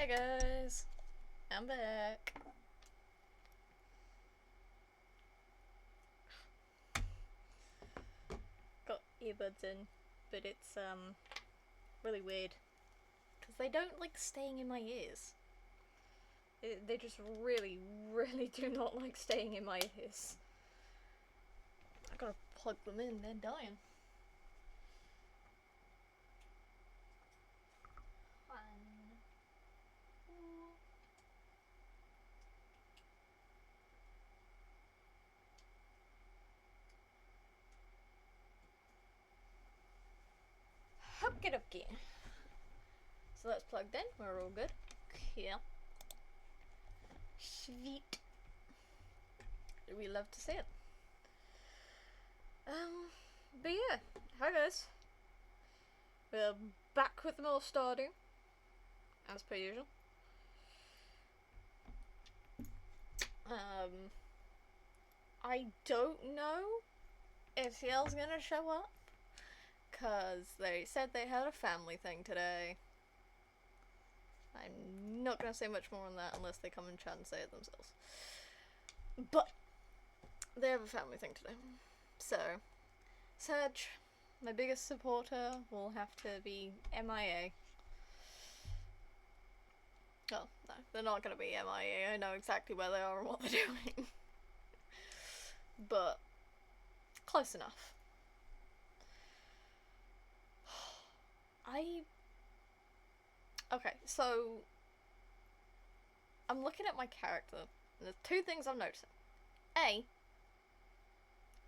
Hey guys, I'm back. Got earbuds in, but it's really weird because they don't like staying in my ears. They just really do not like staying in my ears. I gotta plug them in, they're dying. Okie dokie. So that's plugged in, we're all good. Yeah. Sweet. We love to see it. But yeah, hi guys. We're back with more Stardew, as per usual. I don't know if Yale's gonna show up, cause they said they had a family thing today. I'm not gonna say much more on that unless they come in chat and say it themselves. But they have a family thing today. So, Serge, my biggest supporter, will have to be MIA. Oh, no, they're not gonna be MIA. I know exactly where they are and what they're doing. But, close enough. Okay, so I'm looking at my character, and there's two things I'm noticing. A,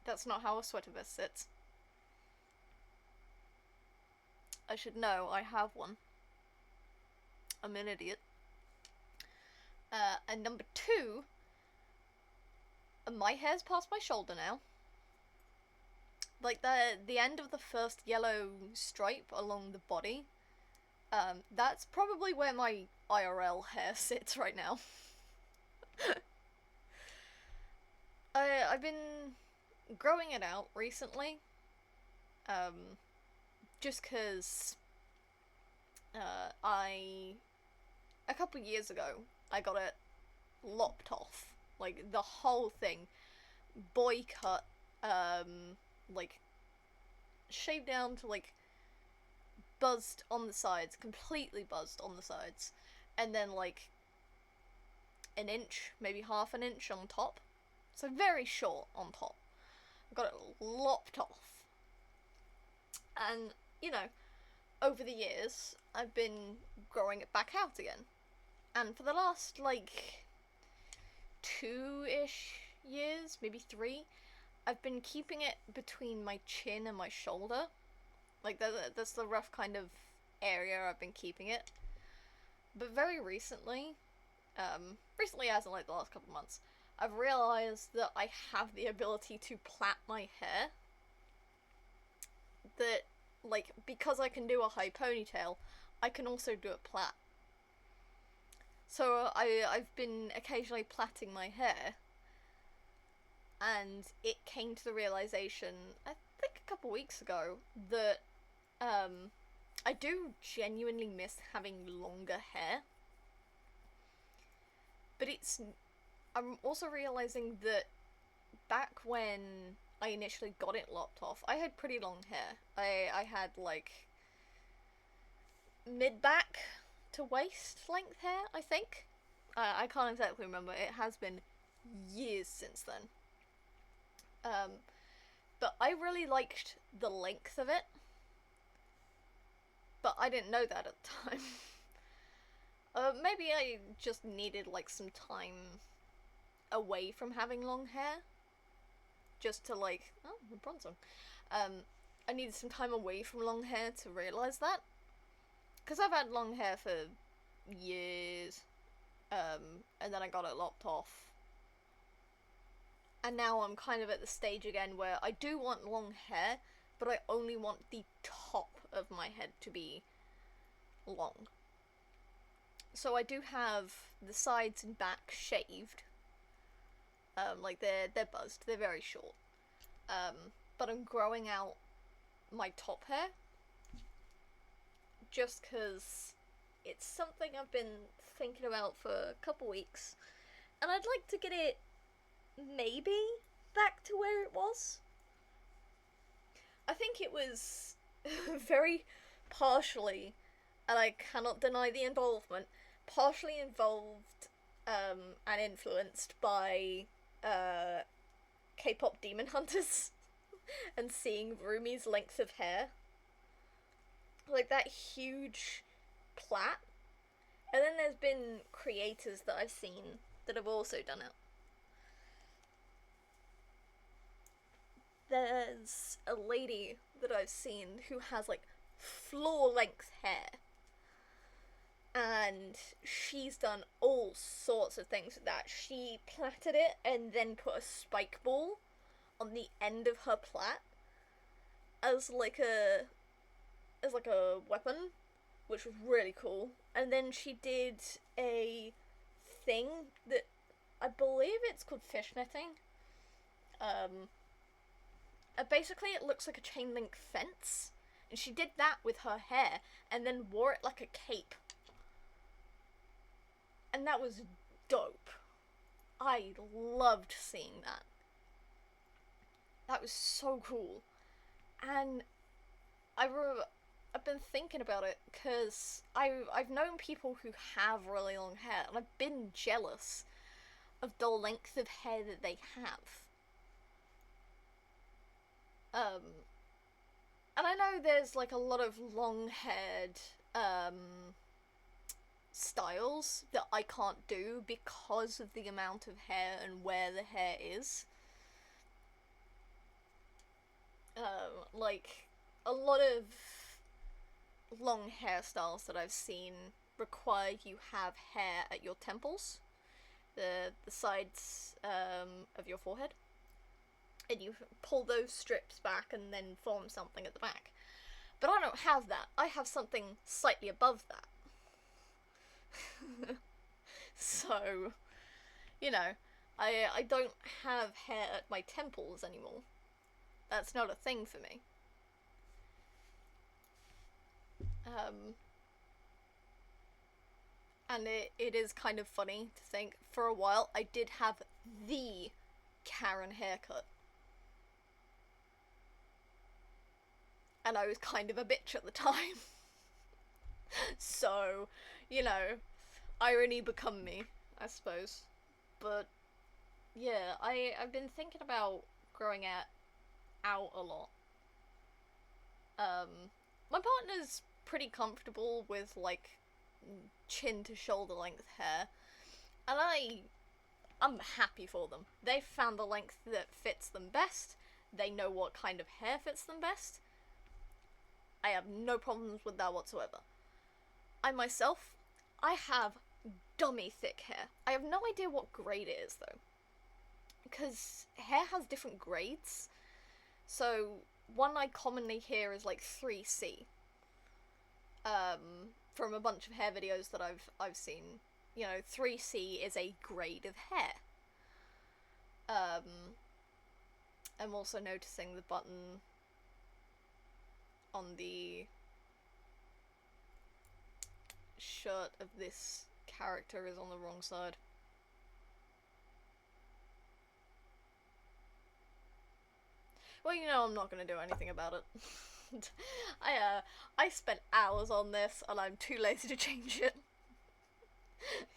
that's not how a sweater vest sits. I should know, I have one. I'm an idiot. And number two, my hair's past my shoulder now. Like the end of the first yellow stripe along the body, that's probably where my IRL hair sits right now. I've been growing it out recently, just cause a couple years ago I got it lopped off, like the whole thing, boy cut, like shaved down to like buzzed on the sides, completely buzzed on the sides, and then like an inch, maybe half an inch on top. So very short on top. I got it lopped off. And, you know, over the years, I've been growing it back out again. And for the last, like, 2-ish years, maybe 3, I've been keeping it between my chin and my shoulder. Like, that's the rough kind of area I've been keeping it. But very recently, recently as in like the last couple of months, I've realised that I have the ability to plait my hair. That, like, because I can do a high ponytail, I can also do a plait. So I've been occasionally plaiting my hair, and it came to the realisation, I think a couple weeks ago, that I do genuinely miss having longer hair. But I'm also realising that back when I initially got it lopped off, I had pretty long hair. I had like mid-back to waist length hair, I think. I can't exactly remember. It has been years since then. But I really liked the length of it. But I didn't know that at the time. Maybe I just needed like some time away from having long hair. Just to like, oh, the bronze one. I needed some time away from long hair to realise that. Because I've had long hair for years. And then I got it lopped off. And now I'm kind of at the stage again where I do want long hair, but I only want the top of my head to be long. So I do have the sides and back shaved. Like they're buzzed, they're very short. But I'm growing out my top hair. Just cause it's something I've been thinking about for a couple weeks, and I'd like to get it maybe back to where it was. I think it was very partially, and I cannot deny the involvement, partially involved and influenced by K-pop demon hunters and seeing Rumi's length of hair. Like that huge plait. And then there's been creators that I've seen that have also done it. There's a lady that I've seen who has like floor length hair. And she's done all sorts of things with that. She plaited it and then put a spike ball on the end of her plait as like a weapon, which was really cool. And then she did a thing that I believe it's called fishnetting. Basically it looks like a chain link fence, and she did that with her hair and then wore it like a cape. And that was dope. I loved seeing that. That was so cool. And I've been thinking about it because I've known people who have really long hair, and I've been jealous of the length of hair that they have. And I know there's like a lot of long-haired styles that I can't do because of the amount of hair and where the hair is. Like a lot of long hairstyles that I've seen require you have hair at your temples, the sides of your forehead, and you pull those strips back and then form something at the back. But I don't have that. I have something slightly above that. So, you know, I don't have hair at my temples anymore. That's not a thing for me. And it is kind of funny to think, for a while I did have the Karen haircut. And I was kind of a bitch at the time. So, you know, irony become me, I suppose. But, yeah, I've been thinking about growing out a lot. My partner's pretty comfortable with, like, chin to shoulder length hair, and I'm happy for them. They've found the length that fits them best. They know what kind of hair fits them best. I have no problems with that whatsoever. I myself, I have dummy thick hair. I have no idea what grade it is though, because hair has different grades. So one I commonly hear is like 3C. From a bunch of hair videos that I've seen, you know, 3C is a grade of hair. I'm also noticing the button on the shirt of this character is on the wrong side. Well, you know, I'm not gonna do anything about it. I spent hours on this and I'm too lazy to change it.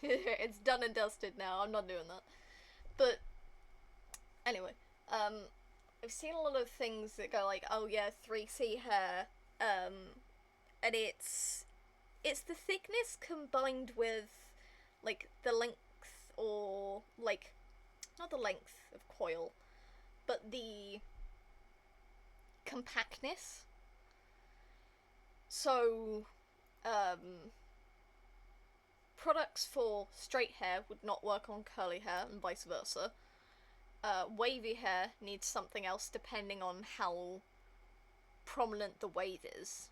It's done and dusted now, I'm not doing that. But anyway, I've seen a lot of things that go like, oh yeah, 3C hair, and it's the thickness combined with like the length, or like not the length of coil, but the compactness. So, products for straight hair would not work on curly hair, and vice versa. Wavy hair needs something else depending on how prominent the wave is.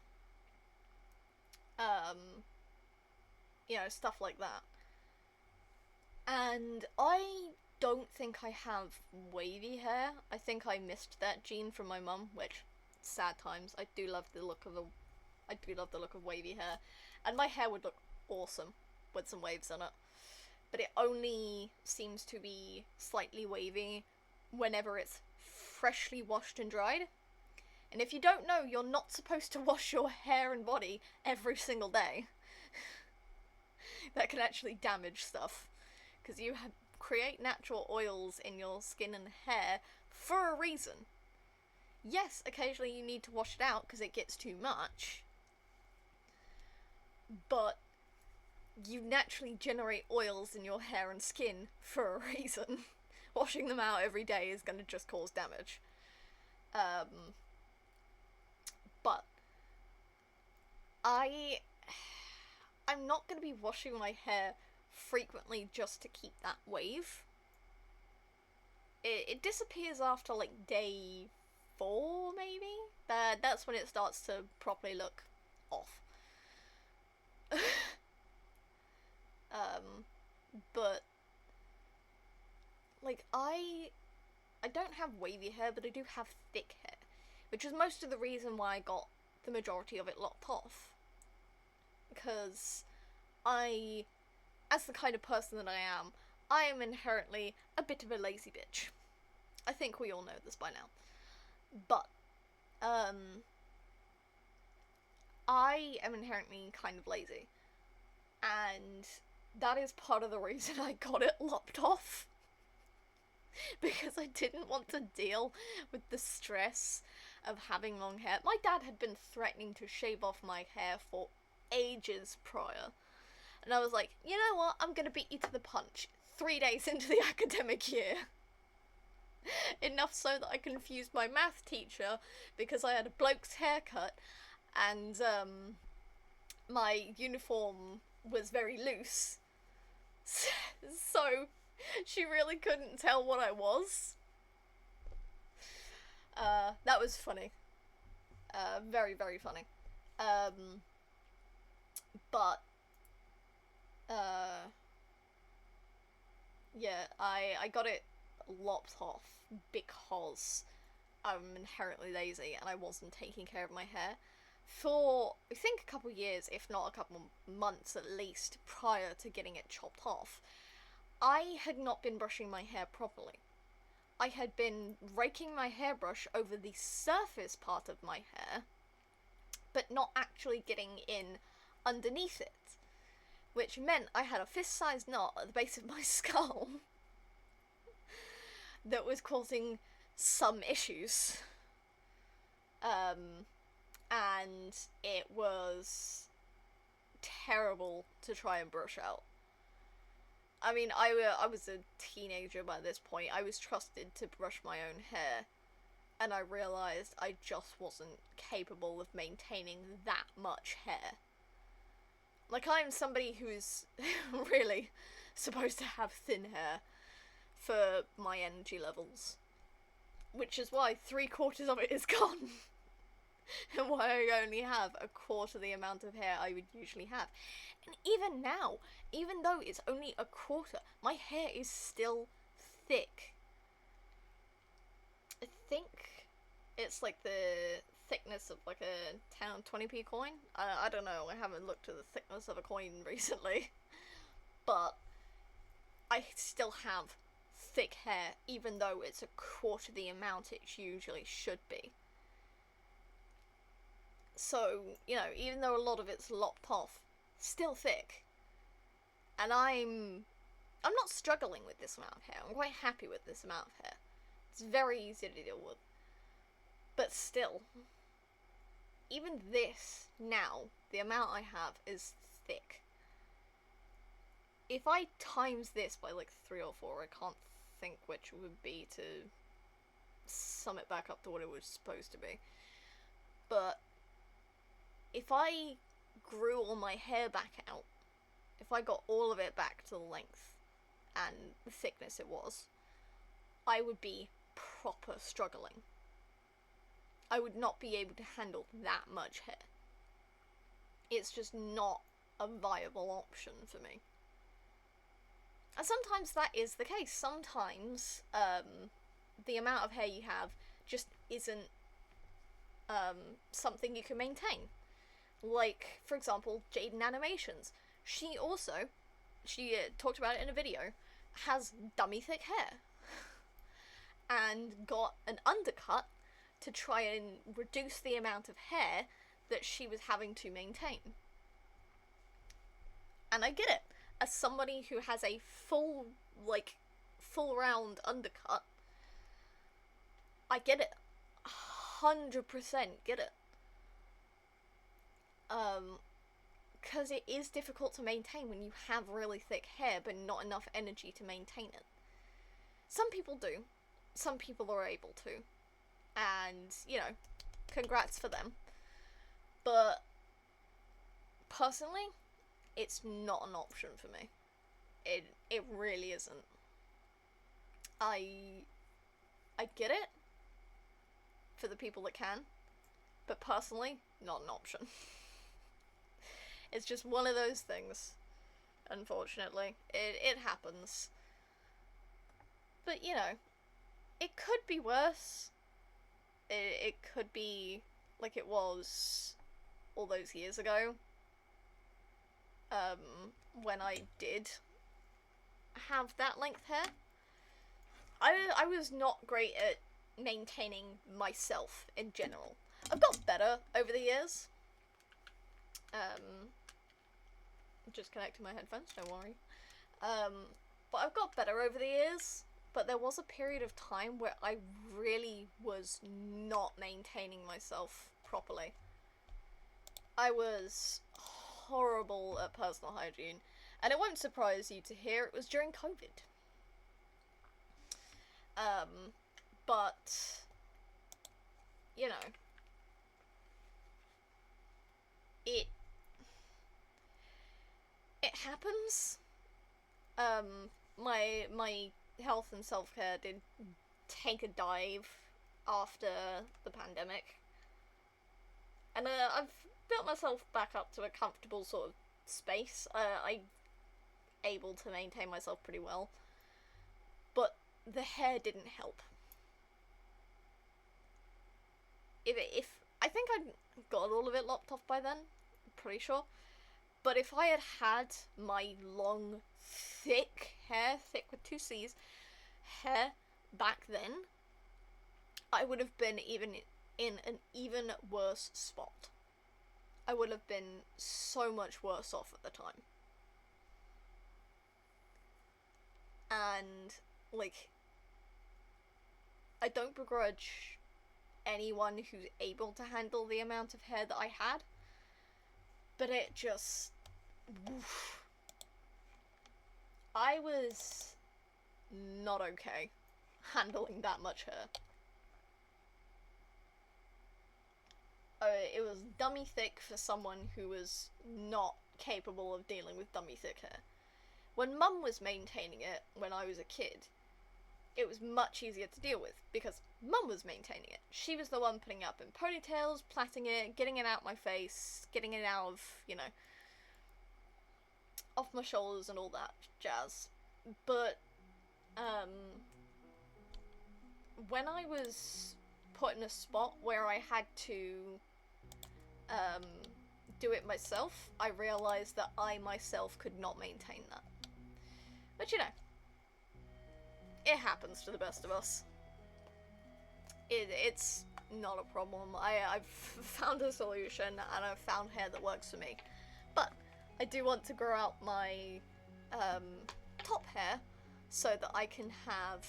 You know, stuff like that. And I don't think I have wavy hair. I think I missed that gene from my mum, which, sad times. I do love the look of wavy hair, and my hair would look awesome with some waves in it. But it only seems to be slightly wavy whenever it's freshly washed and dried. And if you don't know, you're not supposed to wash your hair and body every single day. That can actually damage stuff. Because you create natural oils in your skin and hair for a reason. Yes, occasionally you need to wash it out because it gets too much. But you naturally generate oils in your hair and skin for a reason. Washing them out every day is going to just cause damage. But I'm not going to be washing my hair frequently just to keep that wave. It disappears after like day 4, maybe? That's when it starts to properly look off. But like I don't have wavy hair, but I do have thick hair, which is most of the reason why I got the majority of it lopped off. Because as the kind of person that I am inherently a bit of a lazy bitch. I think we all know this by now. But, I am inherently kind of lazy. And that is part of the reason I got it lopped off. Because I didn't want to deal with the stress of having long hair. My dad had been threatening to shave off my hair for ages prior. And I was like, you know what, I'm gonna beat you to the punch 3 days into the academic year. Enough so that I confused my math teacher because I had a bloke's haircut and my uniform was very loose. So she really couldn't tell what I was. That was funny. Very, very funny. But yeah, I got it lopped off because I'm inherently lazy and I wasn't taking care of my hair for, I think, a couple years, if not a couple months at least, prior to getting it chopped off. I had not been brushing my hair properly. I had been raking my hairbrush over the surface part of my hair, but not actually getting in underneath it, which meant I had a fist-sized knot at the base of my skull that was causing some issues. And it was terrible to try and brush out. I mean, I was a teenager by this point. I was trusted to brush my own hair, and I realised I just wasn't capable of maintaining that much hair. Like, I'm somebody who's really supposed to have thin hair for my energy levels. Which is why 3/4 of it is gone. And why I only have 1/4 the amount of hair I would usually have. And even now, even though it's only 1/4, my hair is still thick. I think it's like the thickness of like a 10 or 20p coin. I don't know, I haven't looked at the thickness of a coin recently. But I still have thick hair, even though it's 1/4 the amount it usually should be. So, you know, even though a lot of it's lopped off, still thick. And I'm not struggling with this amount of hair. I'm quite happy with this amount of hair. It's very easy to deal with. But still, even this, now, the amount I have is thick. If I times this by like 3 or 4, I can't think which would be to sum it back up to what it was supposed to be. But if I grew all my hair back out, if I got all of it back to the length and the thickness it was, I would be proper struggling. I would not be able to handle that much hair. It's just not a viable option for me. And sometimes that is the case. Sometimes the amount of hair you have just isn't something you can maintain. Like, for example, Jaden Animations. She also, she talked about it in a video, has dummy thick hair. And got an undercut to try and reduce the amount of hair that she was having to maintain. And I get it. As somebody who has a full round undercut, I get it. 100% get it. Because it is difficult to maintain when you have really thick hair but not enough energy to maintain it. Some people do. Some people are able to. And, you know, congrats for them. But, personally, it's not an option for me. It really isn't. I get it for the people that can, but personally, not an option. It's just one of those things, unfortunately. It happens. But, you know, it could be worse. It could be like it was all those years ago. When I did have that length hair. I was not great at maintaining myself in general. I've got better over the years. Just connecting my headphones, don't worry. But I've got better over the years. But there was a period of time where I really was not maintaining myself properly. I was horrible at personal hygiene. And it won't surprise you to hear it was during COVID. But, you know, it happens. My health and self-care did take a dive after the pandemic. And I've built myself back up to a comfortable sort of space. I'm able to maintain myself pretty well. But the hair didn't help. If I think I'd got all of it lopped off by then, I'm pretty sure. But if I had had my long, thick hair, thick with 2 C's, hair back then, I would have been in an even worse spot. I would have been so much worse off at the time. And, like, I don't begrudge anyone who's able to handle the amount of hair that I had, but it just... Woof. I was not okay handling that much hair. It was dummy thick for someone who was not capable of dealing with dummy thick hair. When Mum was maintaining it when I was a kid, it was much easier to deal with, because Mum was maintaining it. She was the one putting it up in ponytails, plaiting it, getting it out my face, getting it out of, you know, off my shoulders and all that jazz. But, when I was put in a spot where I had to, do it myself, I realised that I myself could not maintain that. But, you know, it happens to the best of us. It's not a problem. I've found a solution, and I've found hair that works for me. But I do want to grow out my top hair so that I can have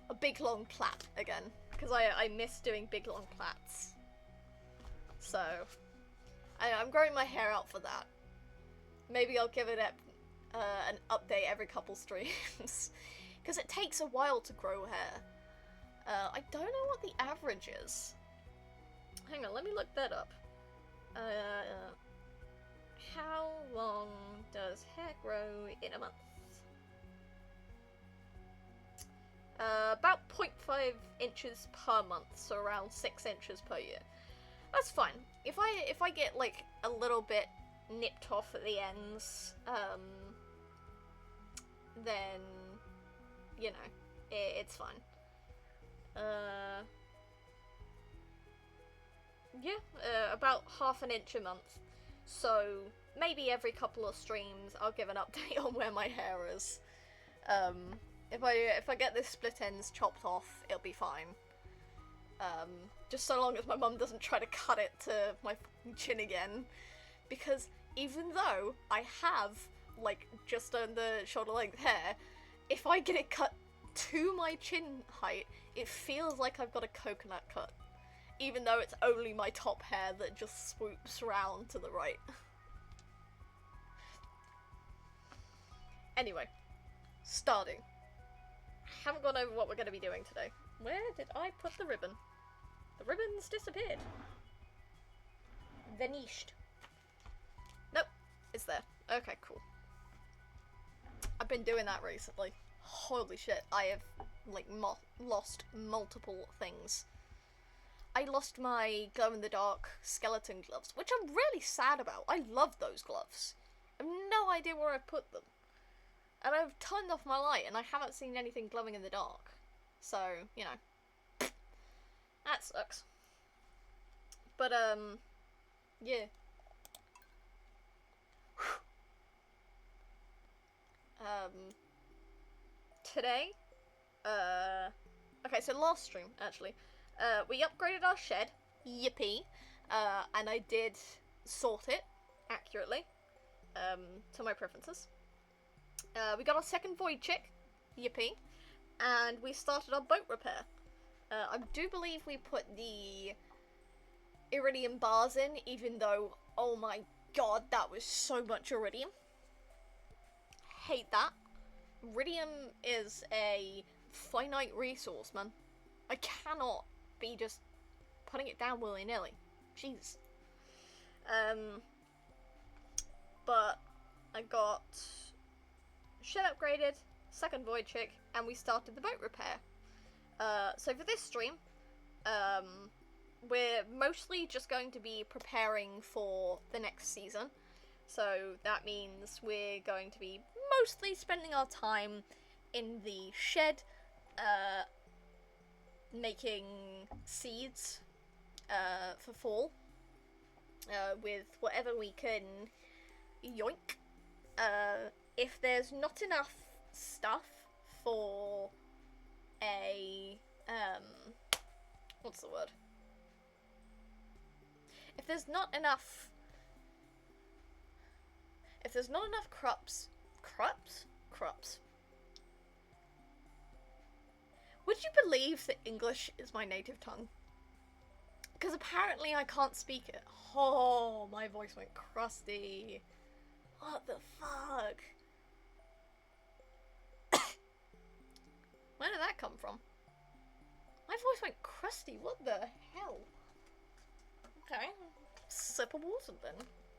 a big long plait again, because I miss doing big long plaits. So I'm growing my hair out for that. Maybe I'll give it an update every couple streams, because it takes a while to grow hair. I don't know what the average is. Hang on, let me look that up. How long does hair grow in a month? About 0.5 inches per month, so around 6 inches per year. That's fine. If I get like a little bit nipped off at the ends, then, you know, it's fine. Yeah, about half an inch a month. So maybe every couple of streams I'll give an update on where my hair is. If I get this split ends chopped off, it'll be fine. Just so long as my mum doesn't try to cut it to my chin again, because even though I have like just under shoulder length hair, if I get it cut to my chin height, it feels like I've got a coconut cut, even though it's only my top hair that just swoops round to the right. Anyway, starting. Haven't gone over what we're going to be doing today. Where did I put the ribbon? The ribbon's disappeared. Vanished. Nope, it's there. Okay, cool. I've been doing that recently. Holy shit, I have, like, lost multiple things. I lost my glow-in-the-dark skeleton gloves, which I'm really sad about. I love those gloves. I have no idea where I put them. And I've turned off my light, and I haven't seen anything glowing in the dark. So, you know. That sucks. But, yeah. Today, okay, so last stream, actually, we upgraded our shed, yippee, and I did sort it accurately, to my preferences. We got our second void chick, yippee, and we started our boat repair. I do believe we put the iridium bars in, even though, oh my god, that was so much iridium. Hate that. Iridium is a finite resource, man. I cannot be just putting it down willy-nilly. Jeez. But I got shed upgraded, second void chick, and we started the boat repair. So for this stream, we're mostly just going to be preparing for the next season. So that means we're going to be mostly spending our time in the shed, making seeds, for fall, with whatever we can yoink. If there's not enough stuff for a, what's the word? If there's not enough crops. Would you believe that English is my native tongue? Because apparently I can't speak it. Oh, my voice went crusty. What the fuck? Where did that come from? My voice went crusty. What the hell? Okay. Sip of water then.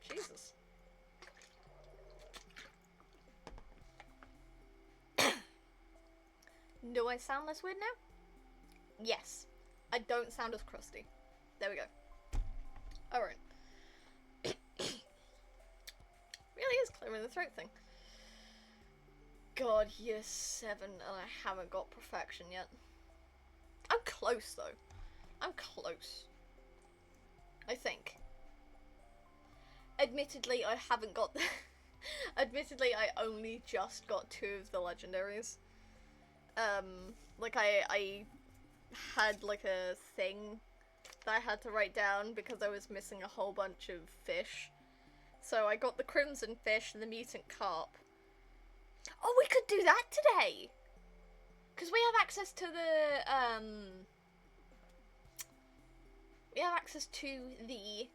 Jesus. Do I sound less weird now? Yes. I don't sound as crusty. There we go. Alright. Really is clearing the throat thing. God, year 7 and I haven't got perfection yet. I'm close though. I'm close. I think. Admittedly, I haven't got the admittedly, I only just got 2 of the legendaries. Like I had like a thing that I had to write down because I was missing a whole bunch of fish. So I got the crimson fish and the mutant carp. Oh, we could do that today! Because we have access to the, we have access to the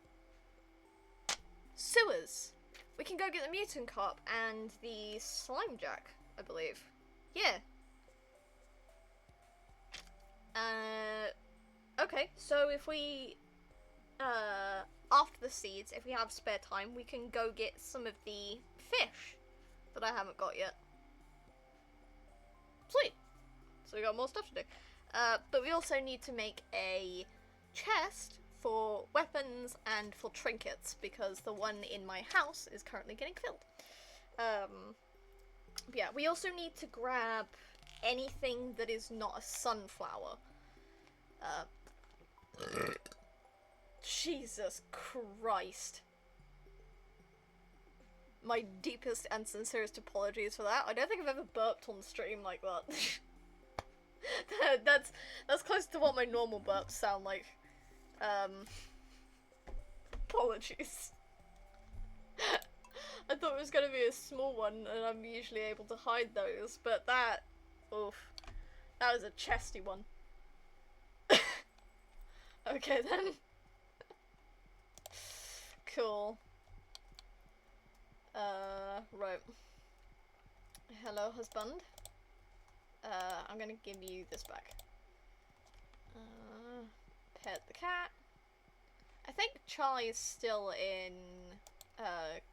sewers. We can go get the mutant carp and the slime jack, I believe. Yeah. Okay, so if we, after the seeds, if we have spare time, we can go get some of the fish that I haven't got yet. Sweet! So we got more stuff to do. But we also need to make a chest for weapons and for trinkets, because the one in my house is currently getting filled. Yeah, we also need to grab anything that is not a sunflower. Jesus Christ. My deepest and sincerest apologies for that. I don't think I've ever burped on stream like that. That's close to what my normal burps sound like. Apologies. I thought it was gonna be a small one, and I'm usually able to hide those, but that, oof, that was a chesty one. Okay then. Cool. Right. Hello, husband. I'm gonna give you this back. Pet the cat. I think Charlie is still in,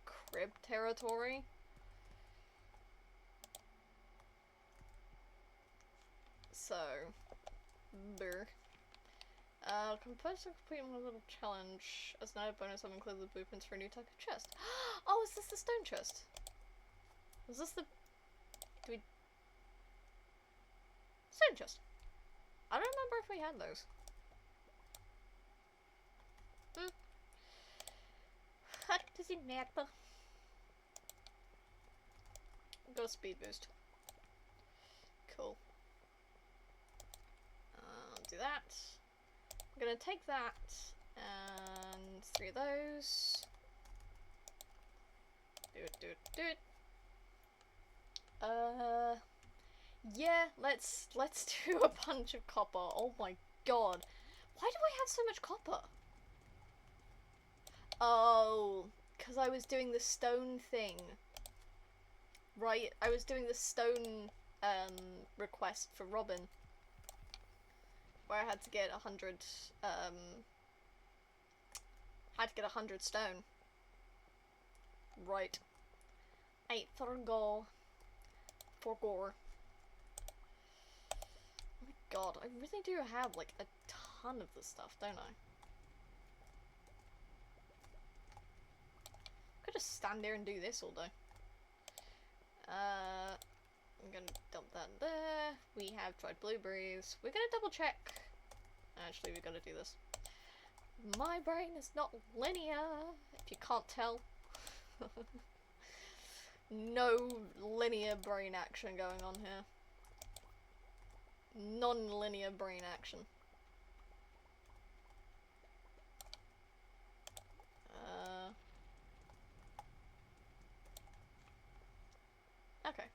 crib territory. So, brr. Compose and complete one little challenge. As an added bonus, I've included the blueprints for a new type of chest. Oh, is this the stone chest? Was this the... Stone chest. I don't remember if we had those. What does it matter? Got a speed boost. Cool. Do that. I'm gonna take that and 3 of those. Do it. Yeah, let's do a bunch of copper. Oh my god. Why do I have so much copper? Oh, because I was doing the stone thing. Right, I was doing the stone request for Robin. Where I had to get 100 stone. Right. I forgot. Oh my god, I really do have like a ton of this stuff, don't I? Could just stand there and do this all day. I'm gonna dump that there. We have dried blueberries. We're gonna double check. Actually, we're gonna do this. My brain is not linear, if you can't tell. No linear brain action going on here. Non-linear brain action. Okay.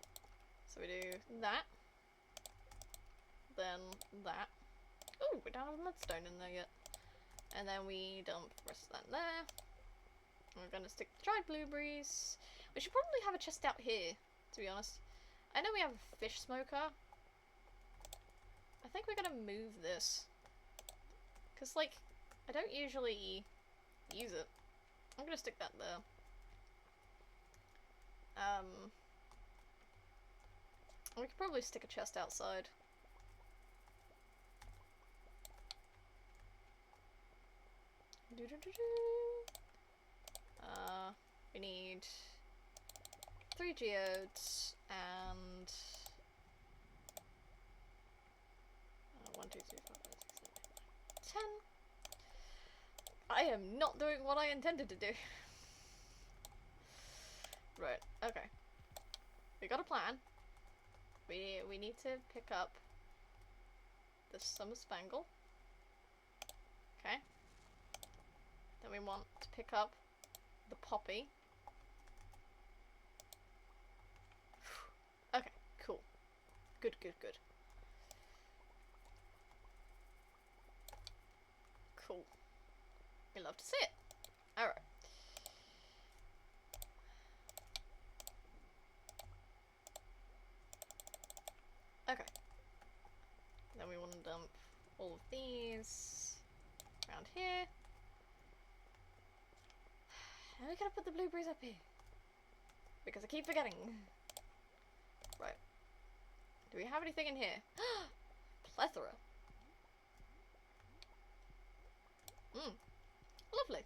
So we do that. Then that. Ooh, we don't have mudstone in there yet. And then we dump the rest of that in there. We're gonna stick the dried blueberries. We should probably have a chest out here, to be honest. I know we have a fish smoker. I think we're gonna move this. Because, like, I don't usually use it. I'm gonna stick that there. We could probably stick a chest outside. We need 3 geodes and 1, 2, 3, 4, 5, 6, 7, 10. I am not doing what I intended to do. Right, okay. We got a plan. We need to pick up the summer spangle. Okay. Then we want to pick up the poppy. Okay, cool. Good. Cool. We love to see it. Alright. Okay. Then we want to dump all of these around here. And we gotta put the blueberries up here. Because I keep forgetting. Right. Do we have anything in here? Plethora. Lovely.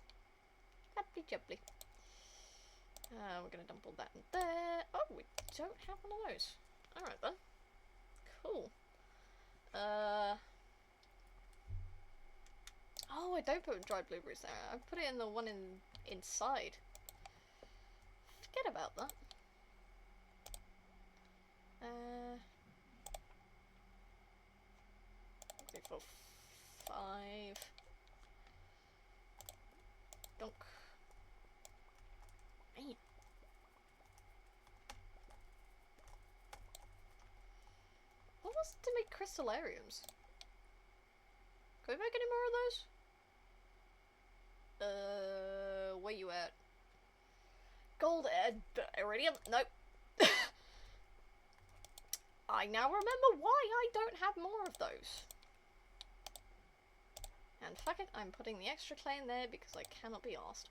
Lovely jubbly. We're gonna dump all that in there. Oh, we don't have one of those. Alright then. Cool. Oh, I don't put dried blueberries there. I put it in the one inside. forget about that. Three, four, five. Donk. Man. What was it to make crystallariums? Can we make any more of those? Where you at? Gold, iridium? Nope. I now remember why I don't have more of those. And fuck it, I'm putting the extra clay in there because I cannot be asked.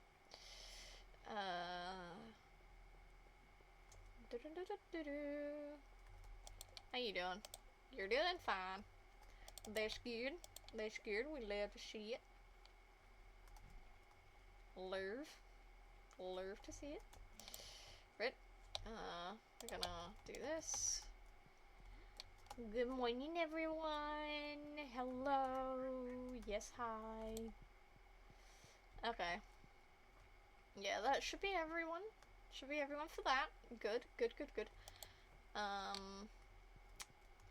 How you doing? You're doing fine. That's good. That's good. We love to see it. Love to see it. Right. We're gonna do this. Good morning, everyone. Hello. Yes, hi. Okay. Yeah, that should be everyone. Should be everyone for that. Good.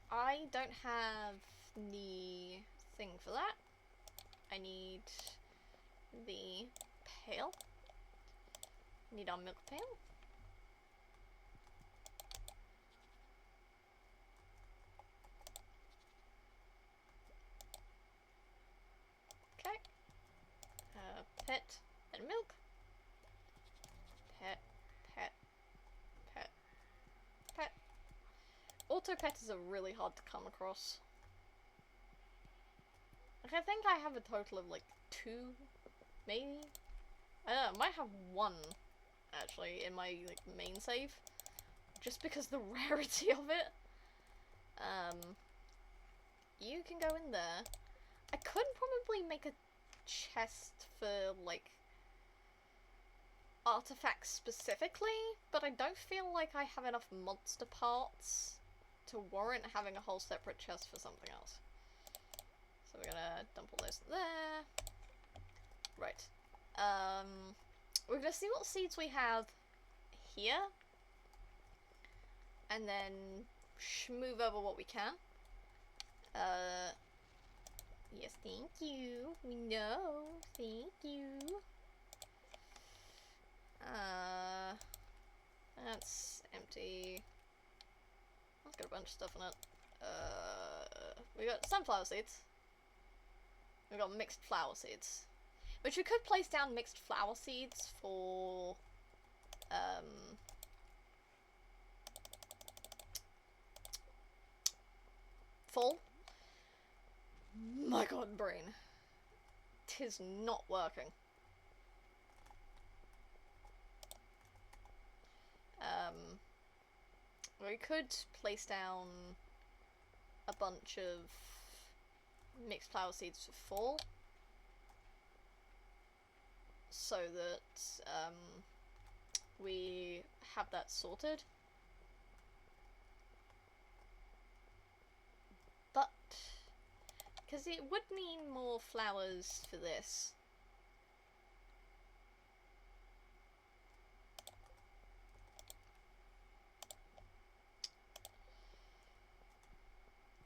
I don't have the thing for that. I need the pail. Need our milk pail. Okay. Pet and milk. Pet. Auto pet is really hard to come across. Like, I think I have a total of like 2, maybe? I don't know, I might have 1 actually in my like main save. Just because the rarity of it. You can go in there. I could probably make a chest for like artifacts specifically, but I don't feel like I have enough monster parts to warrant having a whole separate chest for something else. So we're gonna dump all those there. Right. We're gonna see what seeds we have here. And then move over what we can. Yes, thank you. We know. Thank you. That's empty. Let's got a bunch of stuff in it. We got sunflower seeds. We got mixed flower seeds. Which we could place down mixed flower seeds for fall. My god, brain. 'Tis not working. We could place down a bunch of mixed flower seeds for fall, so that we have that sorted. But because it would mean more flowers for this.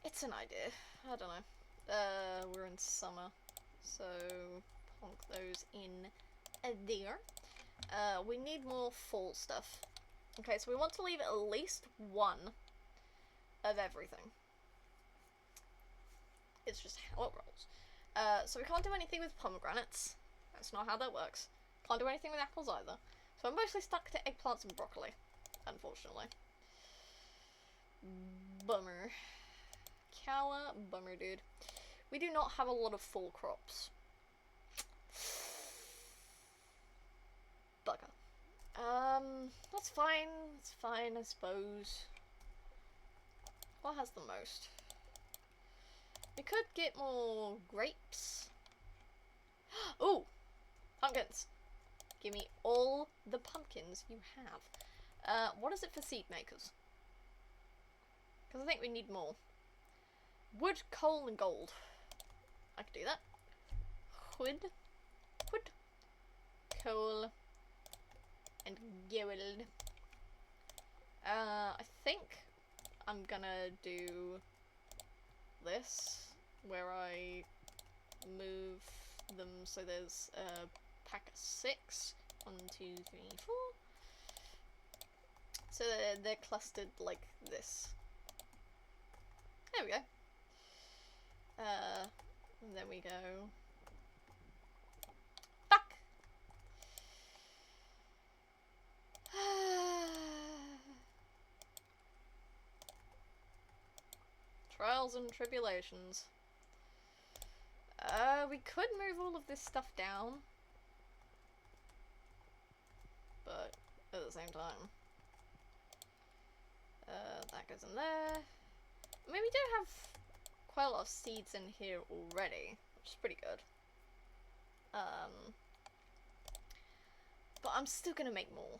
It's an idea. I don't know. We're in summer, so plonk those in there. We need more fall stuff. Okay, so we want to leave at least 1 of everything. It's just how it rolls. So we can't do anything with pomegranates. That's not how that works. Can't do anything with apples either. So I'm mostly stuck to eggplants and broccoli, unfortunately. Bummer. Cower, bummer, dude. We do not have a lot of fall crops. Bugger. That's fine. It's fine, I suppose. What has the most? We could get more grapes. Ooh! Pumpkins. Give me all the pumpkins you have. What is it for seed makers? Because I think we need more. Wood, coal, and gold. I can do that. Wood, coal, and gold. I think I'm gonna do this, where I move them so there's a pack of 6. 1, 2, 3, 4. So they're clustered like this. There we go. And then we go. Fuck! Trials and tribulations. We could move all of this stuff down. But at the same time. That goes in there. I mean, we do have quite a lot of seeds in here already, which is pretty good. But I'm still gonna make more.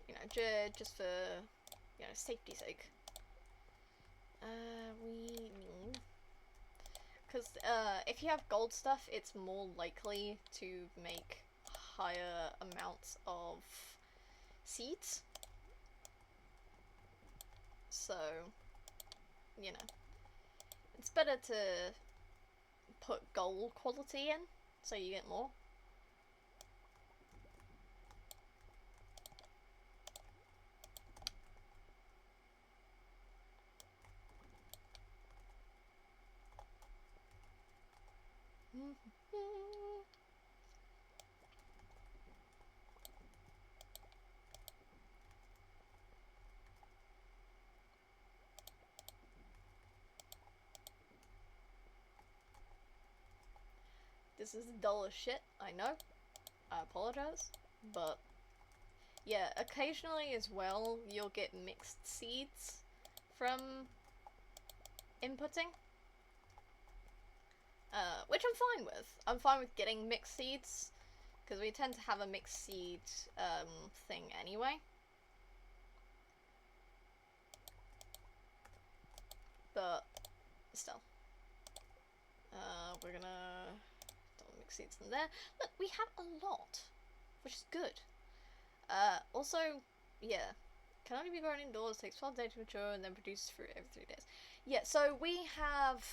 You know, just for, you know, safety's sake. We need... Because, if you have gold stuff, it's more likely to make higher amounts of seeds. So, you know, it's better to put gold quality in, so you get more. This is dull as shit, I know. I apologize. But, yeah, occasionally as well, you'll get mixed seeds from inputting. Which I'm fine with. I'm fine with getting mixed seeds, because we tend to have a mixed seed thing anyway. But, still. We're gonna mix seeds in there. Look, we have a lot, which is good. Also, yeah, can only be grown indoors, takes 12 days to mature, and then produces fruit every 3 days. Yeah, so we have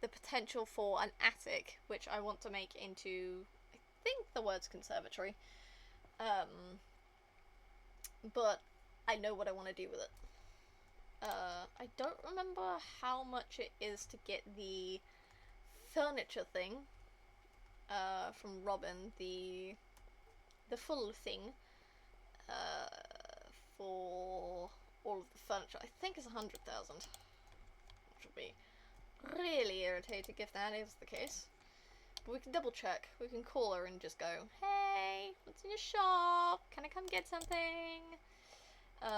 the potential for an attic, which I want to make into, I think the word's conservatory. But I know what I want to do with it. I don't remember how much it is to get the furniture thing, from Robin, the full thing, for all of the furniture. I think it's 100,000, which would be really irritating if that is the case. But we can double check. We can call her and just go, hey, what's in your shop? Can I come get something?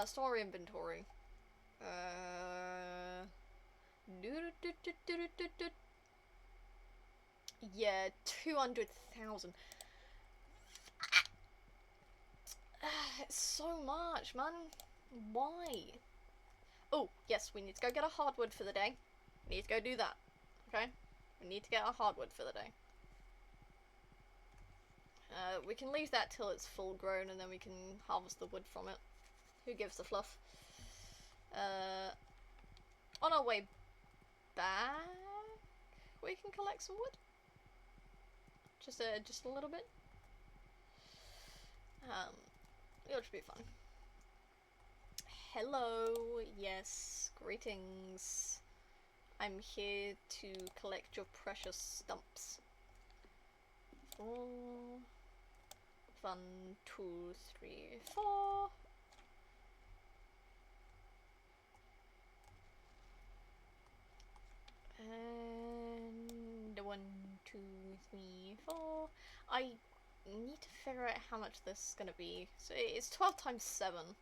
Store inventory. Yeah, 200,000. It's so much, man. Why? Oh, yes, we need to go get a hardwood for the day. We need to go do that. Okay? We need to get a hardwood for the day. We can leave that till it's full grown and then we can harvest the wood from it. Who gives a fluff? On our way back, we can collect some wood. Just a little bit. It'll just be fun. Hello, yes, greetings. I'm here to collect your precious stumps. 4, 1, 2, 3, 4. And 1, 2, 3, 4. I need to figure out how much this is gonna be. So it's 12 times 7.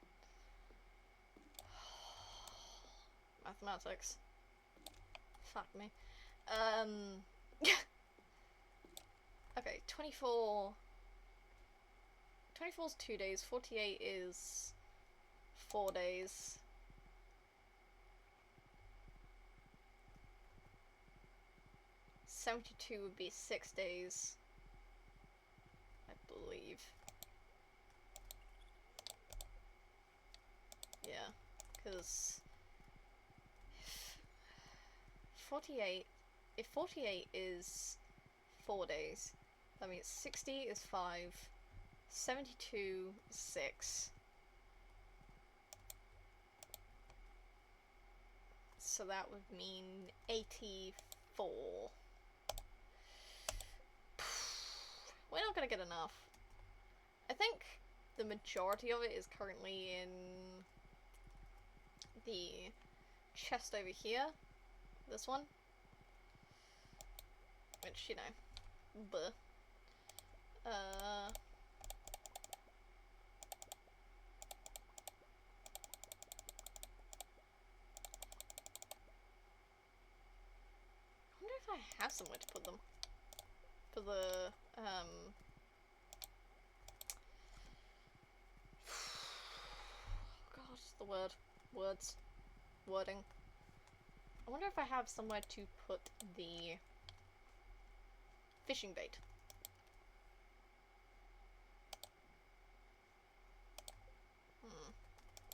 Mathematics. Fuck me. Okay, 24. 24 is 2 days, 48 is 4 days. 72 would be 6 days. believe. Yeah, because 48, if 48 is 4 days, that means 60 is 5, 72 is 6. So that would mean 84. We're not gonna get enough. I think the majority of it is currently in the chest over here. This one. Which, you know, buh. I wonder if I have somewhere to put them. For the, God, the wording. I wonder if I have somewhere to put the fishing bait.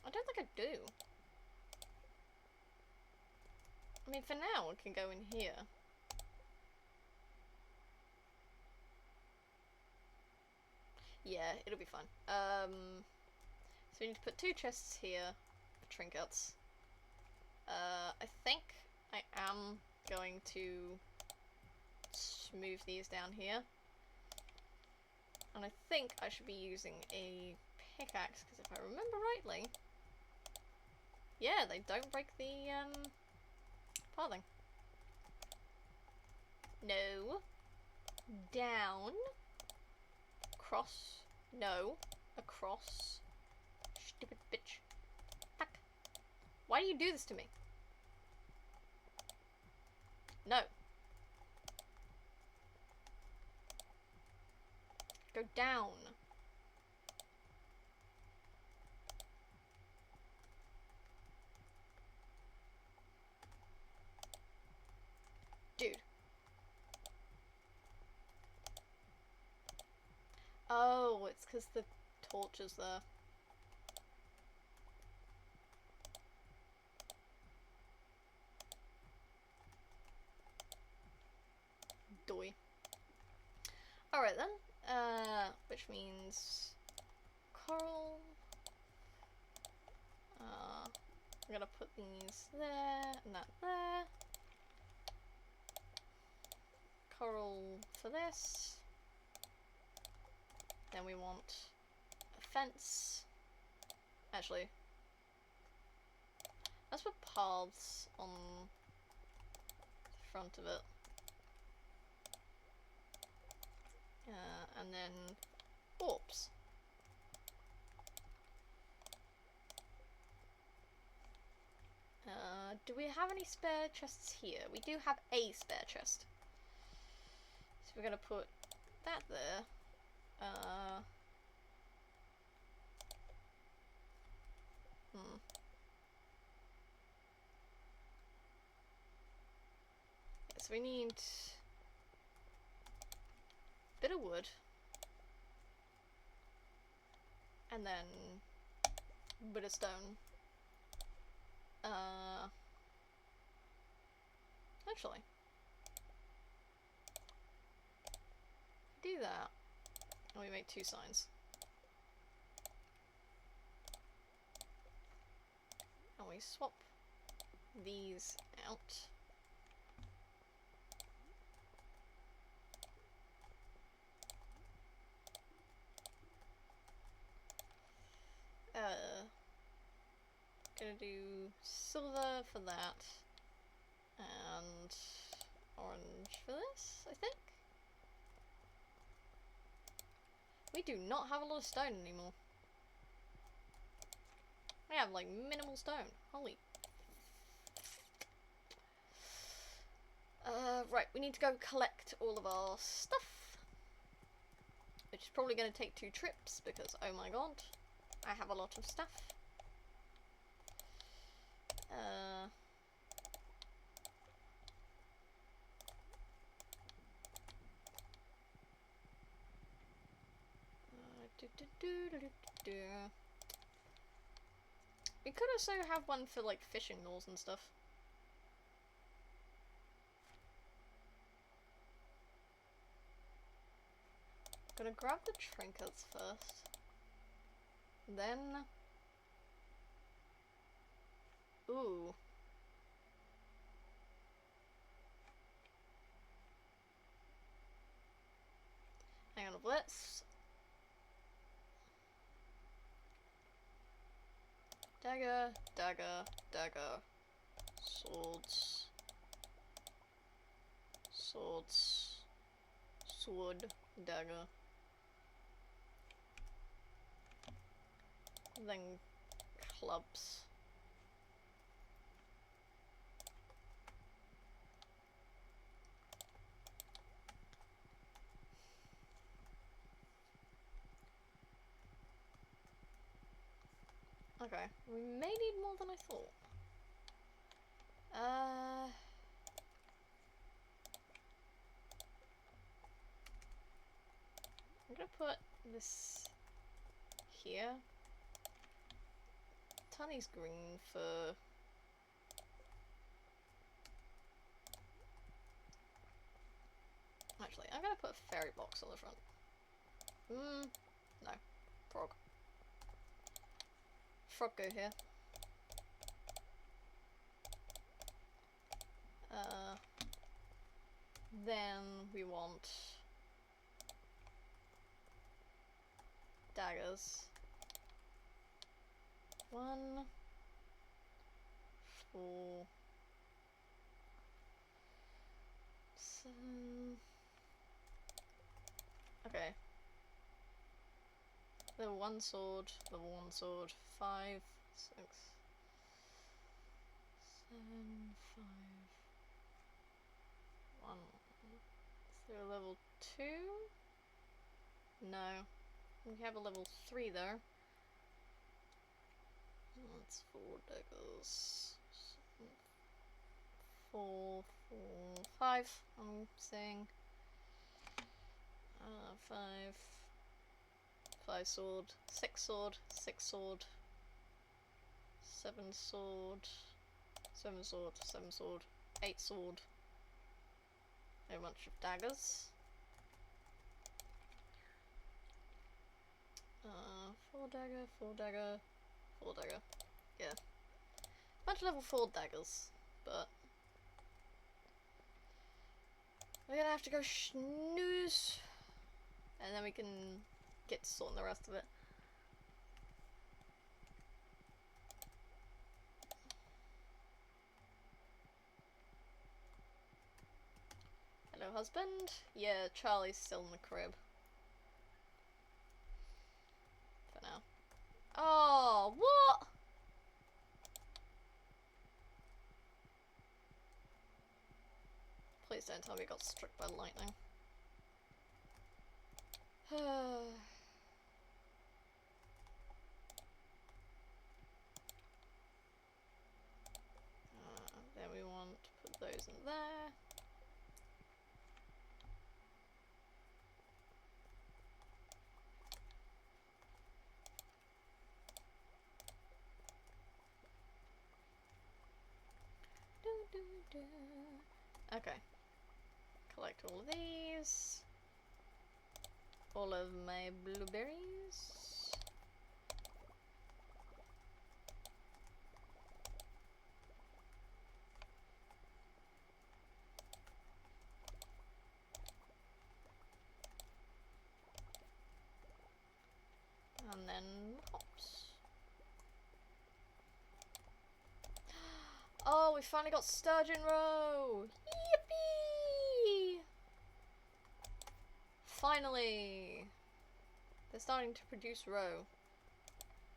I don't think I do. I mean, for now, it can go in here. Yeah, it'll be fine. So we need to put 2 chests here for trinkets. I think I am going to move these down here. And I think I should be using a pickaxe, because if I remember rightly... Yeah, they don't break the, pathing. No. Down. Cross. No. Across. Stupid bitch. Fuck. Why do you do this to me? No. Go down. Dude. Oh, it's because the torch is there. Doy. Alright then. Which means coral. I'm gonna put these there and that there. Coral for this. Then we want a fence. Actually, let's put paths on the front of it. And then warps. Do we have any spare chests here? We do have a spare chest. So we're gonna put that there. So we need a bit of wood. And then a bit of stone. Actually, do that. And we make 2 signs. And we swap these out. Gonna do silver for that. And orange for this, I think. We do not have a lot of stone anymore. We have like minimal stone. Holy. Right, we need to go collect all of our stuff. Which is probably going to take 2 trips because, oh my god, I have a lot of stuff. We could also have one for like fishing lures and stuff. Gonna grab the trinkets first. Then... Ooh. Hang on, let's... Dagger, dagger, dagger. Swords. Swords. Sword, dagger. Then clubs. Okay, we may need more than I thought. I'm gonna put this here. Tunny's green for... Actually, I'm gonna put a fairy box on the front. No. Frog. Frog go here. Then we want daggers. 1, 4, 7. Okay. Level 1 sword, level 1 sword, 5, 6, 7, 5, 1. Is there a level 2? No. We have a level 3 there. That's 4 daggers. 4, 4, 5, I'm saying. 5. 5 sword, 6 sword, 6 sword, 7 sword, 7 sword, 7 sword, 8 sword. A bunch of daggers. 4 dagger, 4 dagger, 4 dagger. Yeah. Bunch of level 4 daggers, but we're gonna have to go snooze, and then we can get to sorting the rest of it. Hello, husband. Yeah, Charlie's still in the crib. For now. Oh, what? Please don't tell me he got struck by lightning. Then we want to put those in there. Okay. Collect all of these. All of my blueberries. And then hops. Oh, we finally got sturgeon roe! Yippee! Finally! They're starting to produce roe.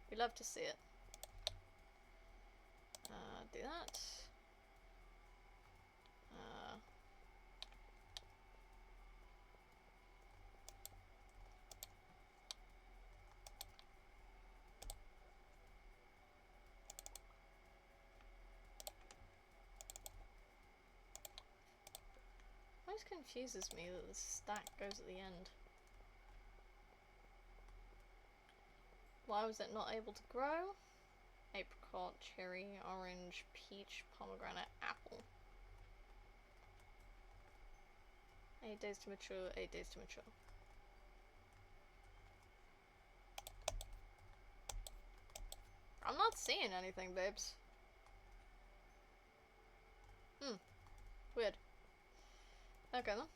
We love to see it. Do that. Always confuses me that the stack goes at the end. Why was it not able to grow? Apricot, cherry, orange, peach, pomegranate, apple. 8 days to mature, 8 days to mature. I'm not seeing anything, babes. Weird. Okay then.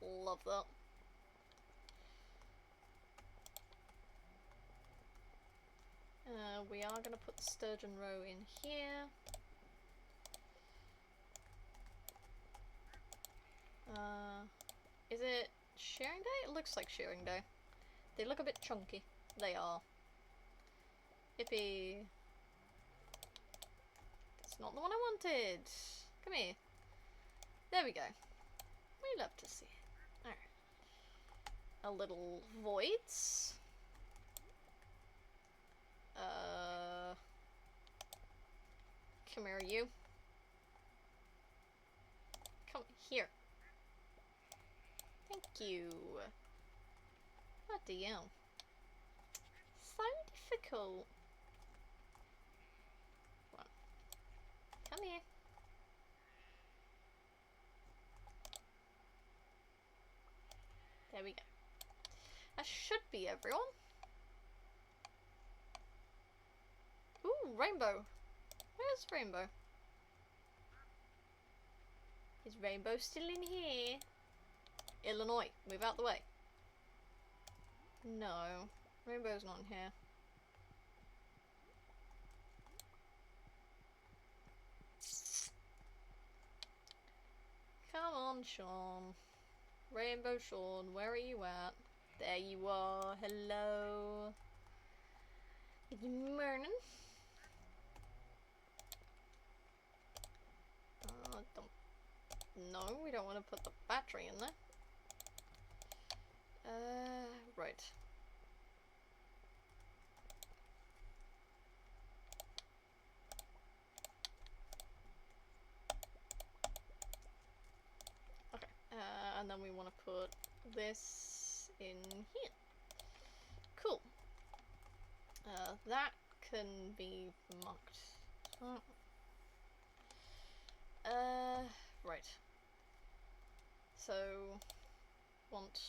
Oh, love that. We are gonna put sturgeon roe in here. Is it shearing day? It looks like shearing day. They look a bit chunky. They are. Hippie. That's not the one I wanted. Come here. There we go. We love to see it. Alright. A little voids. Come here, you. Come here. Thank you. Bloody hell. So difficult. Well, come here. There we go. That should be everyone. Ooh, Rainbow. Where's Rainbow? Is Rainbow still in here? Illinois, move out the way. No, Rainbow's not in here. Come on, Sean. Rainbow Sean, where are you at? There you are. Hello. Good morning. No, we don't want to put the battery in there. Right. Okay, and then we want to put this in here. Cool. That can be marked. Right. So, want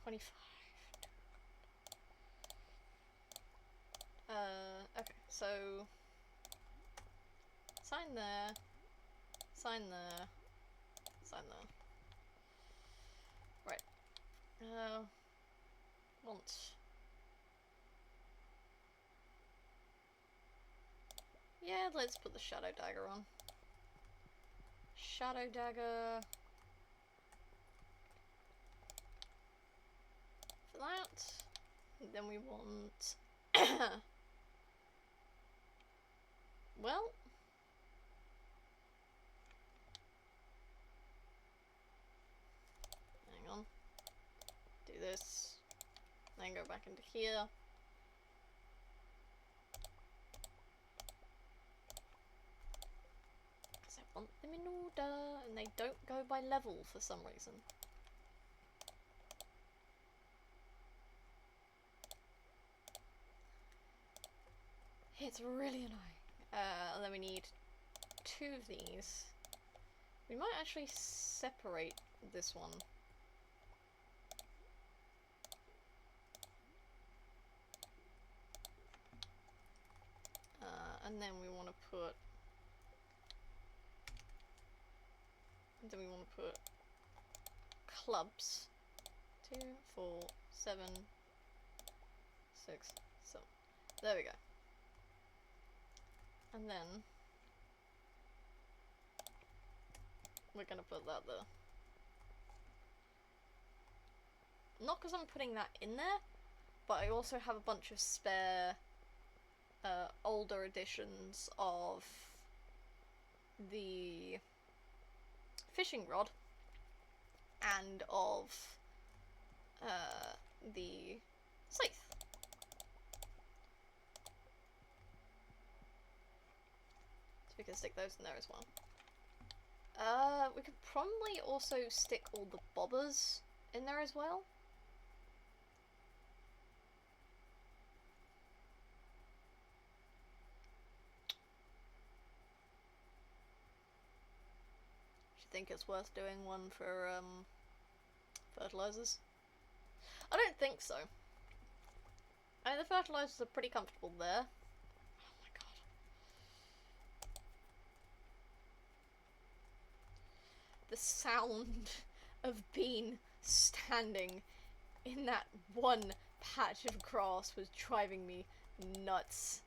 25. Okay, so sign there, sign there, sign there. Right. Want. Yeah, let's put the shadow dagger on. Shadow dagger. For that. And then we want. Well. Hang on. Do this. Then go back into here. Because I want them in order. And they don't go by level for some reason. It's really annoying. And then we need 2 of these. We might actually separate this one. And then we want to put. And then we want to put clubs. 2, 4, 7, 6, 7. There we go. And then we're gonna put that there. Not because I'm putting that in there, but I also have a bunch of spare older editions of the fishing rod and of the scythe. So we can stick those in there as well. We could probably also stick all the bobbers in there as well. Do you think it's worth doing one for, fertilizers? I don't think so. I mean, the fertilizers are pretty comfortable there. Oh my god. The sound of Bean standing in that one patch of grass was driving me nuts.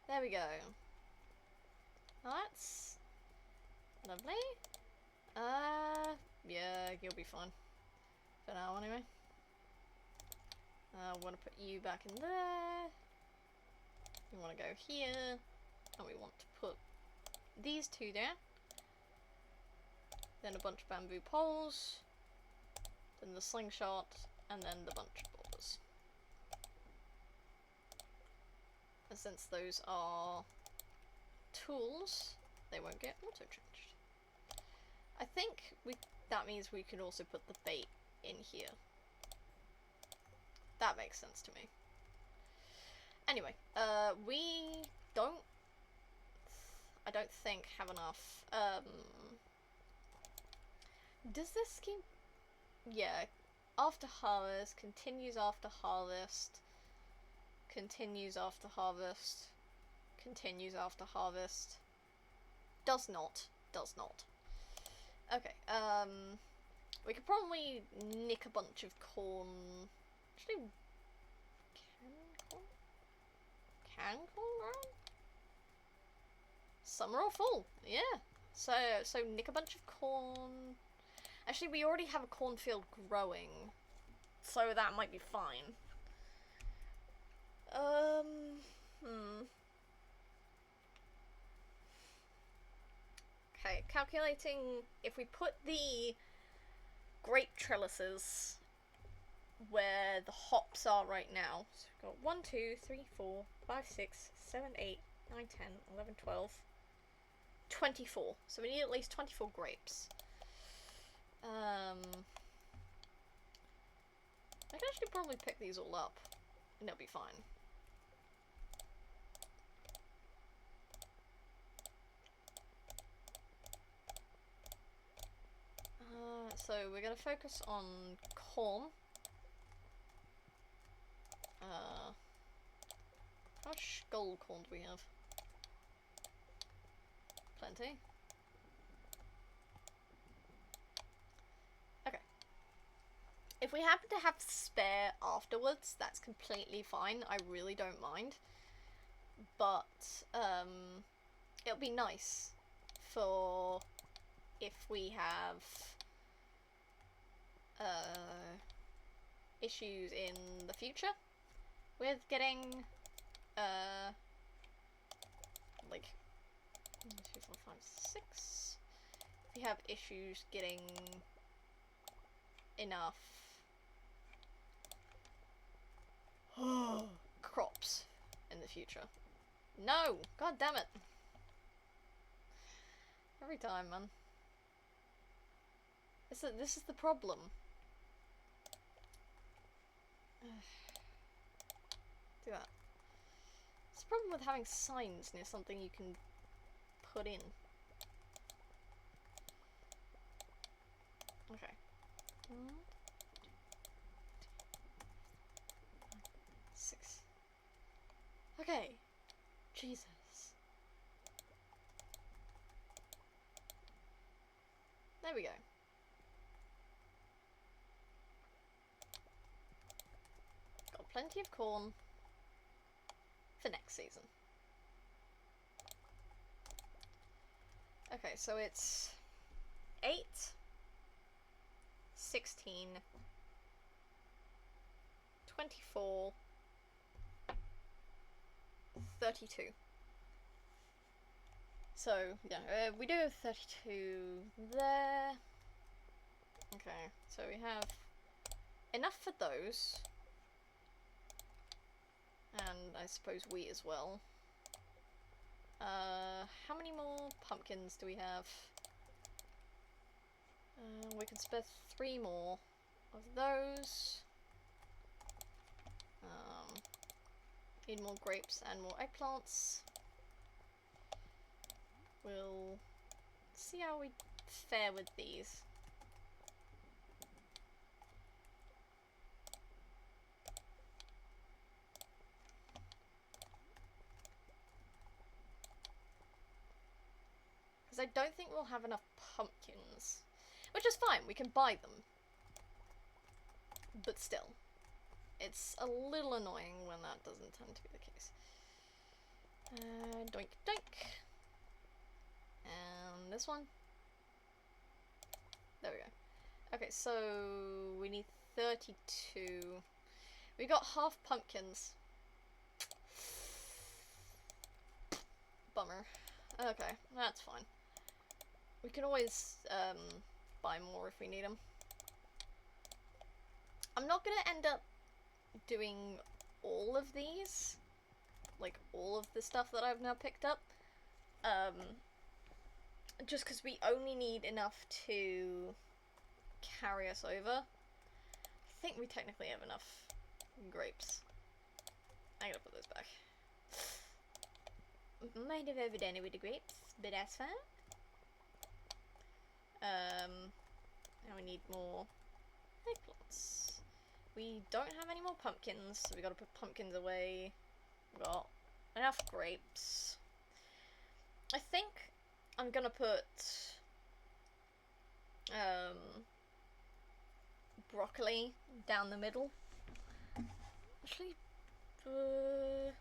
There we go. That's lovely. Yeah, you'll be fine. For now, anyway. I want to put you back in there. We want to go here. And we want to put these two there. Then a bunch of bamboo poles. Then the slingshot. And then the bunch of boulders. And since those are tools, they won't get auto-changed. I think that means we can also put the bait in here. That makes sense to me. Anyway, we don't, I don't think, have enough. Does this scheme? Yeah, after harvest, continues after harvest, continues after harvest, continues after harvest. Does not. Okay, we could probably nick a bunch of corn. Actually, can corn grow? Summer or fall, yeah. So nick a bunch of corn. Actually, we already have a cornfield growing, so that might be fine. Okay, calculating if we put the grape trellises where the hops are right now. So we've got 1, 2, 3, 4, 5, 6, 7, 8, 9, 10, 11, 12, 24. So we need at least 24 grapes. I can actually probably pick these all up and they'll be fine. So we're going to focus on corn. How much gold corn do we have? Plenty. Okay. If we happen to have spare afterwards, that's completely fine. I really don't mind. But, it'll be nice for if we have issues in the future with getting like 1, 2, 4, 5, 6. If you have issues getting enough crops in the future. No! God damn it! Every time, man. This is the problem. Do that. It's the problem with having signs near something you can put in. Okay. 6. Okay. Jesus. There we go. Got plenty of corn for next season. Okay, so it's 8, 16, 24, 32. So, yeah, we do have 32 there. Okay, so we have enough for those. And I suppose we as well. How many more pumpkins do we have? We can spare 3 more of those. Need more grapes and more eggplants. We'll see how we fare with these. Because I don't think we'll have enough pumpkins. Which is fine, we can buy them. But still. It's a little annoying when that doesn't tend to be the case. Doink doink. And this one. There we go. Okay, so we need 32. We got half pumpkins. Bummer. Okay, that's fine. We can always buy more if we need them. I'm not gonna end up doing all of these, like all of the stuff that I've now picked up, just because we only need enough to carry us over. I think we technically have enough grapes. I'm gonna put those back. Might have overdone it with the grapes, but that's fine. Now we need more eggplants. We don't have any more pumpkins, so we gotta put pumpkins away. We've got enough grapes. I think I'm gonna put broccoli down the middle. Actually, we'll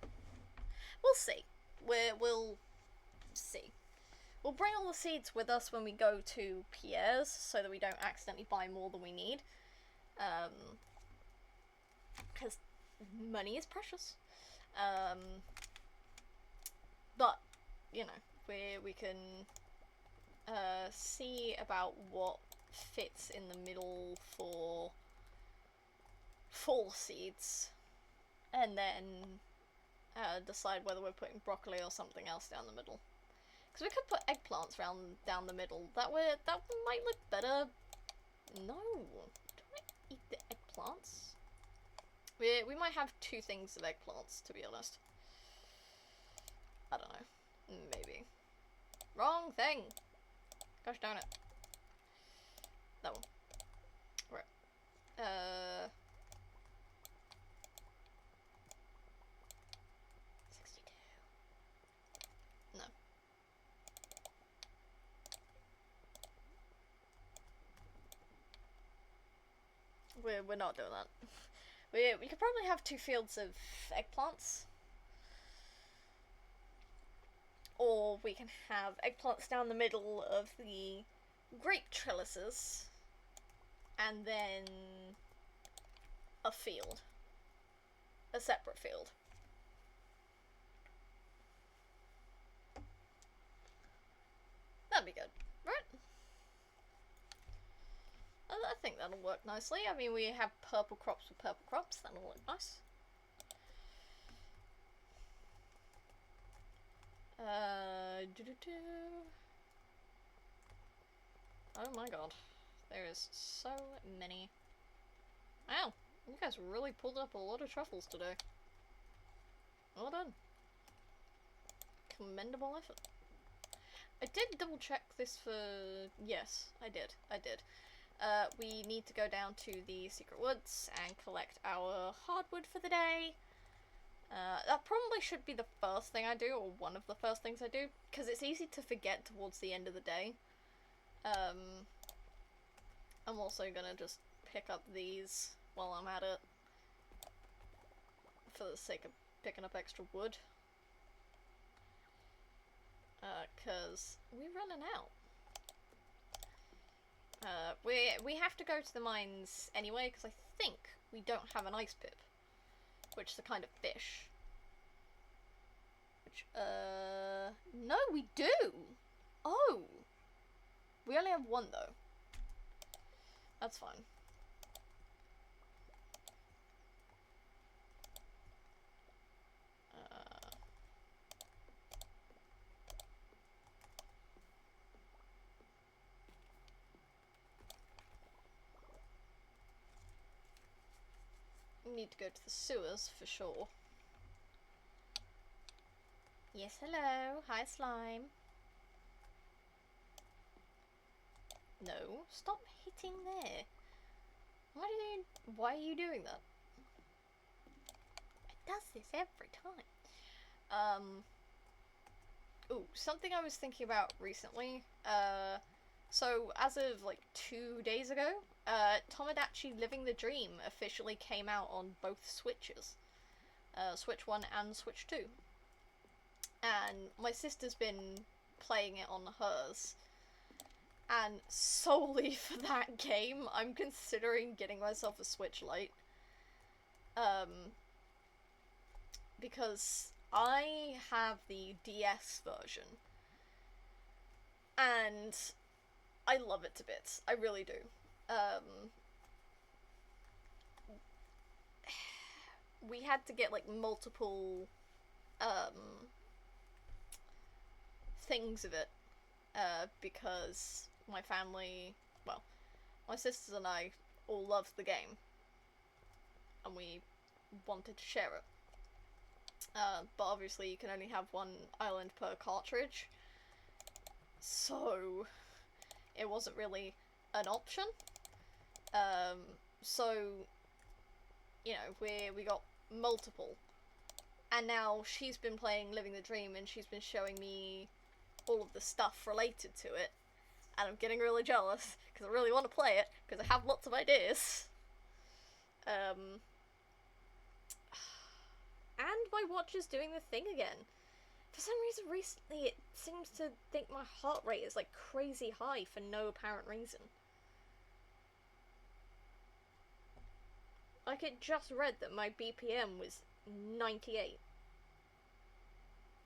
see. We'll see. We'll bring all the seeds with us when we go to Pierre's, so that we don't accidentally buy more than we need. Because money is precious. But, you know, we can see about what fits in the middle for fall seeds, and then decide whether we're putting broccoli or something else down the middle. Because we could put eggplants down the middle. That might look better. No, don't I eat the eggplants? We might have 2 things of eggplants, to be honest. I don't know. Maybe. Wrong thing! Gosh darn it. That one. Right. 62. No. We're not doing that. We could probably have 2 fields of eggplants. Or we can have eggplants down the middle of the grape trellises, and then a field. A separate field. That'd be good, right? I think that'll work nicely. I mean, we have purple crops with purple crops. That'll look nice. Oh my god. There is so many. Wow, you guys really pulled up a lot of truffles today. Well done. Commendable effort. I did double check this for... Yes, I did. We need to go down to the secret woods and collect our hardwood for the day. That probably should be the first thing I do, or one of the first things I do, because it's easy to forget towards the end of the day. I'm also gonna just pick up these while I'm at it, for the sake of picking up extra wood. Cause we're running out. We have to go to the mines anyway, because I think we don't have an ice pip, which is a kind of fish. Which, no, we do! Oh! We only have 1, though. That's fine. need to go to the sewers for sure. Yes, hello. Hi, slime. No, stop hitting there. Why are you doing that? It does this every time. Ooh, something I was thinking about recently. So as of like 2 days ago, Tomodachi Living the Dream officially came out on both Switches. Switch 1 and Switch 2. And my sister's been playing it on hers. And solely for that game, I'm considering getting myself a Switch Lite. Because I have the DS version. And I love it to bits. I really do. We had to get like multiple things of it because my family, well, my sisters and I all loved the game and we wanted to share it. But obviously you can only have one island per cartridge, so it wasn't really an option. So, you know, we got multiple. And now she's been playing Living the Dream and she's been showing me all of the stuff related to it. And I'm getting really jealous because I really want to play it because I have lots of ideas. And my watch is doing the thing again. For some reason recently it seems to think my heart rate is like crazy high for no apparent reason. Like it just read that my BPM was 98.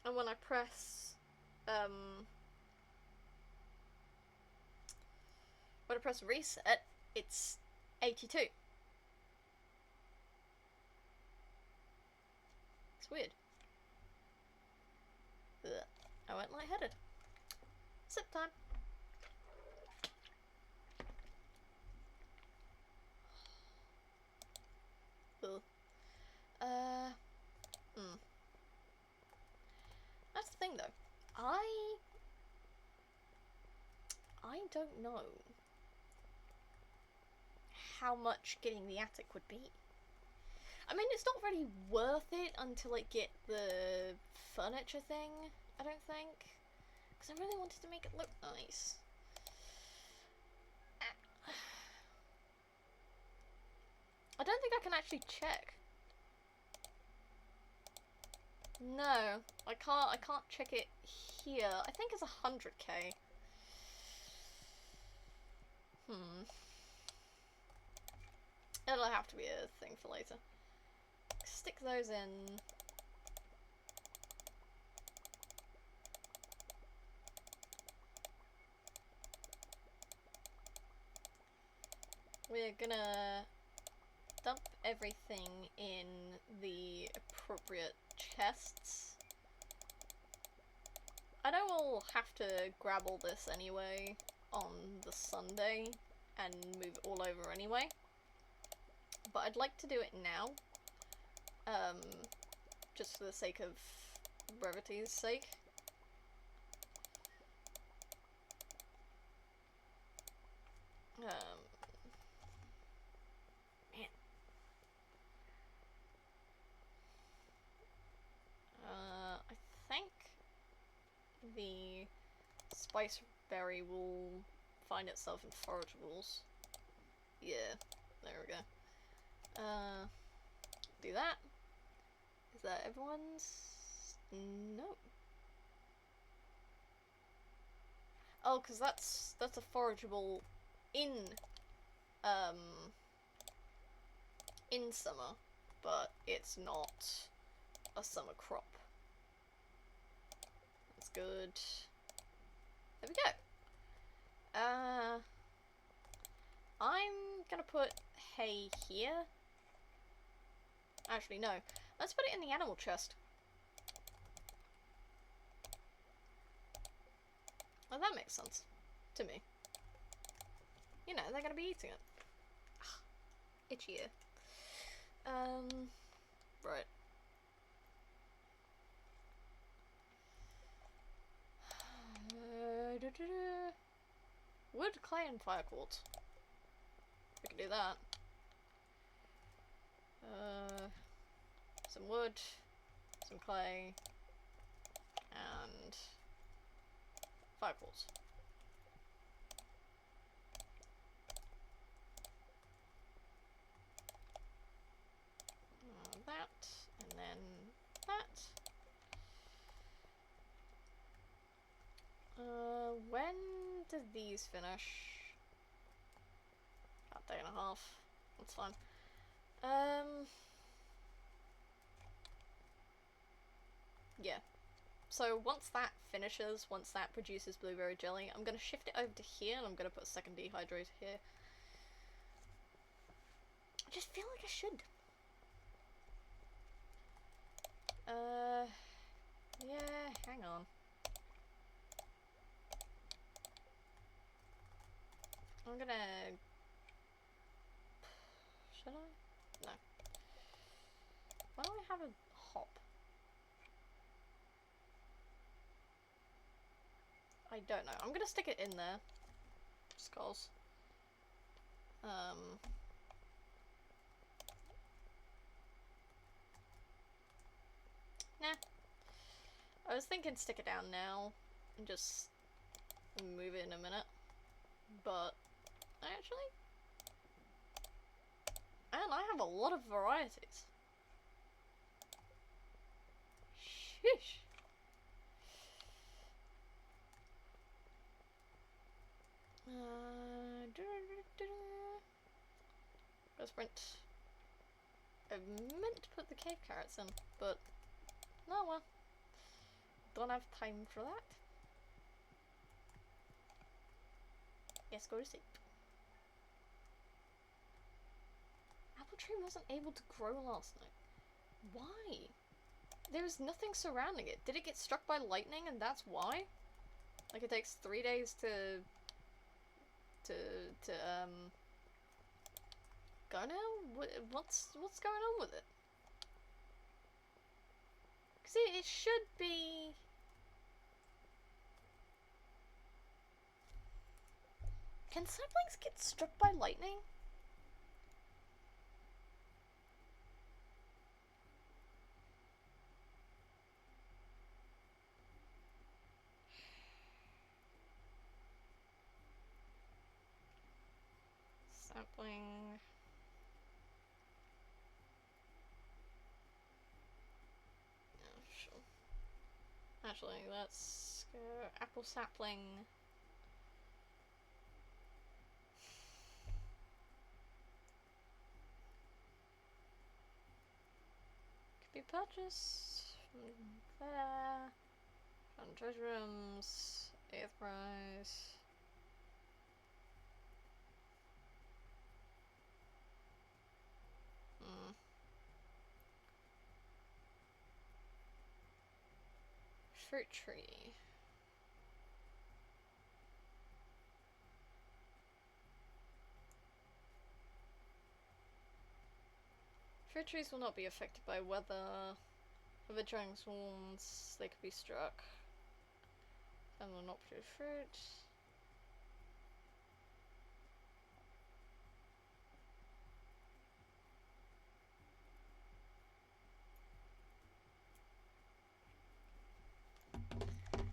And when I press reset, it's 82. It's weird. Ugh. I went lightheaded. Sip time. Ugh. That's the thing though. I don't know how much getting the attic would be. I mean, it's not really worth it until I get the furniture thing, I don't think. Because I really wanted to make it look nice. I don't think I can actually check. No, I can't check it here. I think it's 100k. It'll have to be a thing for later. Stick those in. We're gonna dump everything in the appropriate chests. I know we'll have to grab all this anyway on the Sunday and move it all over anyway. But I'd like to do it now. Just for the sake of brevity's sake. Man. I think the spice berry will find itself in forageables. Yeah, there we go. Do that. Is that everyone's? No. Oh, because that's a forageable in summer, but it's not a summer crop. That's good. There we go. I'm gonna put hay here. Actually, no. Let's put it in the animal chest. Well, that makes sense. To me. You know, they're gonna be eating it. Itchy ear. Right. Wood, clay, and fire quartz. We can do that. Some wood, some clay, and fire quartz. That, and then that. When did these finish? About a day and a half. That's fine. Yeah. So once that finishes, once that produces blueberry jelly, I'm gonna shift it over to here, and I'm gonna put a second dehydrator here. I just feel like I should. Yeah, hang on. I'm gonna... Should I? No. Why don't I have a hop? I don't know. I'm gonna stick it in there. Just cause. Nah. I was thinking stick it down now and just move it in a minute. But actually, and I have a lot of varieties. Sheesh. Go sprint. I meant to put the cave carrots in, but no, well, don't have time for that. Yes, go to sleep. Apple tree wasn't able to grow last night. Why? There was nothing surrounding it. Did it get struck by lightning and that's why? Like it takes 3 days to go now? What's going on with it? Cause it should be... Can saplings get struck by lightning? Sapling... Yeah, sure. Actually, let's go apple sapling. Could be purchased from there. From treasure rooms. 8th prize. Fruit tree. Fruit trees will not be affected by weather. If it drank swarms, they could be struck. And will not produce fruit.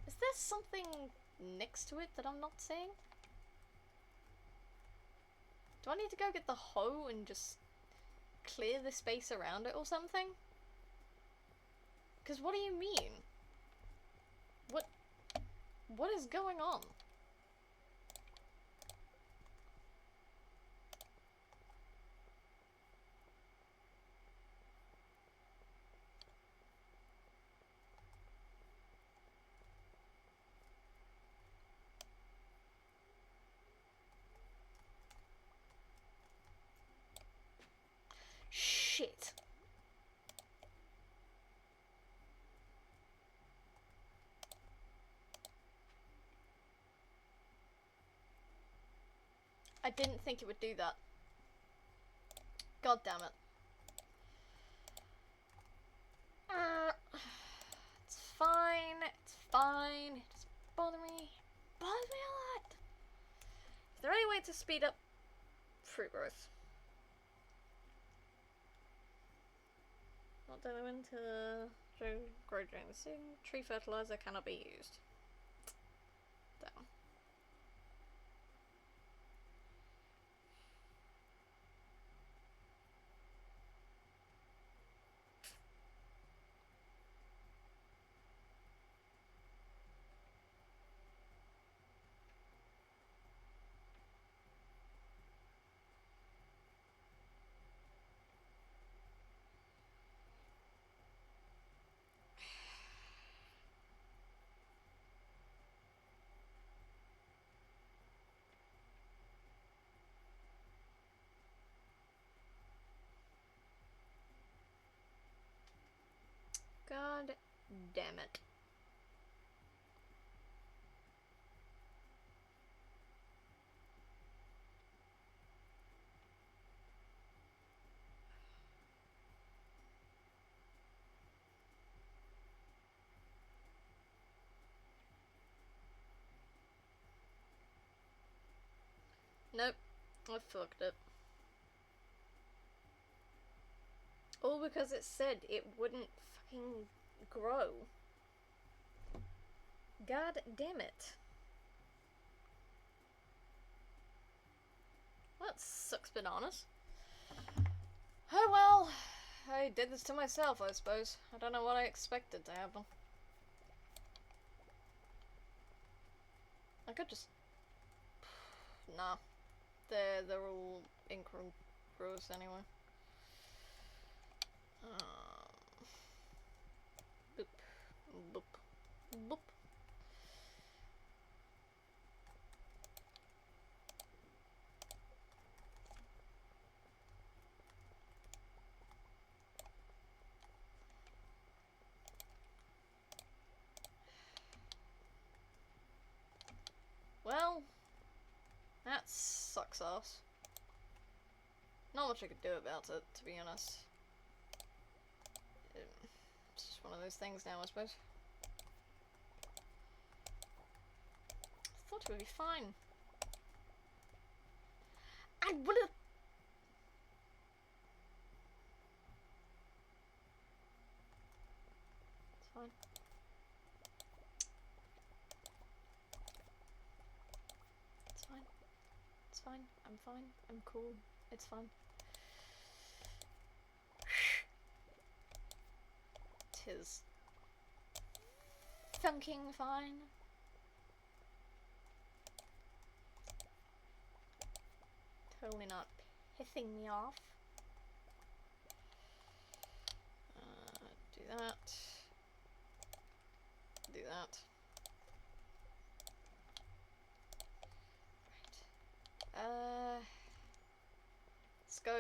Is there something next to it that I'm not seeing? Do I need to go get the hoe and just clear the space around it or something? Because what do you mean? What is going on? Shit. I didn't think it would do that. God damn it. fine. It doesn't bother me. It bothers me a lot. Is there any way to speed up fruit growth? Not determined to grow during the season. Tree fertilizer cannot be used. Damn. God damn it. Nope, I fucked it. All because it said it wouldn't fucking grow. God damn it. Well, that sucks bananas. Oh well, I did this to myself, I suppose. I don't know what I expected to happen. I could just... Nah. They're all incongruous anyway. Boop. Boop. Boop. Well, that sucks ass. Not much I could do about it, to be honest. It's just one of those things now, I suppose. I thought it would be fine. I would've... It's fine. It's fine. It's fine. I'm fine. I'm cool. It's fine. Tis funking fine. Totally not pissing me off. Do that. Do that. Right. Let's go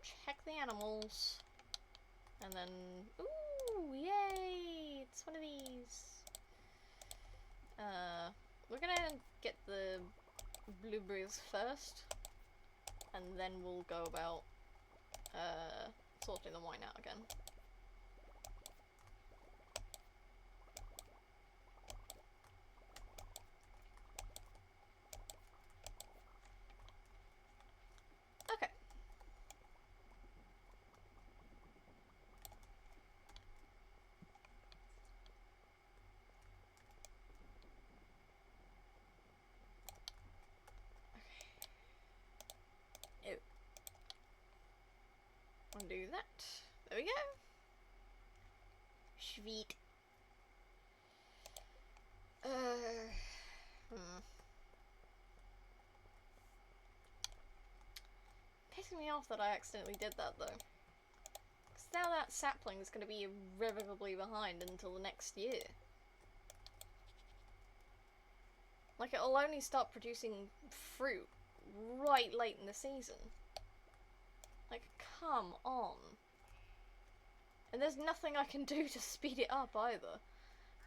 check the animals. And then... Ooh, yay! It's one of these. We're gonna get the blueberries first. And then we'll go about sorting the wine out again. Okay. Okay. I'll do that. There we go. Sweet. Pissing me off that I accidentally did that though. Because now that sapling is going to be irrevocably behind until the next year. Like, it'll only start producing fruit right late in the season. Like, come on. And there's nothing I can do to speed it up either.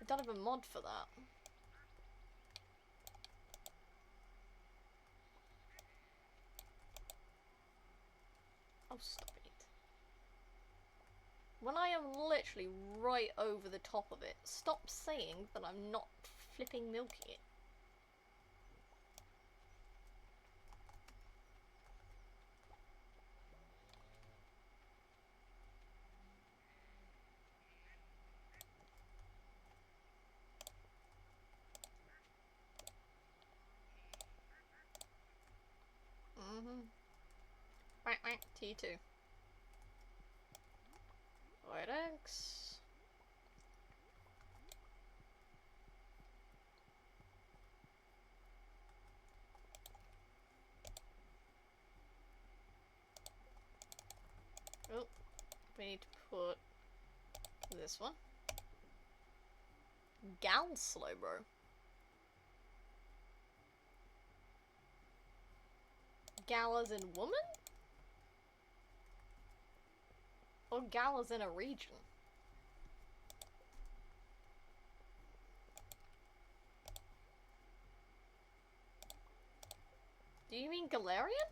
I don't have a mod for that. Oh, stop it. When I am literally right over the top of it, stop saying that I'm not flipping milking it. T2. White eggs. Oh, we need to put this one. Gal Slowbro. Gal as in woman? Or gal as in a region? Do you mean Galarian?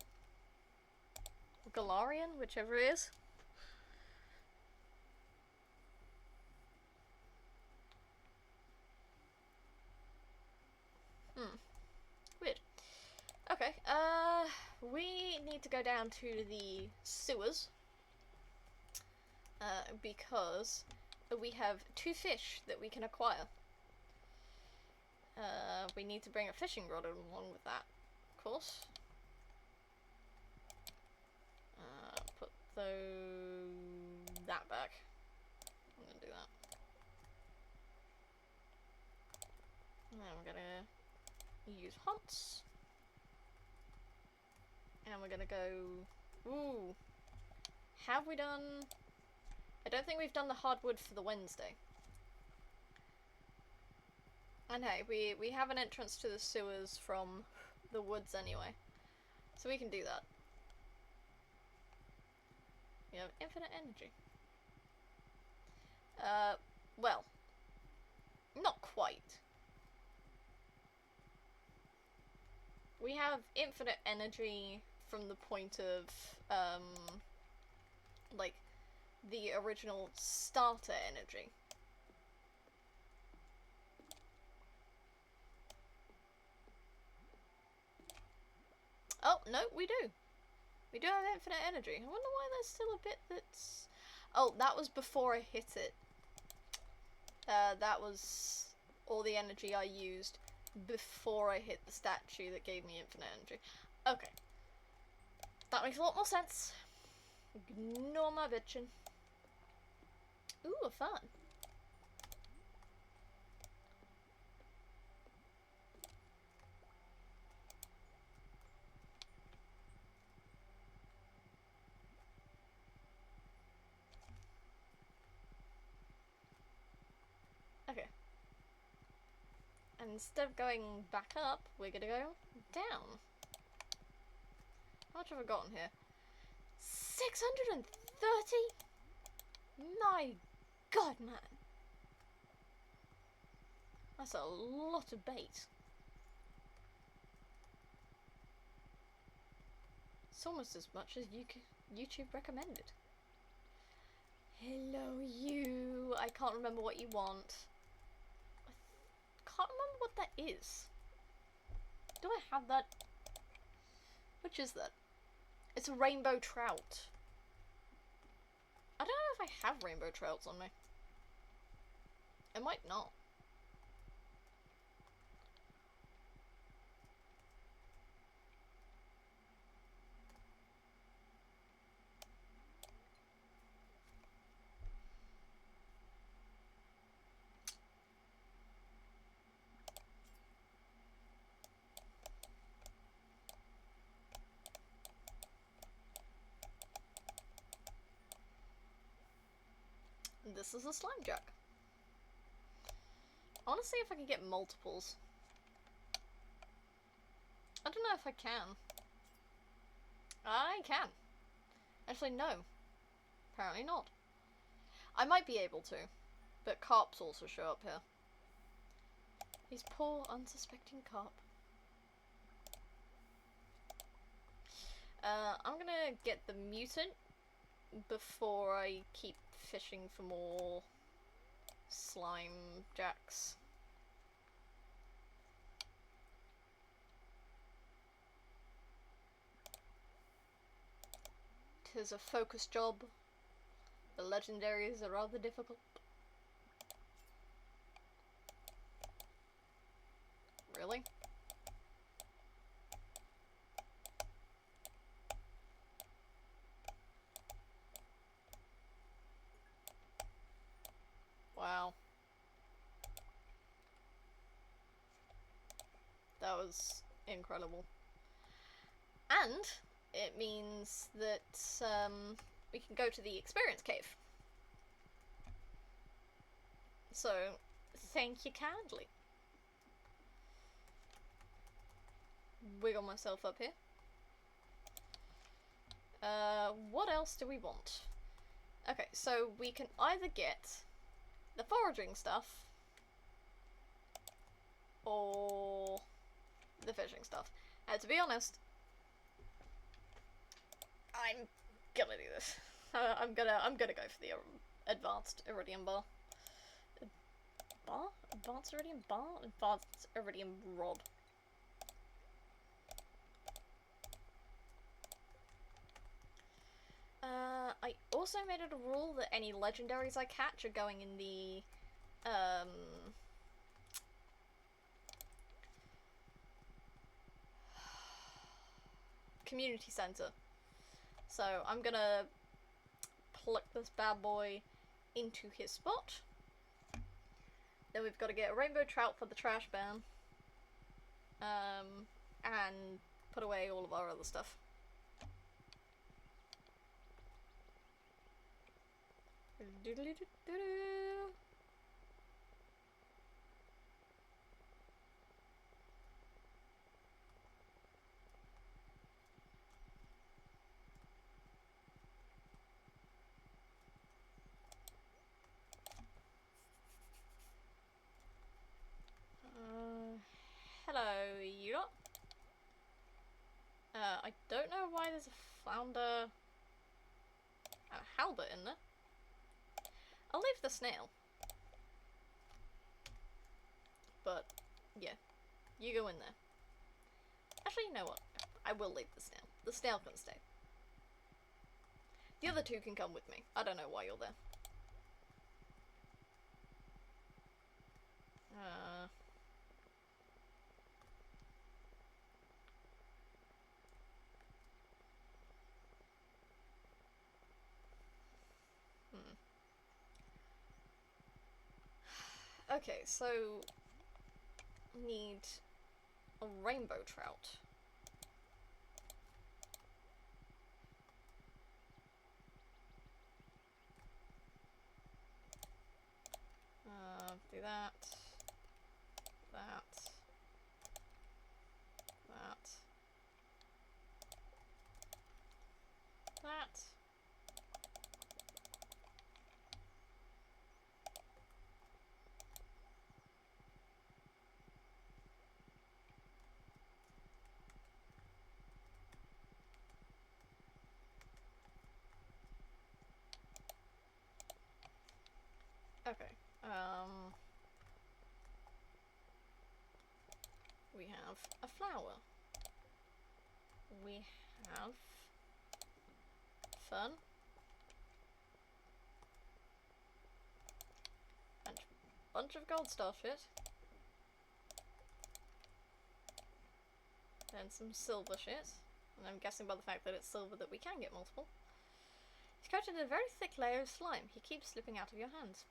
Galarian, whichever it is. Weird. Okay, we need to go down to the sewers. Because we have 2 fish that we can acquire. We need to bring a fishing rod along with that, of course. Put that back. I'm gonna do that. And then we're gonna use hunts. And we're gonna go... Ooh. Have we done... I don't think we've done the hardwood for the Wednesday. And hey, we have an entrance to the sewers from the woods anyway. So we can do that. We have infinite energy. Well. Not quite. We have infinite energy from the point of, like, the original starter energy. Oh, no, we do. We do have infinite energy. I wonder why there's still a bit that's... Oh, that was before I hit it. That was all the energy I used before I hit the statue that gave me infinite energy. Okay. That makes a lot more sense. Ignore my bitchin'. Ooh, fun. Okay. And instead of going back up, we're gonna go down. How much have I gotten here? 630? My god, man. That's a lot of bait. It's almost as much as YouTube recommended. Hello, you. I can't remember what you want. I can't remember what that is. Do I have that? Which is that? It's a rainbow trout. I don't know if I have rainbow trouts on me. I might not. This is a slime jug. I want to see if I can get multiples. I don't know if I can. I can. Actually, no. Apparently not. I might be able to, but carps also show up here. These poor, unsuspecting carp. I'm gonna get the mutant before I keep fishing for more slime jacks. Tis a focus job. The legendaries are rather difficult. Really? Wow. That was incredible. And it means that we can go to the experience cave. So, thank you kindly. Wiggle myself up here. What else do we want? Okay, so we can either get the foraging stuff or the fishing stuff. And to be honest, I'm gonna do this. I'm gonna go for the advanced iridium bar. Bar? Advanced iridium bar? Advanced iridium rod. I also made it a rule that any legendaries I catch are going in the community center. So I'm gonna pluck this bad boy into his spot. Then we've got to get a rainbow trout for the trash ban. And put away all of our other stuff. Hello, you lot. I don't know why there's a flounder and a halibut in there. I'll leave the snail. But, yeah. You go in there. Actually, you know what? I will leave the snail. The snail can stay. The other two can come with me. I don't know why you're there. Okay, so need a rainbow trout. Do that. That. That. Okay, we have a flower. We have fern. And a bunch of gold star shit. And some silver shit. And I'm guessing by the fact that it's silver that we can get multiple. He's coated in a very thick layer of slime. He keeps slipping out of your hands.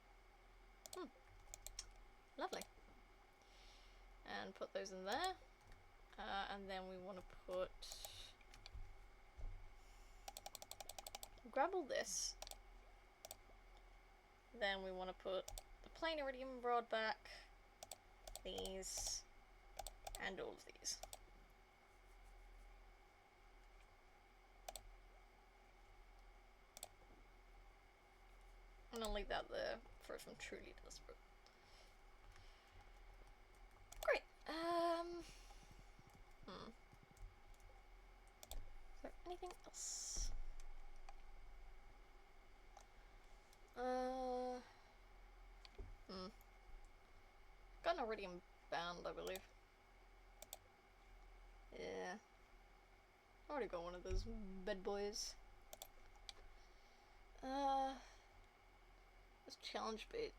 Lovely. And put those in there. And then we want to put... grab all this. Then we want to put the plain iridium rod back. These. And all of these. And I'll leave that there for if I'm truly desperate. Great. Is there anything else? got an iridium band, I believe. Yeah. I already got one of those bad boys. Let's challenge bait.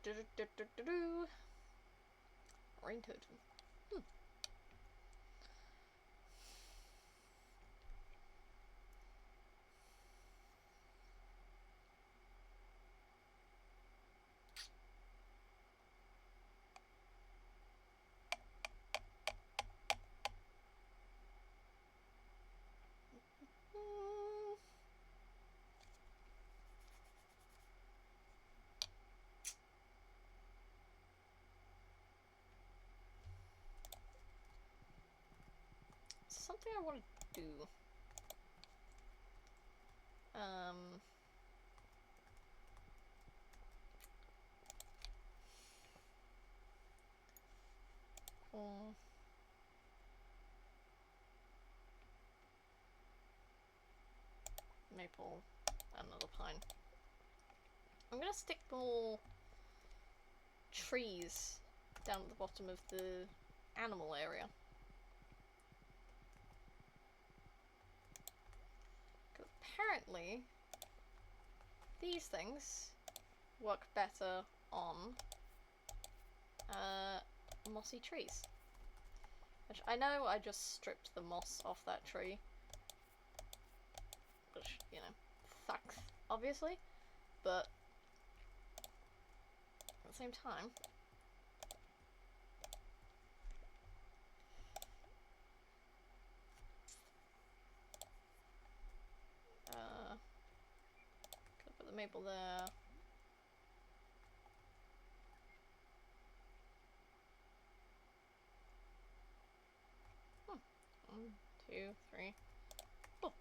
Fucking rain totem. Something I want to do. Maple, another pine. I'm gonna stick more trees down at the bottom of the animal area. Because apparently these things work better on mossy trees. Which I know I just stripped the moss off that tree. Which, you know, sucks, obviously. But at the same time, could put the maple there. One, two, three. Oh.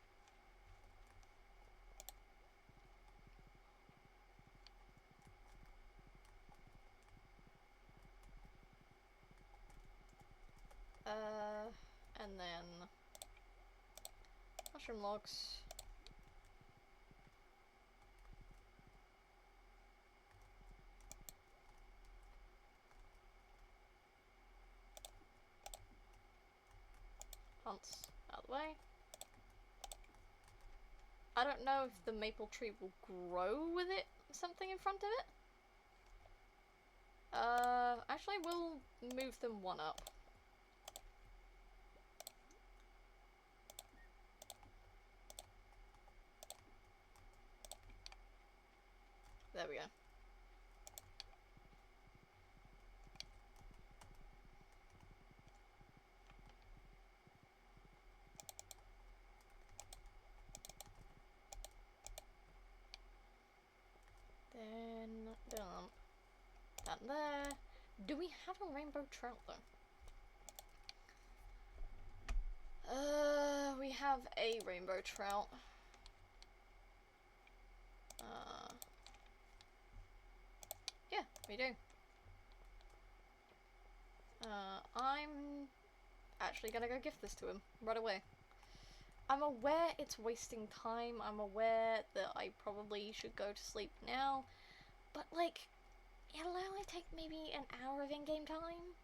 And then mushroom logs. Plants out of the way. I don't know if the maple tree will grow with it, something in front of it. Actually we'll move them one up. There we go. Then, down there. Do we have a rainbow trout though? We have a rainbow trout. Yeah, we do. I'm actually gonna go gift this to him right away. I'm aware it's wasting time. I'm aware that I probably should go to sleep now. But, like, it'll only take maybe an hour of in-game time.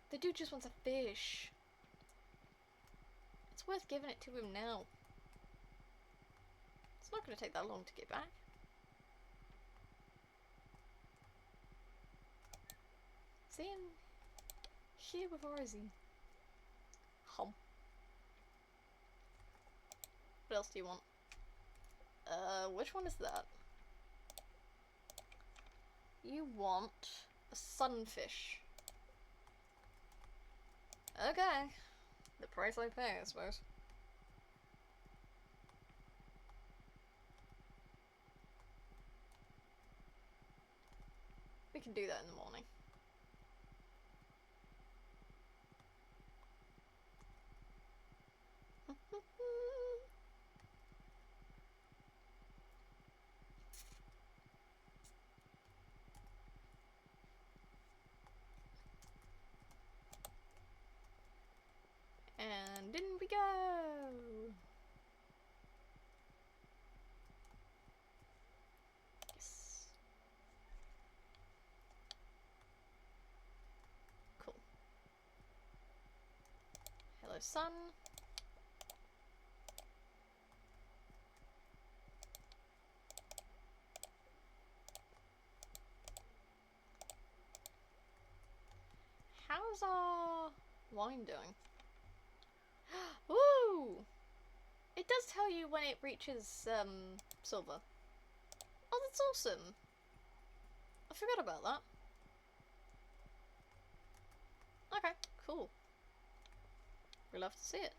The dude just wants a fish. It's worth giving it to him now. It's not going to take that long to get back. Is he in here before, is he? Hum. What else do you want? Which one is that? You want a sunfish. Okay. The price I pay, I suppose. We can do that in the morning. And in we go! Yes. Cool. Hello, sun. How's our wine doing? Ooh! It does tell you when it reaches, silver. Oh, that's awesome! I forgot about that. Okay, cool. We'll have to see it.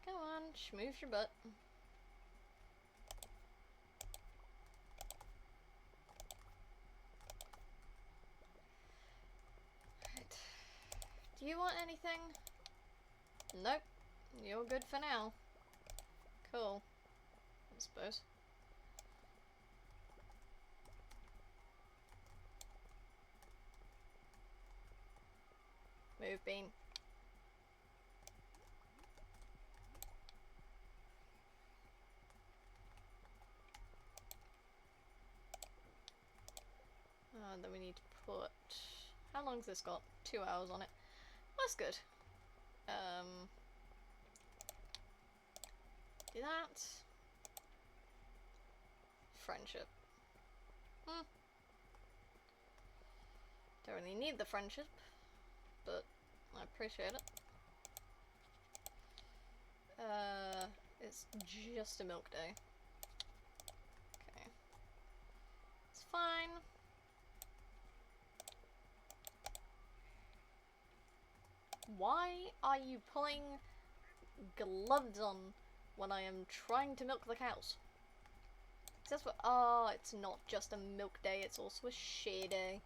Come on, schmooze your butt. Right. Do you want anything? Nope. You're good for now. Cool. I suppose. Move, bean. Then we need to put... How long's this got? 2 hours on it. That's good. Do that. Friendship. Don't really need the friendship, but I appreciate it. It's just a milk day. Okay. It's fine. Why are you pulling gloves on when I am trying to milk the cows? That's what. Oh, it's not just a milk day, it's also a share day.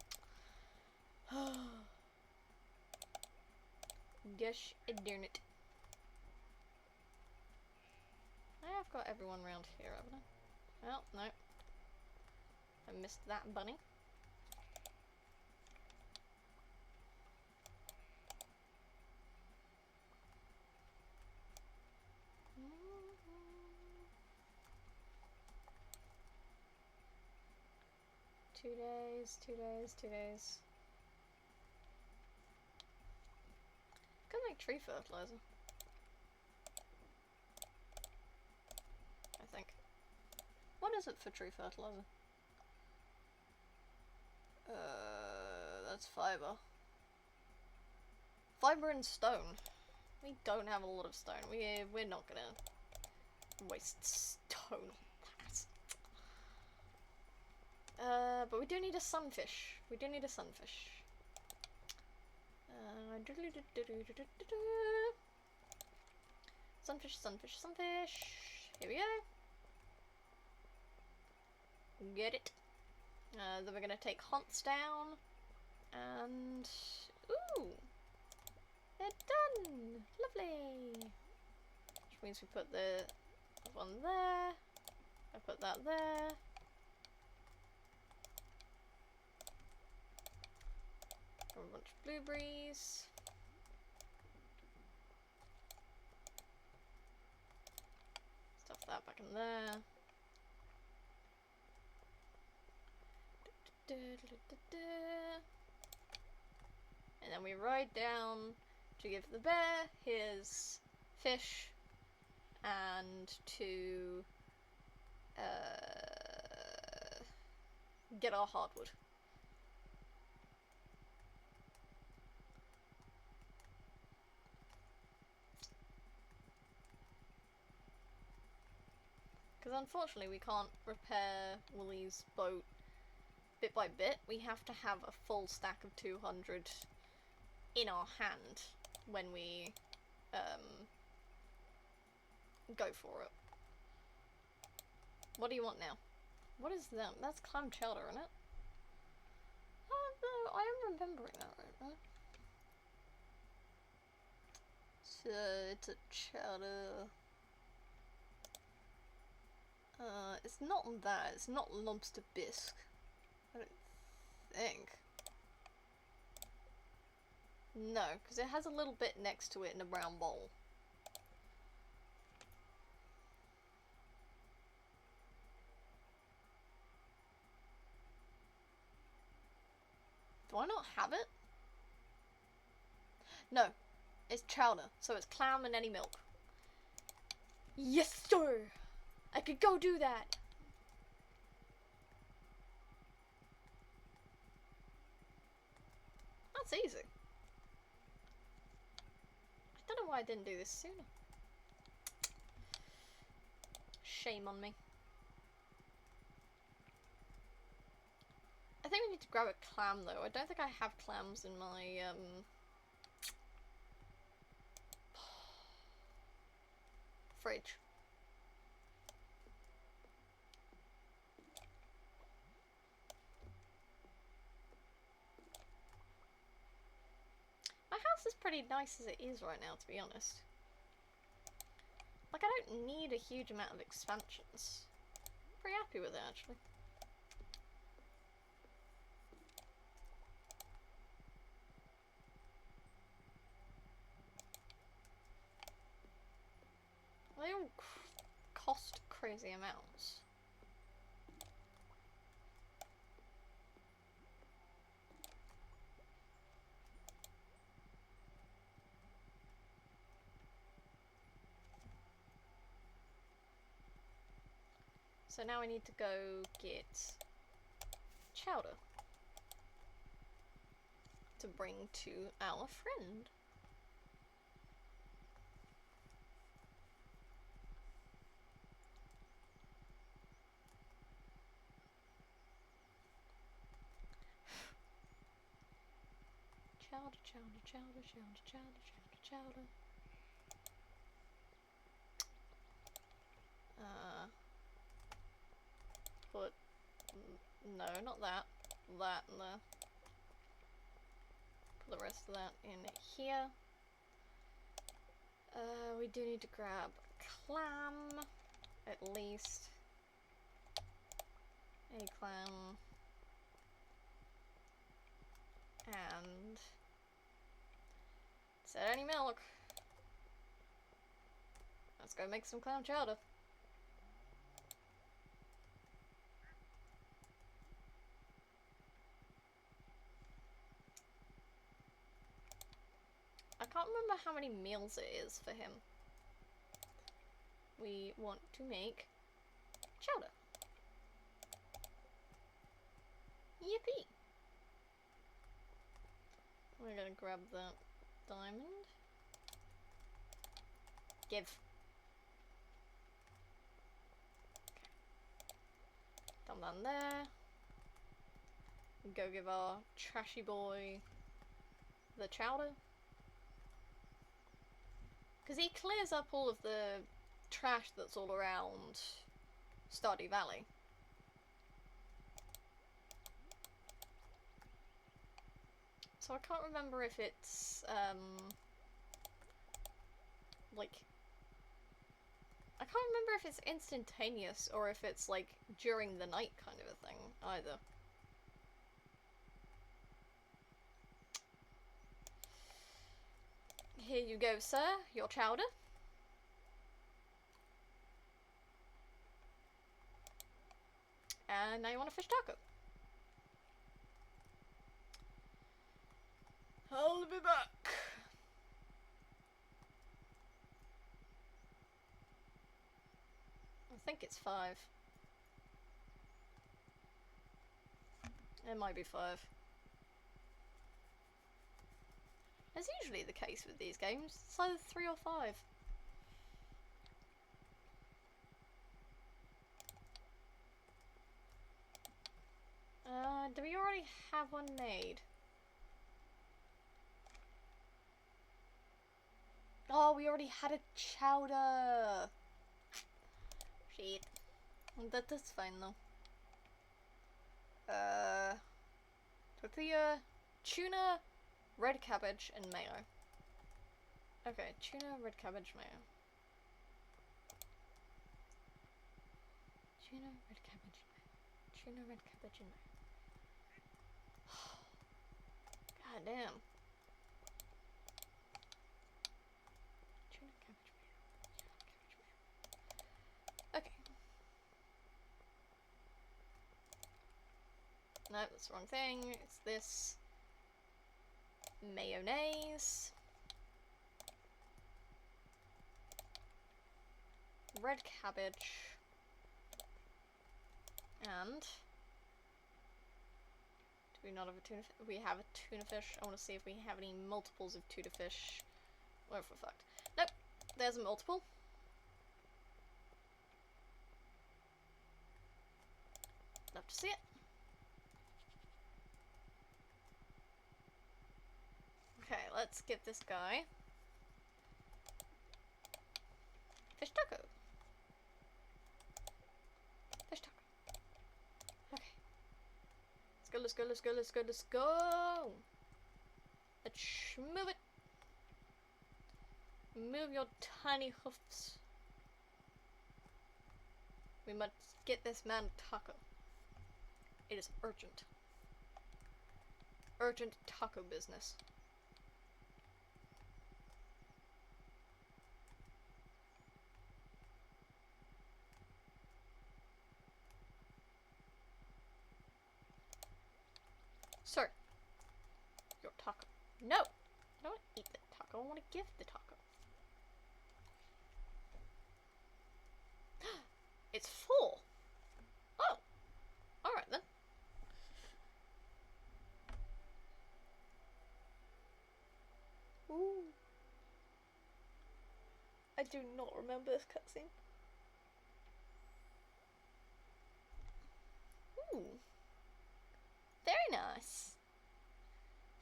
Gosh darn it. I've got everyone around here, haven't I? Well, no. I missed that bunny. Two days, 2 days, 2 days. Gonna make tree fertilizer. I think. What is it for tree fertilizer? That's fiber. Fiber and stone. We don't have a lot of stone. We're not gonna waste stone on that. But we do need a sunfish. We do need a sunfish. Sunfish, sunfish, sunfish. Here we go. Get it. Then we're gonna take hunts down. And... Ooh! They're done! Lovely! Which means we put the one there. I put that there. Grab a bunch of blueberries. Stuff that back in there. And then we ride down to give the bear his fish and to get our hardwood. Because unfortunately we can't repair Woolly's boat bit by bit. We have to have a full stack of 200 in our hand when we go for it. What do you want now? What is them? That's clam chowder, isn't it? Oh no, I am remembering that right now. It's a chowder. It's not that. It's not lobster bisque. I don't think. No, because it has a little bit next to it in a brown bowl. Do I not have it? No, it's chowder, so it's clam and any milk. Yes, sir! I could go do that! That's easy. I don't know why I didn't do this sooner. Shame on me. I think we need to grab a clam though. I don't think I have clams in my fridge. My house is pretty nice as it is right now, to be honest. Like, I don't need a huge amount of expansions. I'm pretty happy with it, actually. They all cost crazy amounts. So now I need to go get chowder to bring to our friend. Chowder, chowder, chowder, chowder, chowder, chowder, chowder. But no, not that. That and the. Put the rest of that in here. We do need to grab clam, at least. A clam. And set any milk. Let's go make some clam chowder. I can't remember how many meals it is for him. We want to make chowder. Yippee! We're gonna grab that diamond. Give. Okay. Down there. Go give our trashy boy the chowder. Because he clears up all of the trash that's all around Stardew Valley. So I can't remember if it's, like... I can't remember if it's instantaneous or if it's, like, during the night kind of a thing, either. Here you go, sir, your chowder. And now you want a fish taco. I'll be back. I think it's 5. It might be 5. That's usually the case with these games. It's either 3 or 5. Do we already have one made? Oh, we already had a chowder! Shit. That's fine though. Tortilla, tuna, red cabbage, and mayo. Okay, tuna, red cabbage, mayo. Tuna, red cabbage, mayo. Tuna, red cabbage, and mayo. God damn. Tuna, cabbage, mayo. Cabbage, mayo. Okay. No, that's the wrong thing. It's this. Mayonnaise. Red cabbage. And... do we not have a tuna fish? We have a tuna fish. I want to see if we have any multiples of tuna fish. What if we're fucked? Nope. There's a multiple. Love to see it. Okay, let's give this guy fish taco. Fish taco. Okay. Let's go, let's go, let's go, let's go, let's go! Let's move it. Move your tiny hoofs. We must get this man a taco. It is urgent. Urgent taco business. Sir, your taco. No! I don't want to eat the taco, I want to give the taco. It's full! Oh! Alright then. Ooh. I do not remember this cutscene. Ooh. Very nice.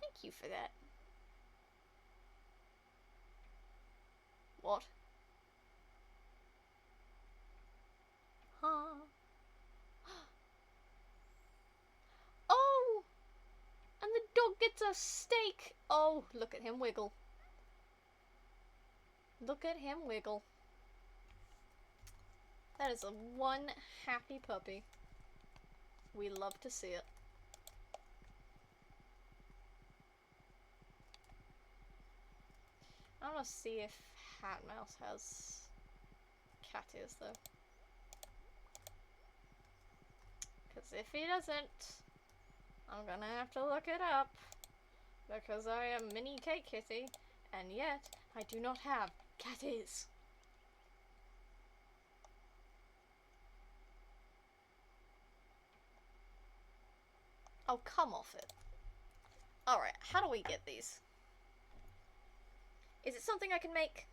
Thank you for that. What? Huh? Oh! And the dog gets a steak! Oh, look at him wiggle. Look at him wiggle. That is a one happy puppy. We love to see it. I want to see if Hat Mouse has cat ears though. Because if he doesn't, I'm gonna have to look it up. Because I am Mini Cake Kitty, and yet I do not have cat ears. Oh, come off it. Alright, how do we get these? Is it something I can make?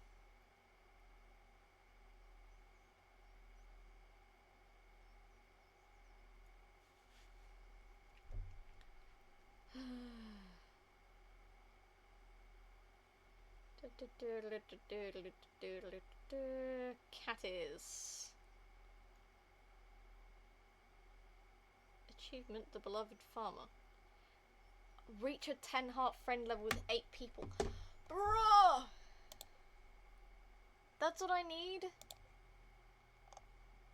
Cat ears. Achievement, the beloved farmer. Reach a 10 heart friend level with 8 people. Bruh! That's what I need?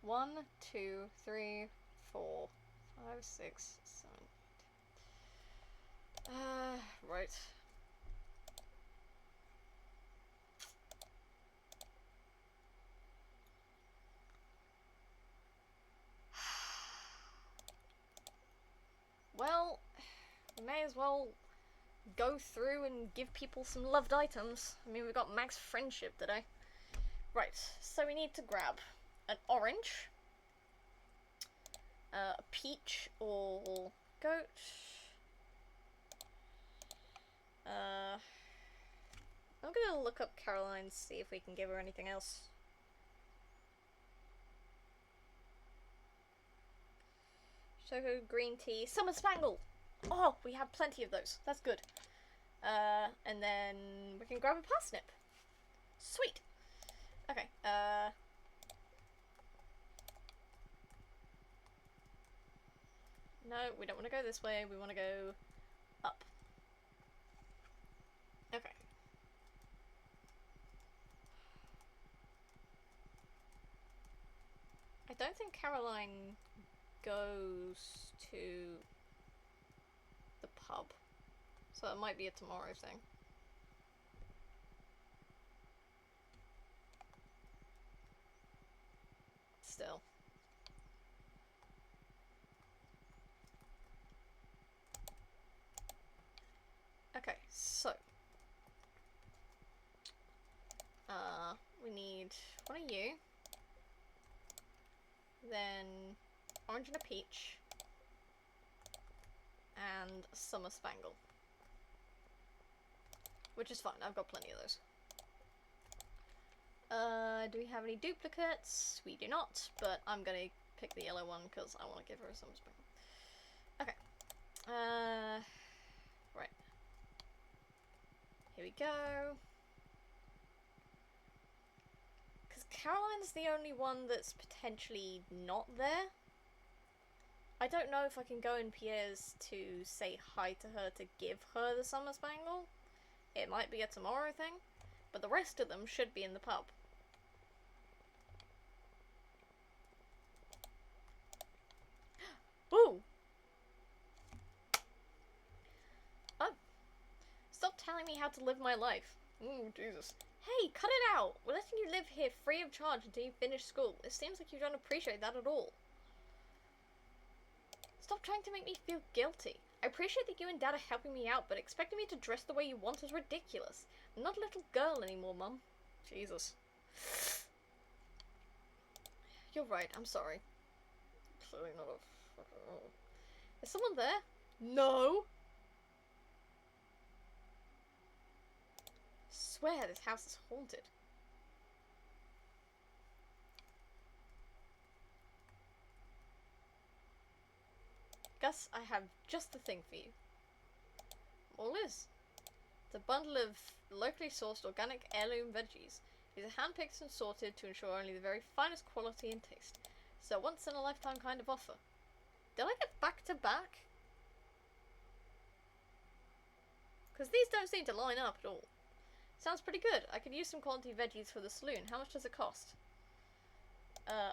1, 2, 3, 4, 5, 6, 7, 8. Right. Well, we may as well go through and give people some loved items. I mean, we got max friendship today. Right, so we need to grab an orange, a peach or goat, I'm gonna look up Caroline, see if we can give her anything else. Choco, green tea, summer spangle! Oh, we have plenty of those. That's good. And then we can grab a parsnip. Sweet! Okay, no, we don't want to go this way. We want to go up. Okay. Caroline goes to the pub. So it might be a tomorrow thing. Still. Okay, so we need one of you, then orange and a peach, and a summer spangle. Which is fine, I've got plenty of those. Do we have any duplicates? We do not, but I'm gonna pick the yellow one because I want to give her a summer spangle. Okay. Right. Here we go. Because Caroline's the only one that's potentially not there. I don't know if I can go in Pierre's to say hi to her to give her the summer spangle. It might be a tomorrow thing, but the rest of them should be in the pub. Ooh! Oh. Stop telling me how to live my life. Ooh, Jesus. Hey, cut it out! We're letting you live here free of charge until you finish school. It seems like you don't appreciate that at all. Stop trying to make me feel guilty. I appreciate that you and Dad are helping me out, but expecting me to dress the way you want is ridiculous. I'm not a little girl anymore, Mum. Jesus. You're right, I'm sorry. Clearly not a fucking... Is someone there? No! Swear this house is haunted. Gus, I have just the thing for you. All is. It's a bundle of locally sourced organic heirloom veggies. These are handpicked and sorted to ensure only the very finest quality and taste. So once in a lifetime kind of offer. Did I get back to back? Because these don't seem to line up at all. Sounds pretty good. I could use some quality veggies for the saloon. How much does it cost?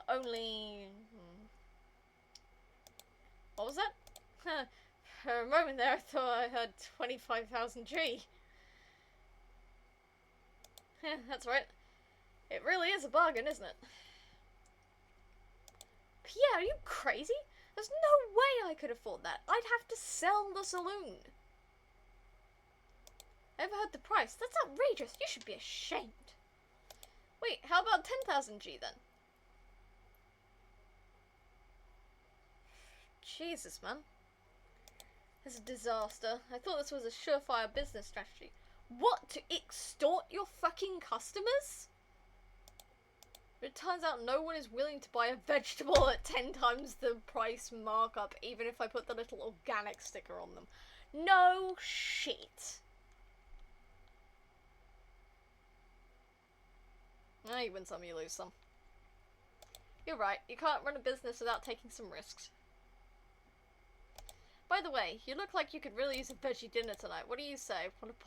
Only... What was that? For a moment there I thought I heard 25,000 G. That's right. It really is a bargain, isn't it? Pierre, are you crazy? There's no way I could afford that. I'd have to sell the saloon. Ever heard the price? That's outrageous. You should be ashamed. Wait, how about 10,000 G then? Jesus, man. This is a disaster. I thought this was a surefire business strategy. What? To extort your fucking customers? But it turns out no one is willing to buy a vegetable at 10 times the price markup, even if I put the little organic sticker on them. No shit. You win some, you lose some. You're right, you can't run a business without taking some risks. By the way, you look like you could really use a veggie dinner tonight. What do you say? Want to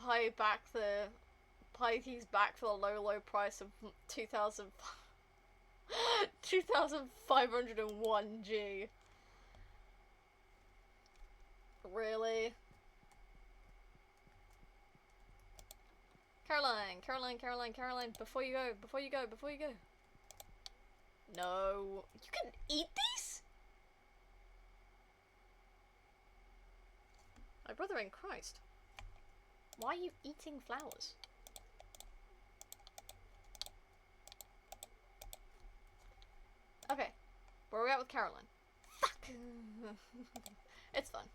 buy these back for the low price of 2,501 G. Really? Caroline, before you go. No. You can eat these? My brother in Christ. Why are you eating flowers? Okay. Where are we at with Caroline? Fuck! It's fun.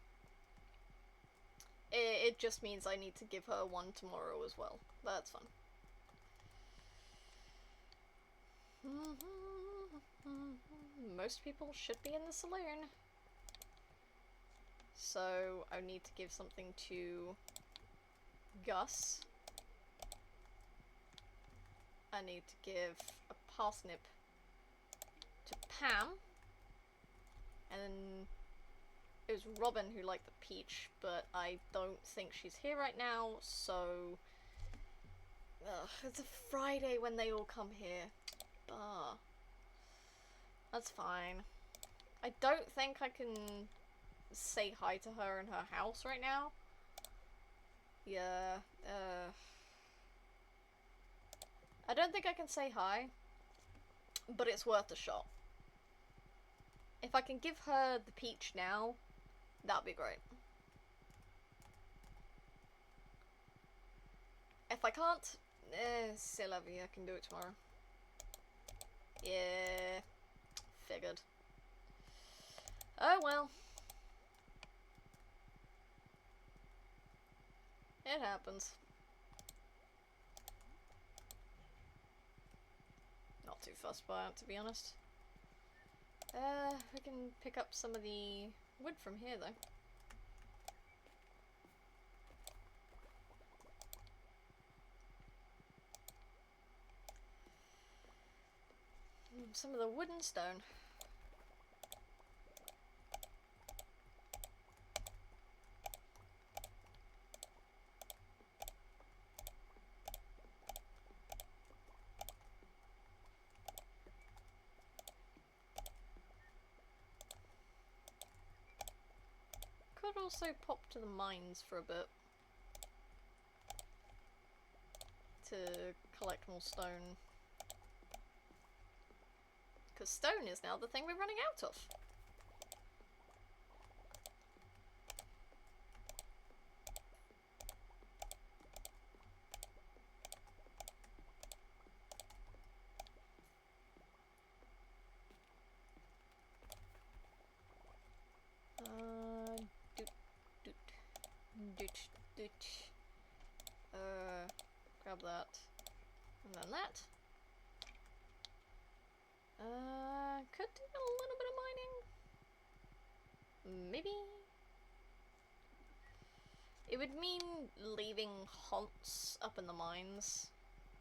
It just means I need to give her one tomorrow as well. That's fun. Most people should be in the saloon. So I need to give something to Gus. I need to give a parsnip to Pam. And then it was Robin who liked the peach, but I don't think she's here right now, so... Ugh, it's a Friday when they all come here. That's fine. I don't think I can say hi to her in her house right now. Yeah, I don't think I can say hi, but it's worth a shot. If I can give her the peach now, that'd be great. If I can't, c'est la vie, I can do it tomorrow. Yeah, figured. Oh well. It happens. Not too fussed by it, to be honest. We can pick up some of the wood from here, though. Some of the wood and stone. Could also pop to the mines for a bit to collect more stone. Because stone is now the thing we're running out of. Doot. Grab that. And then that. Could do a little bit of mining. Maybe. It would mean leaving haunts up in the mines.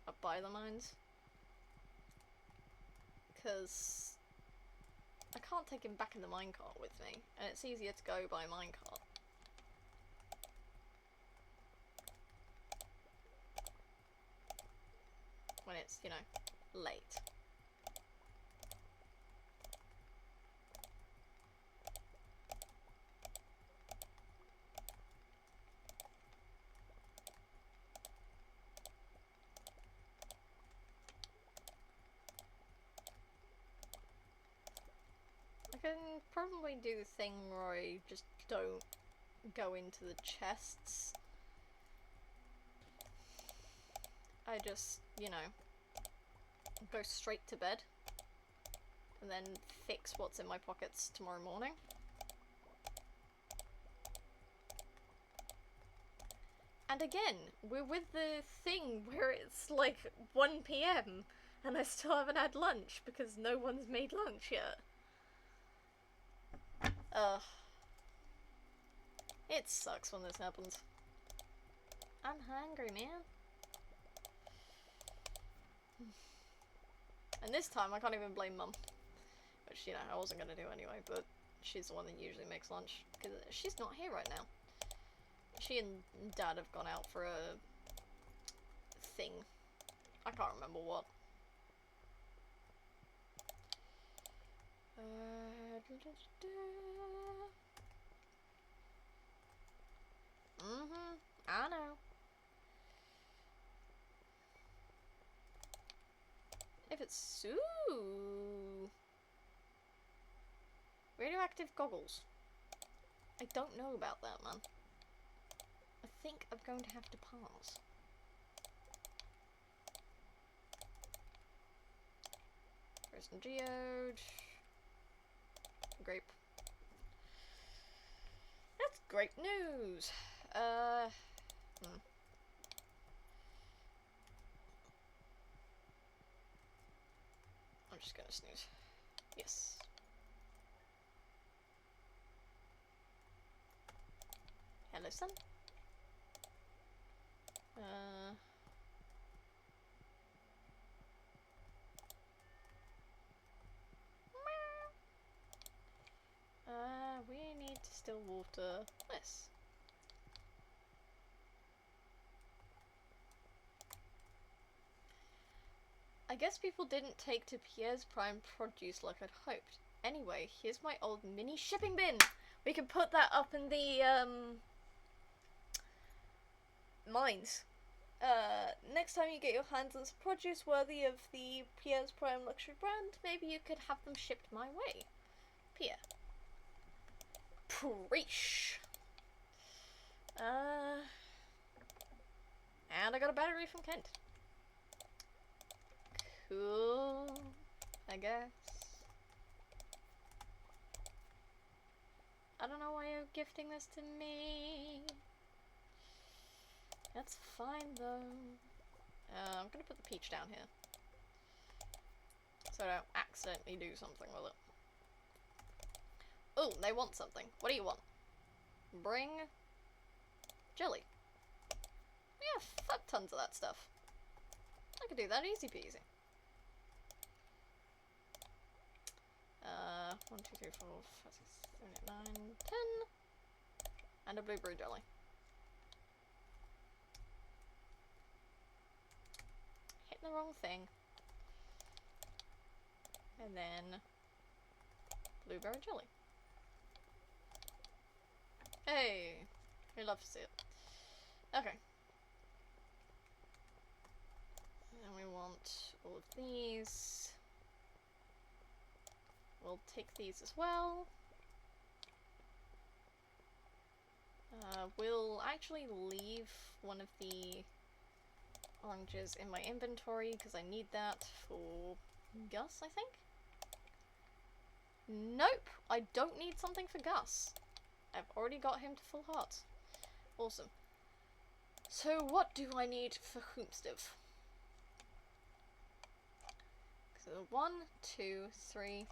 Up by the mines. Because I can't take him back in the minecart with me. And it's easier to go by minecart. When it's, you know, late. I can probably do the thing where I just don't go into the chests. I just, you know, go straight to bed and then fix what's in my pockets tomorrow morning. And again, we're with the thing where it's like 1 PM and I still haven't had lunch because no one's made lunch yet. Ugh. It sucks when this happens. I'm hungry, man. And this time I can't even blame Mum. Which, you know, I wasn't gonna do anyway, but she's the one that usually makes lunch. Because she's not here right now. She and Dad have gone out for a thing. I can't remember what. I know. If it's... Ooh. Radioactive goggles. I don't know about that, man. I think I'm going to have to pass. Frozen geode. Grape. That's great news! I'm just gonna snooze. Yes. Hello, son. We need to still water this. I guess people didn't take to Pierre's prime produce like I'd hoped. Anyway, here's my old mini shipping bin. We can put that up in the mines. Next time you get your hands on some produce worthy of the Pierre's Prime luxury brand, maybe you could have them shipped my way. Pierre. Preach. And I got a battery from Kent. Cool, I guess. I don't know why you're gifting this to me. That's fine though. I'm gonna put the peach down here, so I don't accidentally do something with it. Oh, they want something. What do you want? Bring jelly. We have fuck tons of that stuff. I could do that easy peasy. 1, 2, 3, 4, 5, 6, 7, 8, 9, 10. And a blueberry jelly. Hitting the wrong thing. And then blueberry jelly. Hey! We love to see it. Okay. And we want all of these. We'll take these as well. We'll actually leave one of the oranges in my inventory because I need that for Gus, I think? Nope! I don't need something for Gus. I've already got him to full heart. Awesome. So what do I need for Hoomstiff? So 1, 2, 3...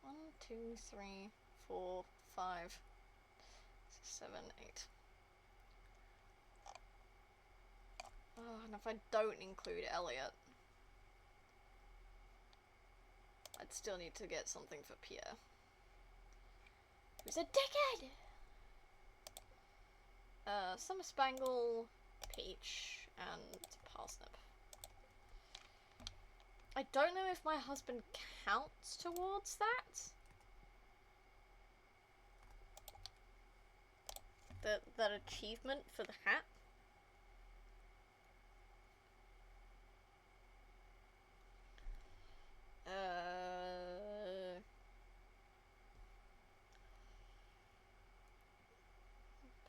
1, 2, 3, 4, 5, 6, 7, 8. Oh, and if I don't include Elliot, I'd still need to get something for Pierre, who's a dickhead! Summer Spangle, peach, and parsnip. I don't know if my husband counts towards that. That achievement for the hat.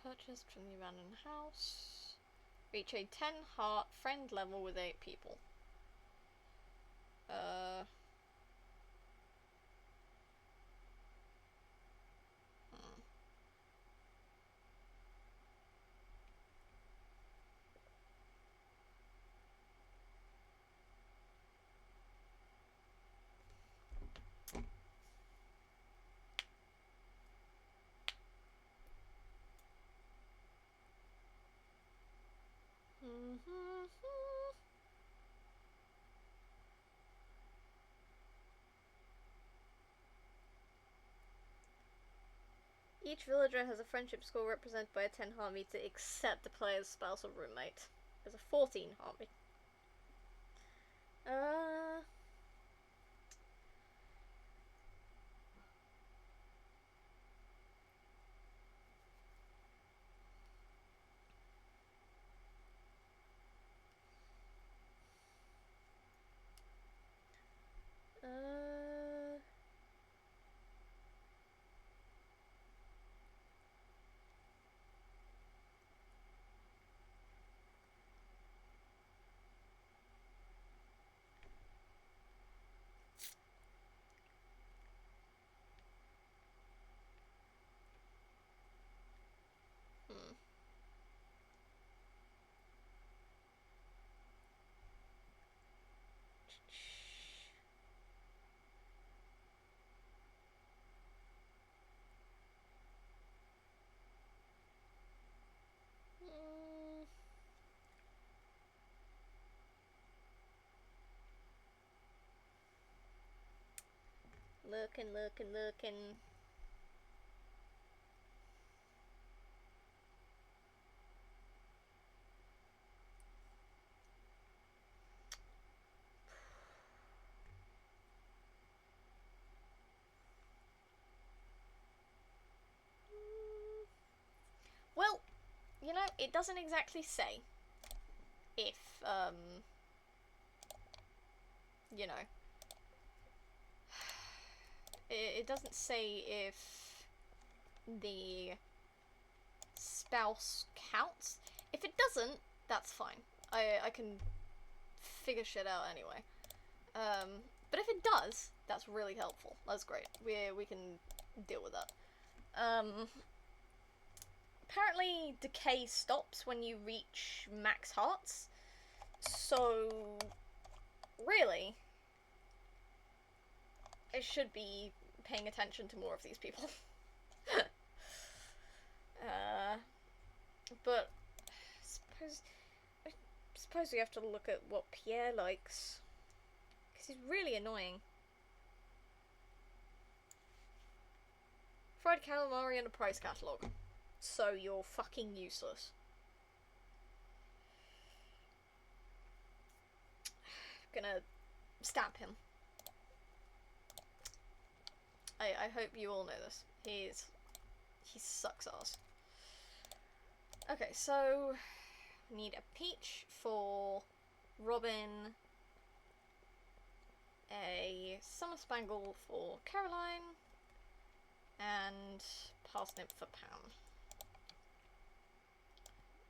Purchased from the abandoned house. Reach a 10 heart friend level with 8 people. Each villager has a friendship score represented by a 10 heart meter except the player's spouse or roommate. There's a 14 heart meter. Looking. it doesn't exactly say if, you know, it doesn't say if the spouse counts. If it doesn't, that's fine. I can figure shit out anyway. But if it does, that's really helpful. That's great. We can deal with that. Apparently decay stops when you reach max hearts. So, really, I should be paying attention to more of these people. But I suppose we have to look at what Pierre likes, because he's really annoying. Fried calamari and a price catalogue. So you're fucking useless. I'm gonna stab him. I hope you all know this. He sucks ass. Okay, so need a peach for Robin, a summer spangle for Caroline, and parsnip for Pam.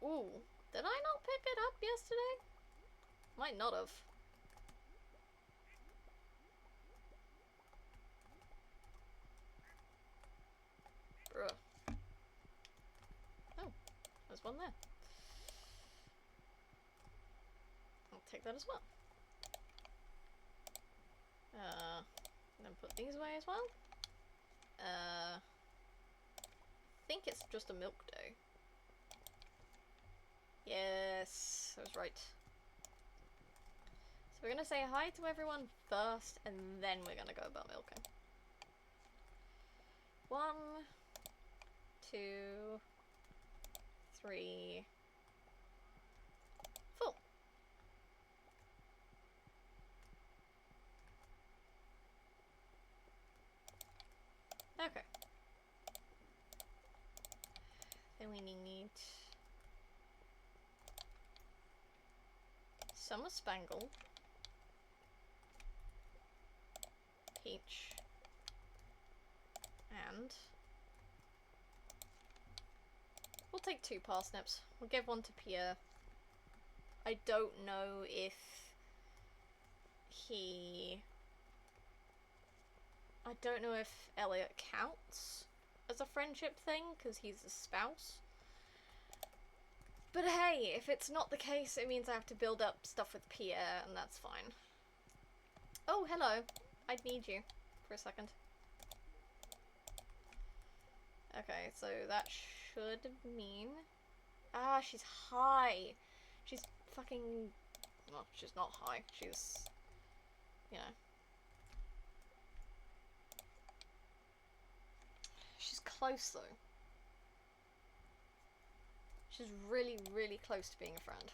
Ooh, did I not pick it up yesterday? Might not have. Bruh. Oh, there's one there. I'll take that as well. Then put these away as well. I think it's just a milk dough. Yes, I was right. So we're gonna say hi to everyone first, and then we're gonna go about milking. 1, 2, 3, 4. Okay. Then we need summer spangle, peach, and we'll take 2 parsnips. We'll give 1 to Pierre. I don't know if I don't know if Elliot counts as a friendship thing, because he's a spouse. But hey, if it's not the case, it means I have to build up stuff with Pierre, and that's fine. Oh, hello. I'd need you for a second. Okay, so that should mean... Ah, she's high. She's fucking... Well, she's not high. She's... You know... She's close, though. She's really, really close to being a friend.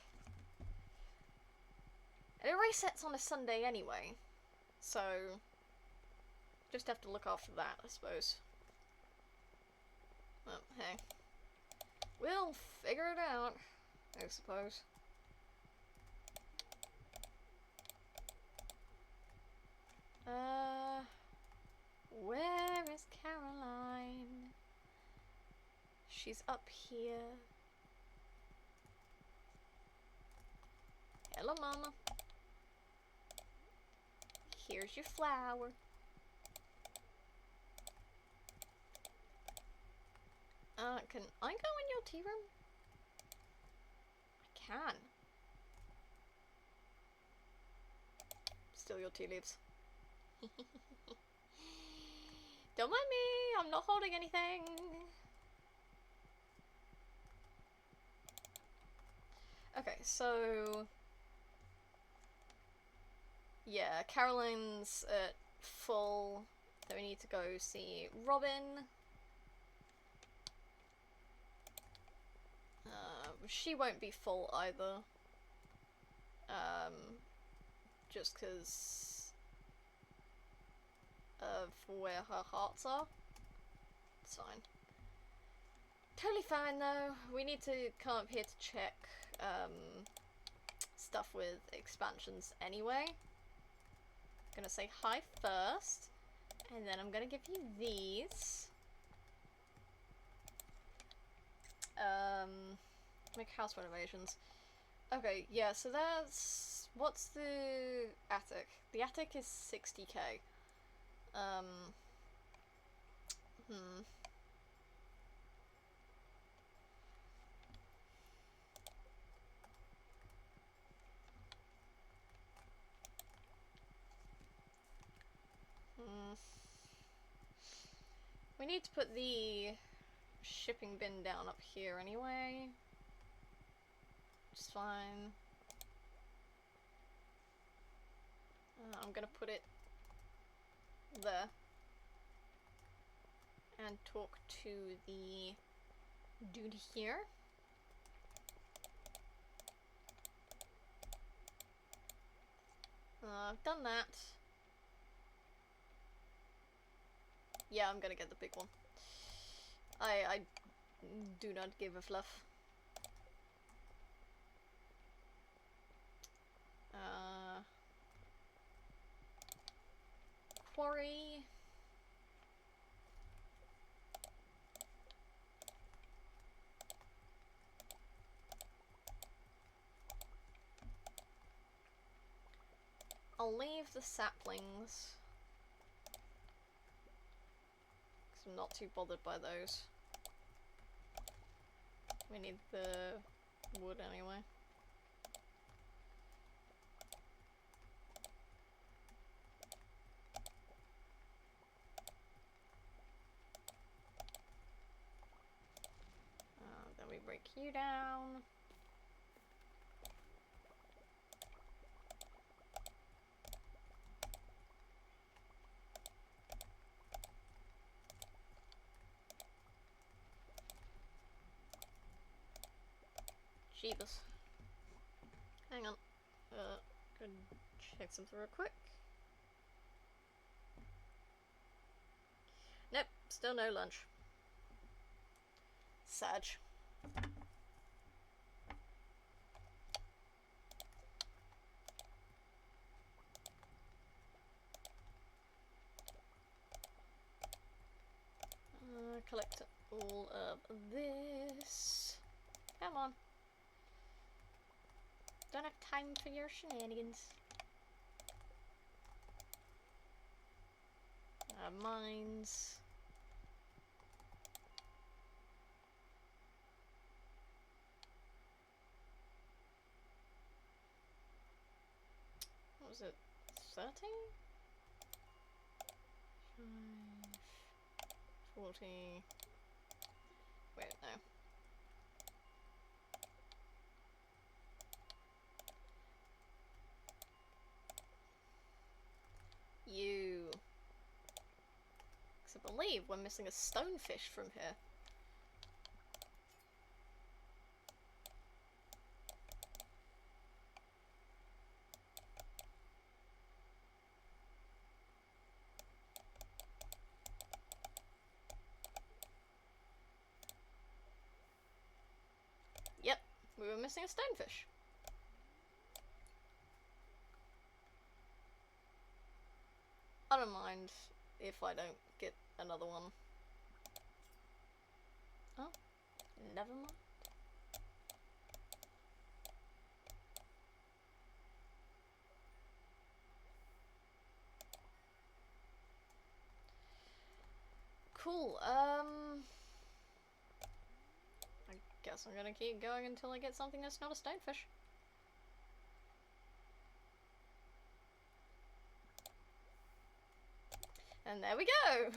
And it resets on a Sunday anyway, so just have to look after that, I suppose. Well, hey. We'll figure it out, I suppose. Where is Caroline? She's up here. Hello, Mama. Here's your flower. Can I go in your tea room? I can. Steal your tea leaves. Don't mind me, I'm not holding anything. Okay, so... Yeah, Caroline's at full, so we need to go see Robin. She won't be full either. Just because of where her hearts are. It's fine. Totally fine though. We need to come up here to check stuff with expansions anyway. I'm gonna say hi first, and then I'm gonna give you these. Make house renovations. Okay, yeah, so that's... What's the attic? The attic is 60k. We need to put the shipping bin down up here anyway. It's fine. I'm gonna put it there. And talk to the dude here. I've done that. Yeah, I'm gonna get the big one. I do not give a fluff. Quarry. I'll leave the saplings, because I'm not too bothered by those. We need the wood anyway. Then we break you down. Jeebus. Hang on. Gonna check something real quick. Nope, still no lunch. Sad. Collect all of this. Come on. Don't have time for your shenanigans. Mines. What was it? 30? 40. Wait, no. You. Because I believe we're missing a stonefish from here. Yep, we were missing a stonefish. I don't mind if I don't get another one. Oh, never mind. Cool, I guess I'm gonna keep going until I get something that's not a stonefish. And there we go!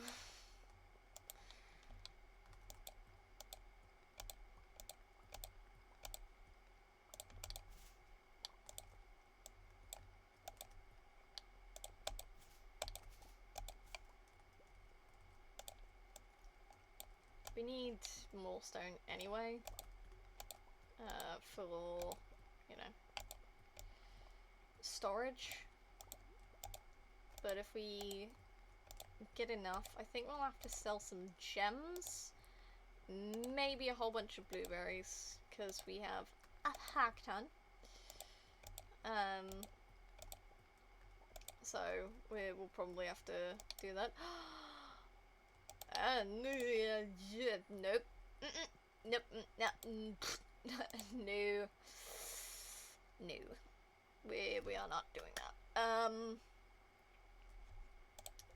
We need more stone anyway, for, you know, storage. But if we get enough, I think we'll have to sell some gems. maybe a whole bunch of blueberries, because we have a heck ton. So we'll probably have to do that. Nope. Nope. No. No. We are not doing that.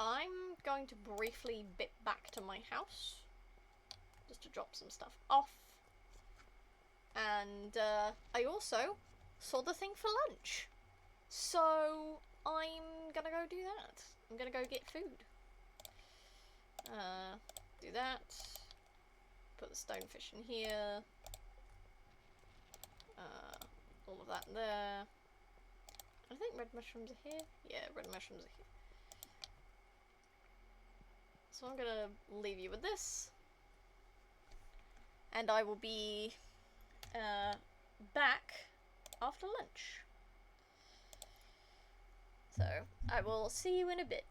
I'm going to briefly bit back to my house just to drop some stuff off. And I also saw the thing for lunch. So I'm gonna go do that. I'm gonna go get food. Do that. Put the stonefish in here. All of that in there. I think red mushrooms are here. Yeah, red mushrooms are here. So I'm gonna leave you with this. And I will be back after lunch. So I will see you in a bit.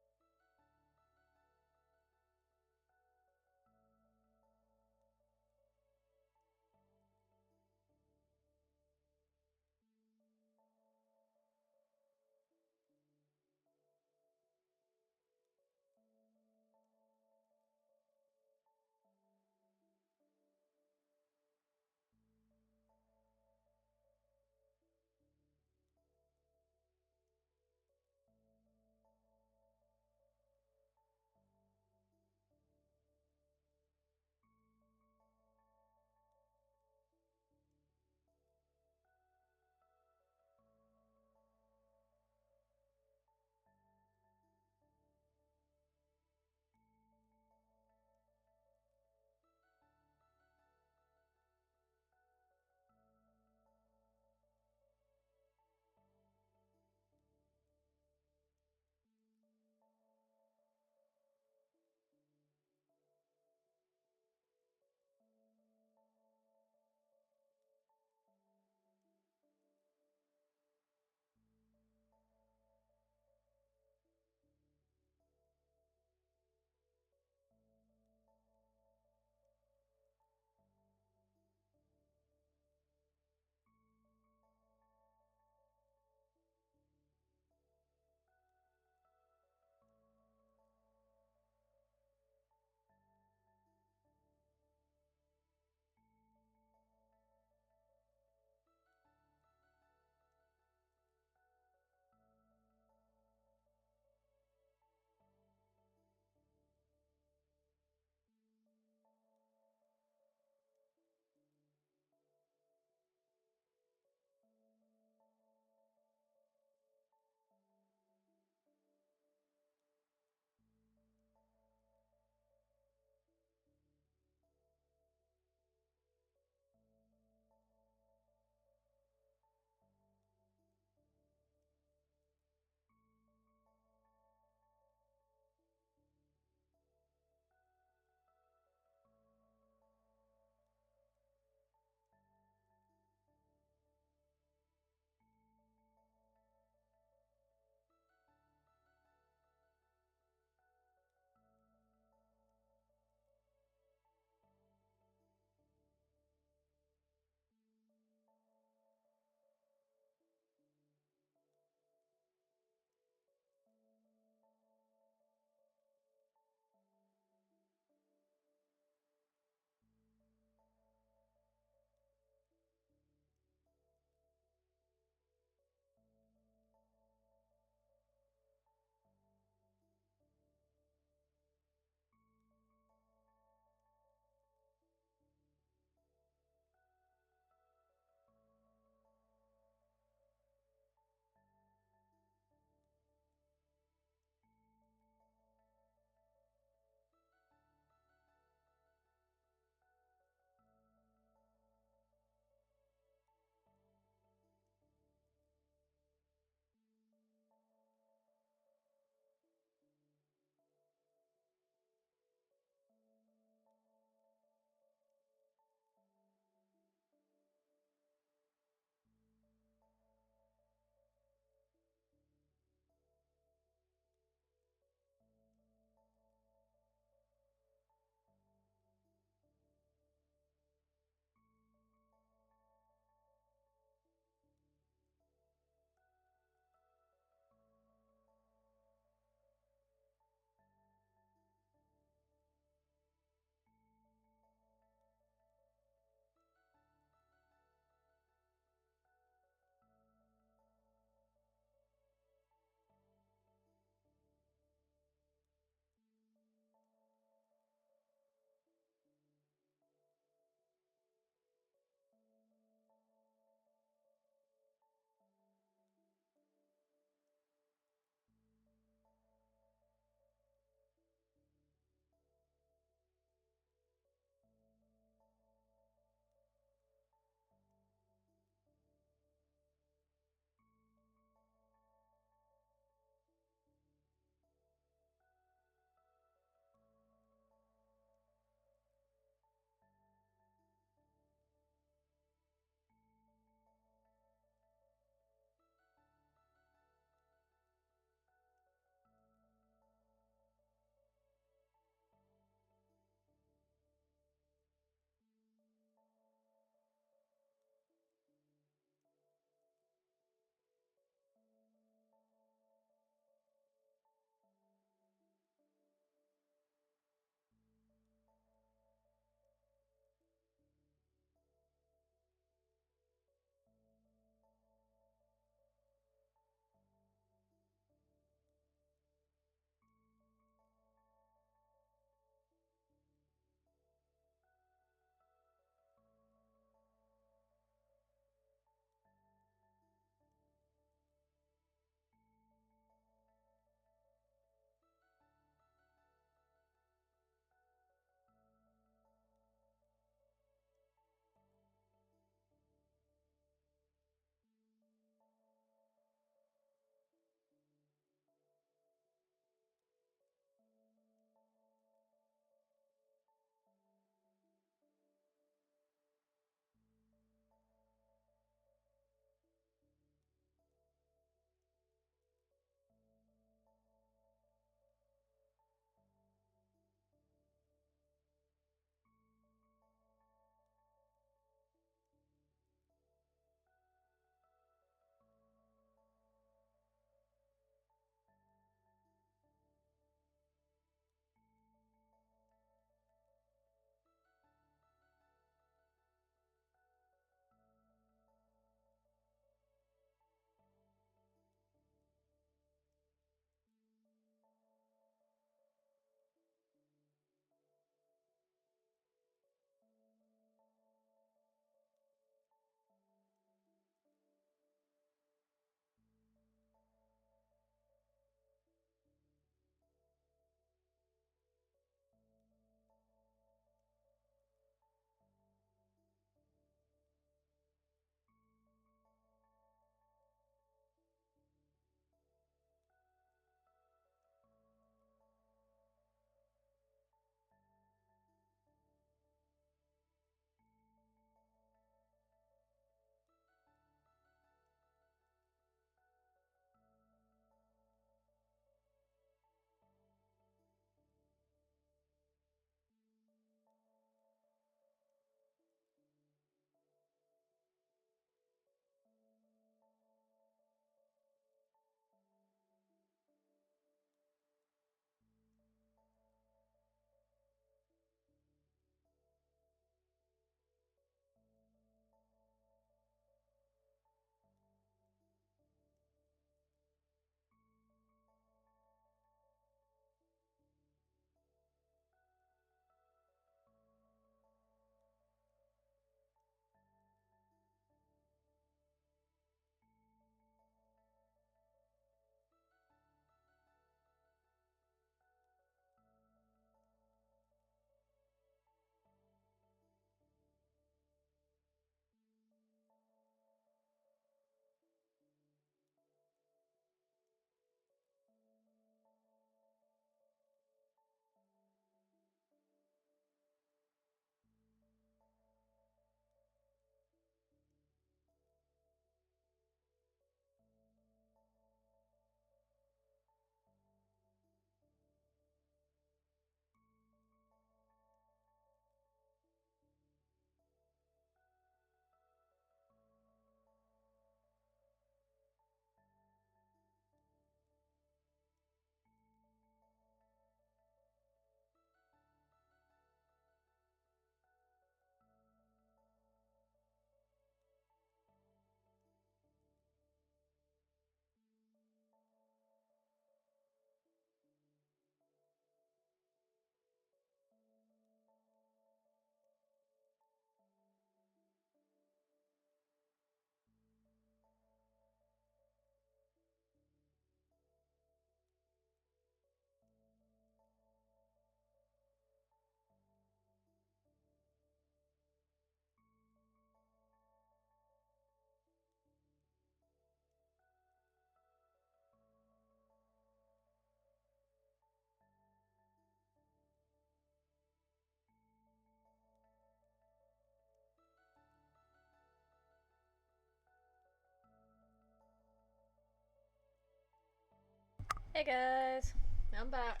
Hey guys, I'm back.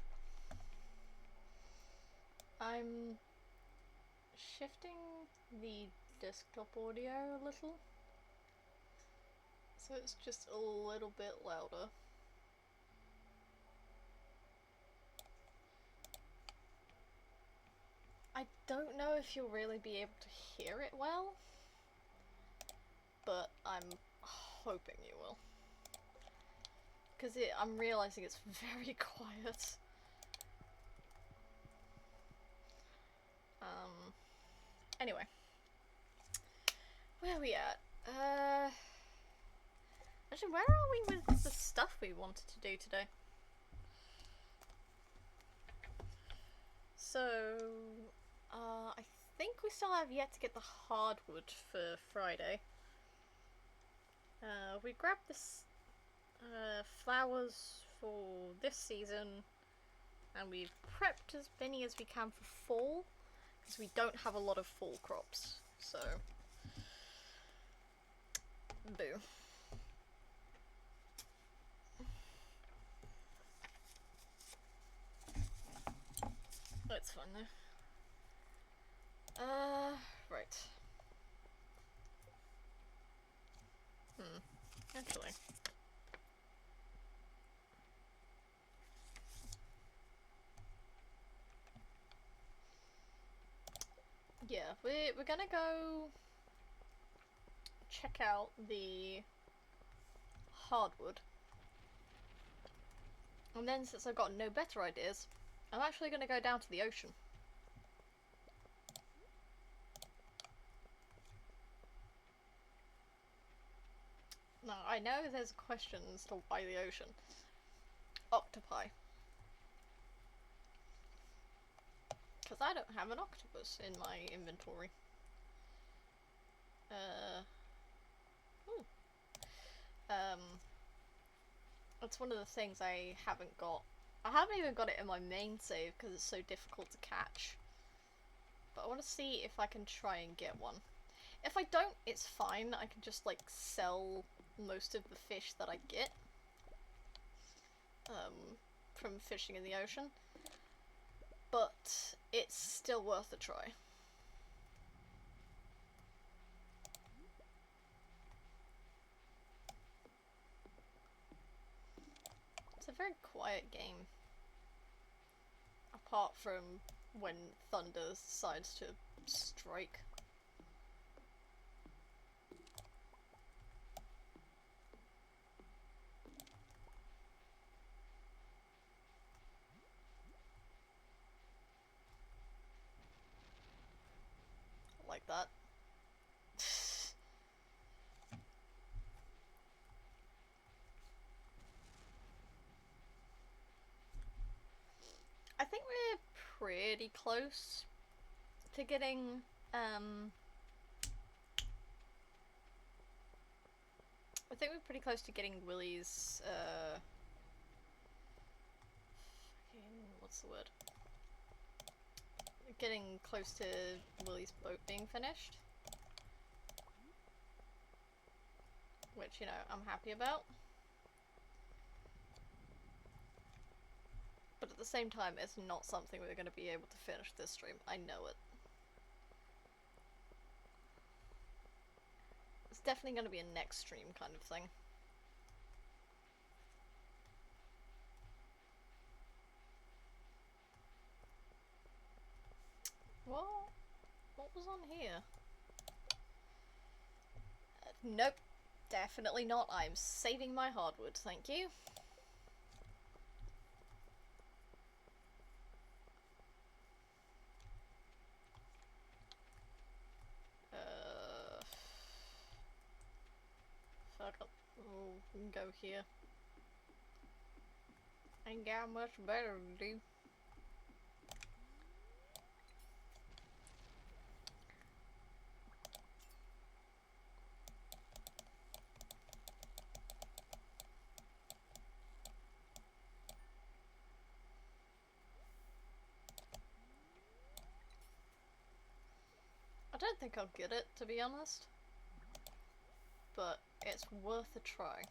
I'm shifting the desktop audio a little, so it's just a little bit louder. I don't know if you'll really be able to hear it well, but I'm hoping you will. Because I'm realizing it's very quiet. Anyway. Where are we at? Actually, where are we with the stuff we wanted to do today? So, I think we still have yet to get the hardwood for Friday. We grabbed this flowers for this season, and we've prepped as many as we can for fall, because we don't have a lot of fall crops, so boo. It's fun though. Right. Actually. Yeah, we're gonna go check out the hardwood. And then, since I've got no better ideas, I'm actually gonna go down to the ocean. Now, I know there's a question as to why the ocean. Octopi. Because I don't have an octopus in my inventory. That's one of the things I haven't got. I haven't even got it in my main save because it's so difficult to catch. But I want to see if I can try and get one. If I don't, it's fine. I can just, like, sell most of the fish that I get from fishing in the ocean. But it's still worth a try. It's a very quiet game. Apart from when thunder decides to strike. Like that. I think we're pretty close to getting, I think we're pretty close to getting Willie's, what's the word? Getting close to Willie's boat being finished. Which, you know, I'm happy about. But at the same time, it's not something we're going to be able to finish this stream. I know it. It's definitely going to be a next stream kind of thing. Well, what was on here? Nope. Definitely not. I'm saving my hardwood, thank you. Fuck up. Oh, we can go here. Ain't got much better to do. I don't think I'll get it, to be honest. But it's worth a try.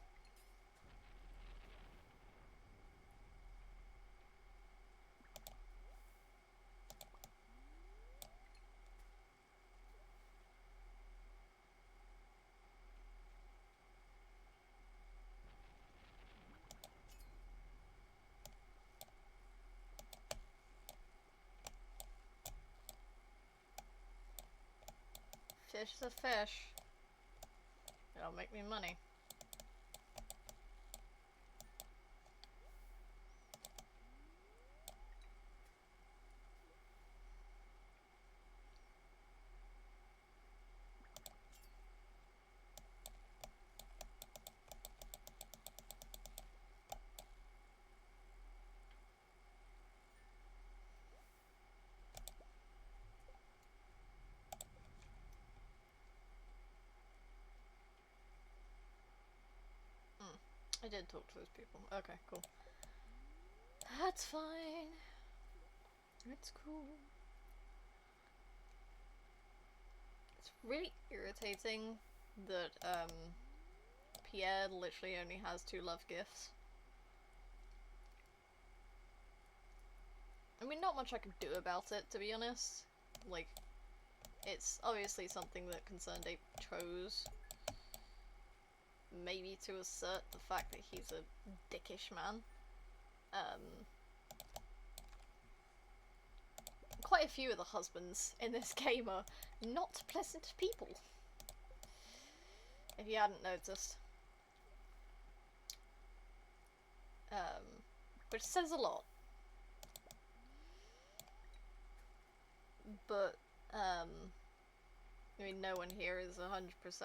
Fish is a fish. It'll make me money. I did talk to those people. Okay, cool. That's fine. It's cool. It's really irritating that, Pierre literally only has 2 love gifts. I mean, not much I can do about it, to be honest. Like, it's obviously something that Concerned Ape chose. Maybe to assert the fact that he's a dickish man. Quite a few of the husbands in this game are not pleasant people. If you hadn't noticed. Which says a lot. But, I mean, no one here is 100%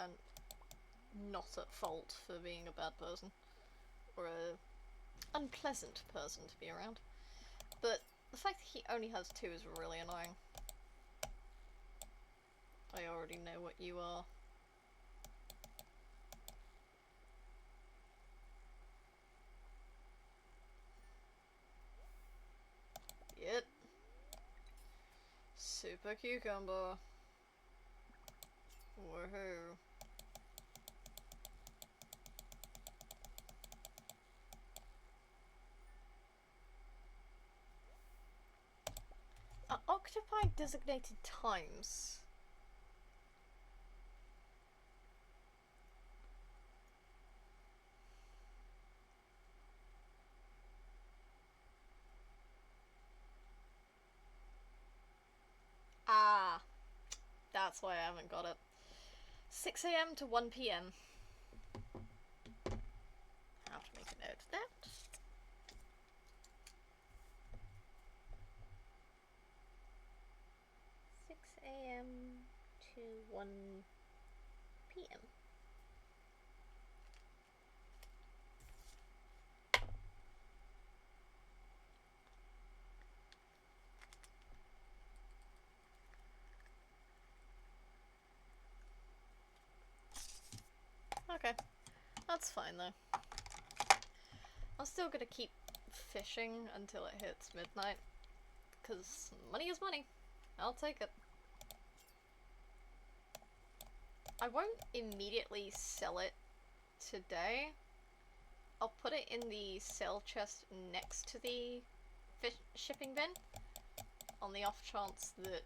not at fault for being a bad person. Or a unpleasant person to be around. But the fact that he only has 2 is really annoying. I already know what you are. Yep. Super cucumber. Woohoo. Occupy designated times. Ah, that's why I haven't got it. 6 AM to 1 PM. I have to make a note of that. 6 AM to 1 PM. Okay, that's fine though. I'm still gonna keep fishing until it hits midnight, because money is money. I'll take it. I won't immediately sell it today. I'll put it in the sell chest next to the shipping bin, on the off chance that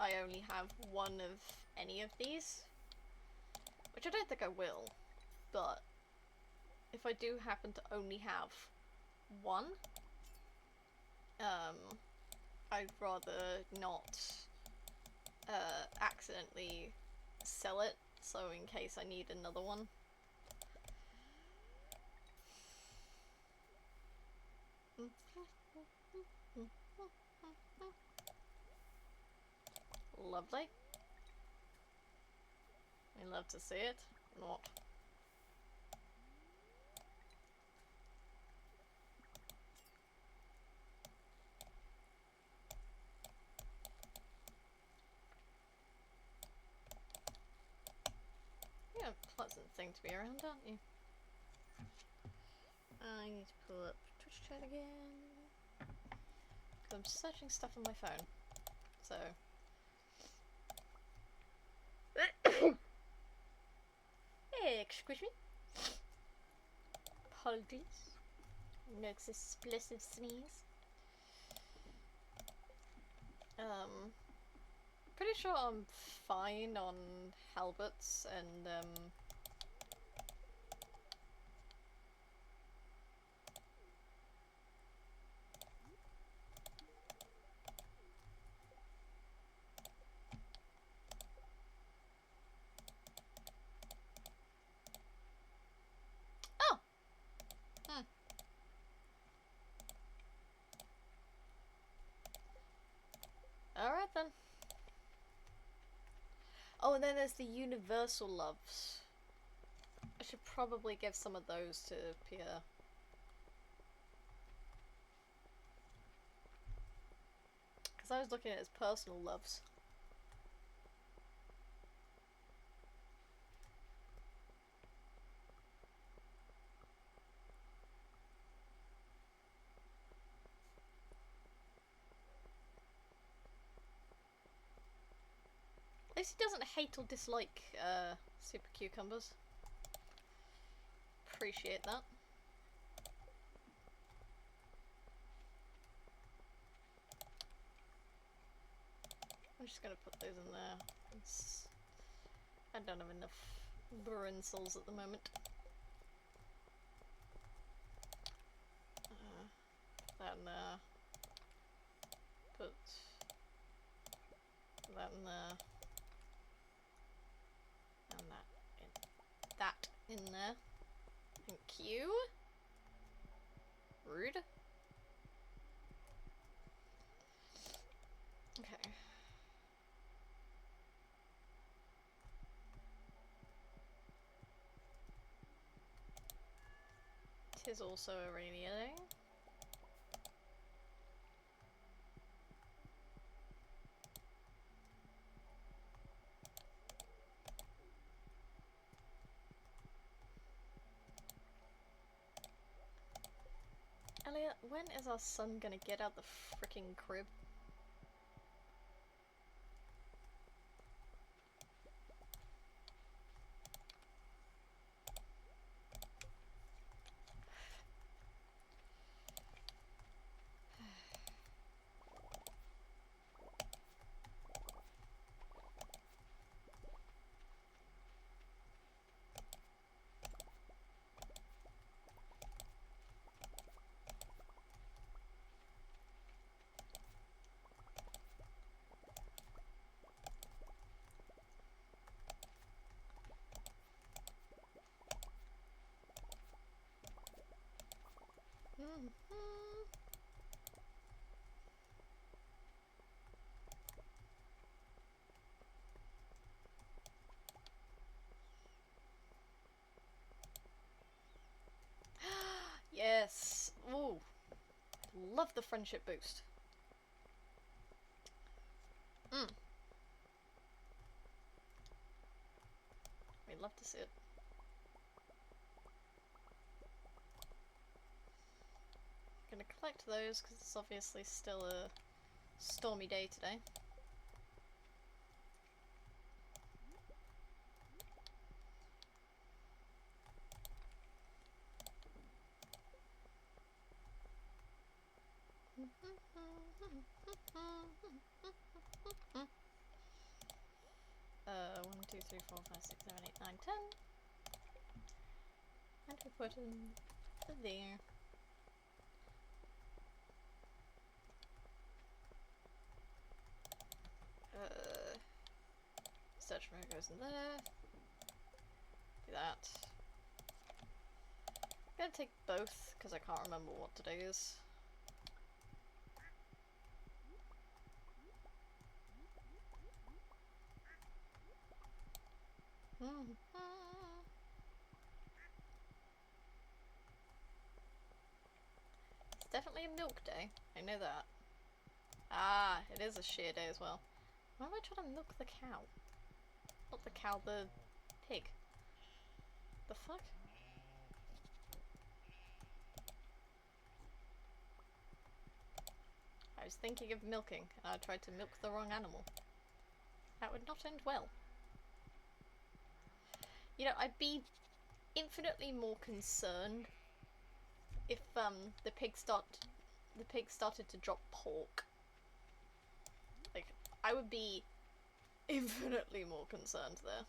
I only have one of any of these. Which I don't think I will, but if I do happen to only have one, I'd rather not accidentally sell it, so in case I need another one. Lovely. I love to see it. Not. You're a pleasant thing to be around, aren't you? I need to pull up Twitch chat again. Because I'm searching stuff on my phone. So. Excuse me. Apologies. Next explosive sneeze. Pretty sure I'm fine on halberts and Oh, and then there's the universal loves. I should probably give some of those to Pierre. Because I was looking at his personal loves. At least he doesn't hate or dislike super cucumbers. Appreciate that. I'm just gonna put those in there. I don't have enough brinsels at the moment. That in there. Put that in there. And that in there. Thank you. Rude. Okay. Tis also a rainy day. Elliot, when is our son gonna get out the freaking crib? Yes. Ooh. Love the friendship boost. We'd love to see it. Gonna collect those because it's obviously still a stormy day today. One, two, three, four, five, six, seven, eight, nine, 10. And we put them there. Search for goes in there. Do that. I'm gonna take both because I can't remember what today is. It's definitely a milk day. I know that. Ah, it is a shear day as well. Why am I trying to milk the cow? Not the cow, the pig. The fuck? I was thinking of milking, and I tried to milk the wrong animal. That would not end well. You know, I'd be infinitely more concerned if the pig started to drop pork. Like, I would be infinitely more concerned there.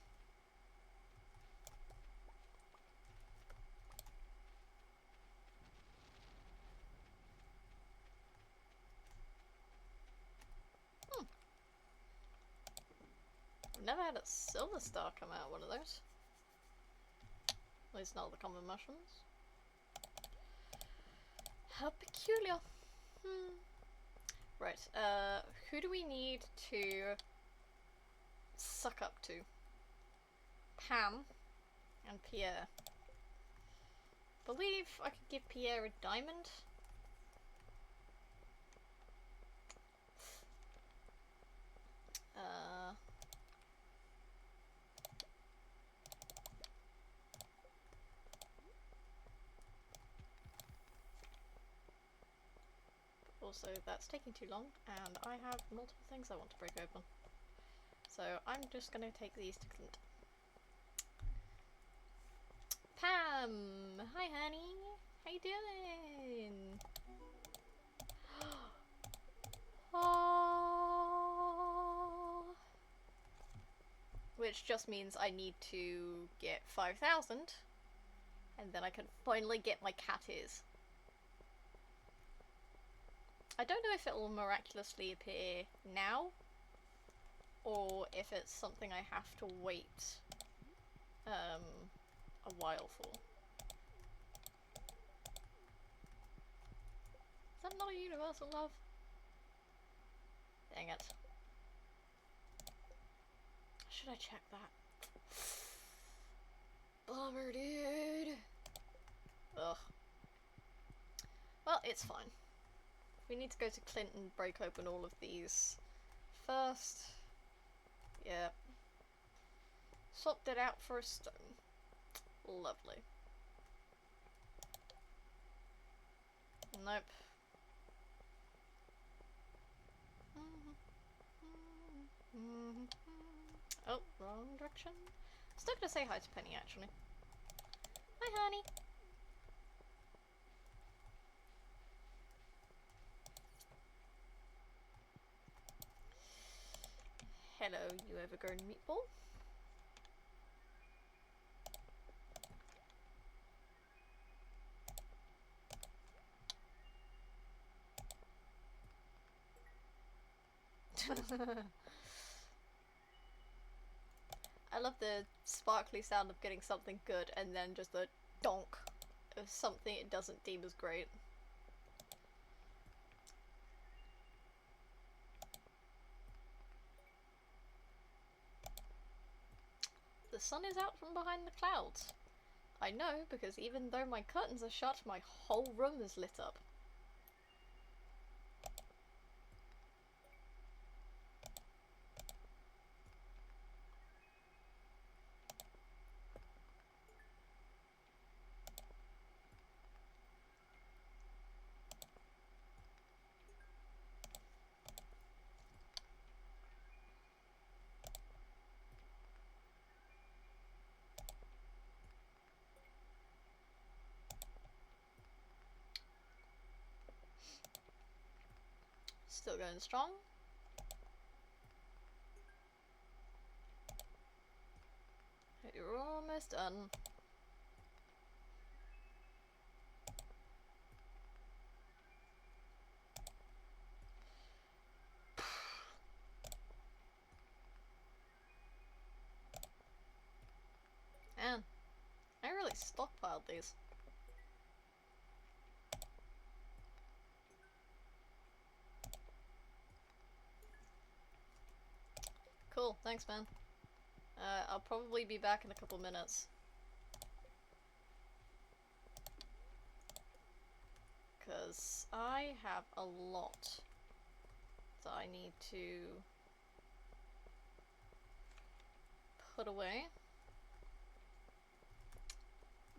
I've never had a silver star come out of one of those. At least not the common mushrooms. How peculiar. Right, who do we need to suck up to? Pam and Pierre. Believe I could give Pierre a diamond. Also, that's taking too long, and I have multiple things I want to break open. So I'm just gonna take these to Clint. Pam! Hi, honey! How you doing? Oh. Which just means I need to get 5,000, and then I can finally get my cat ears. I don't know if it will miraculously appear now, or if it's something I have to wait a while for. Is that not a universal love? Dang it. Should I check that? Bummer, dude. Ugh. Well, it's fine. We need to go to Clint and break open all of these first. Yeah. Swapped it out for a stone. Lovely. Nope. Oh, wrong direction. Still gonna say hi to Penny, actually. Hi, honey. Hello, you overgrown meatball. I love the sparkly sound of getting something good and then just the donk of something it doesn't deem as great. The sun is out from behind the clouds. I know, because even though my curtains are shut, my whole room is lit up. Still going strong. You're almost done. Man, I really stockpiled these. Cool, thanks, man. I'll probably be back in a couple minutes. Because I have a lot that I need to put away.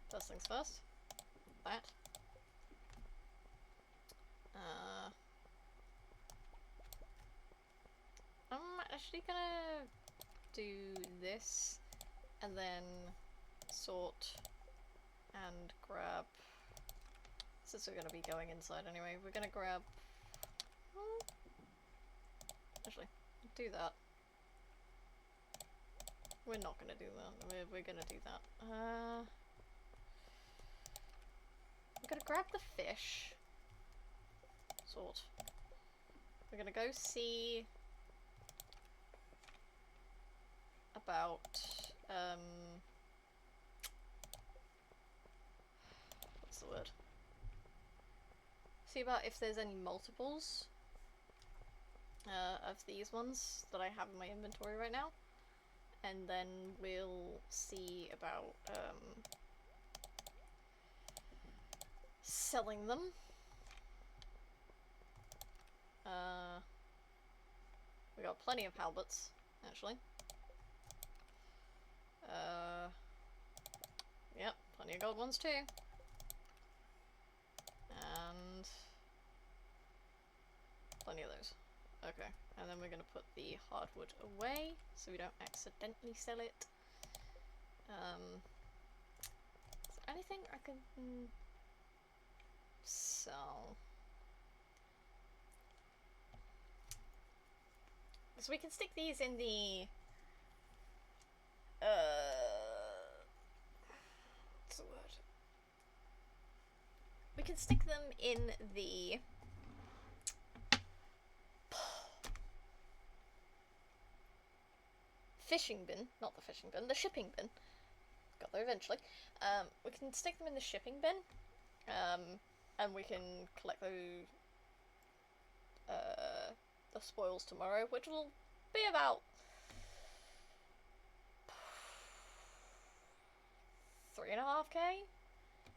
First things first. That. I'm actually gonna do this and then sort and grab, since we're gonna be going inside anyway, we're gonna grab, actually, do that. We're not gonna do that, we're gonna do that. We're gonna grab the fish, sort. We're gonna go see about, what's the word? See about if there's any multiples of these ones that I have in my inventory right now. and then we'll see about selling them. We got plenty of halberds, actually. Yep, plenty of gold ones too. And plenty of those. Okay, and then we're gonna put the hardwood away so we don't accidentally sell it. Is there anything I can sell? So we can stick these in the what's the word? We can stick them in the fishing bin, not the fishing bin, the shipping bin. Got there eventually. We can stick them in the shipping bin, and we can collect the spoils tomorrow, which will be about 3.5k,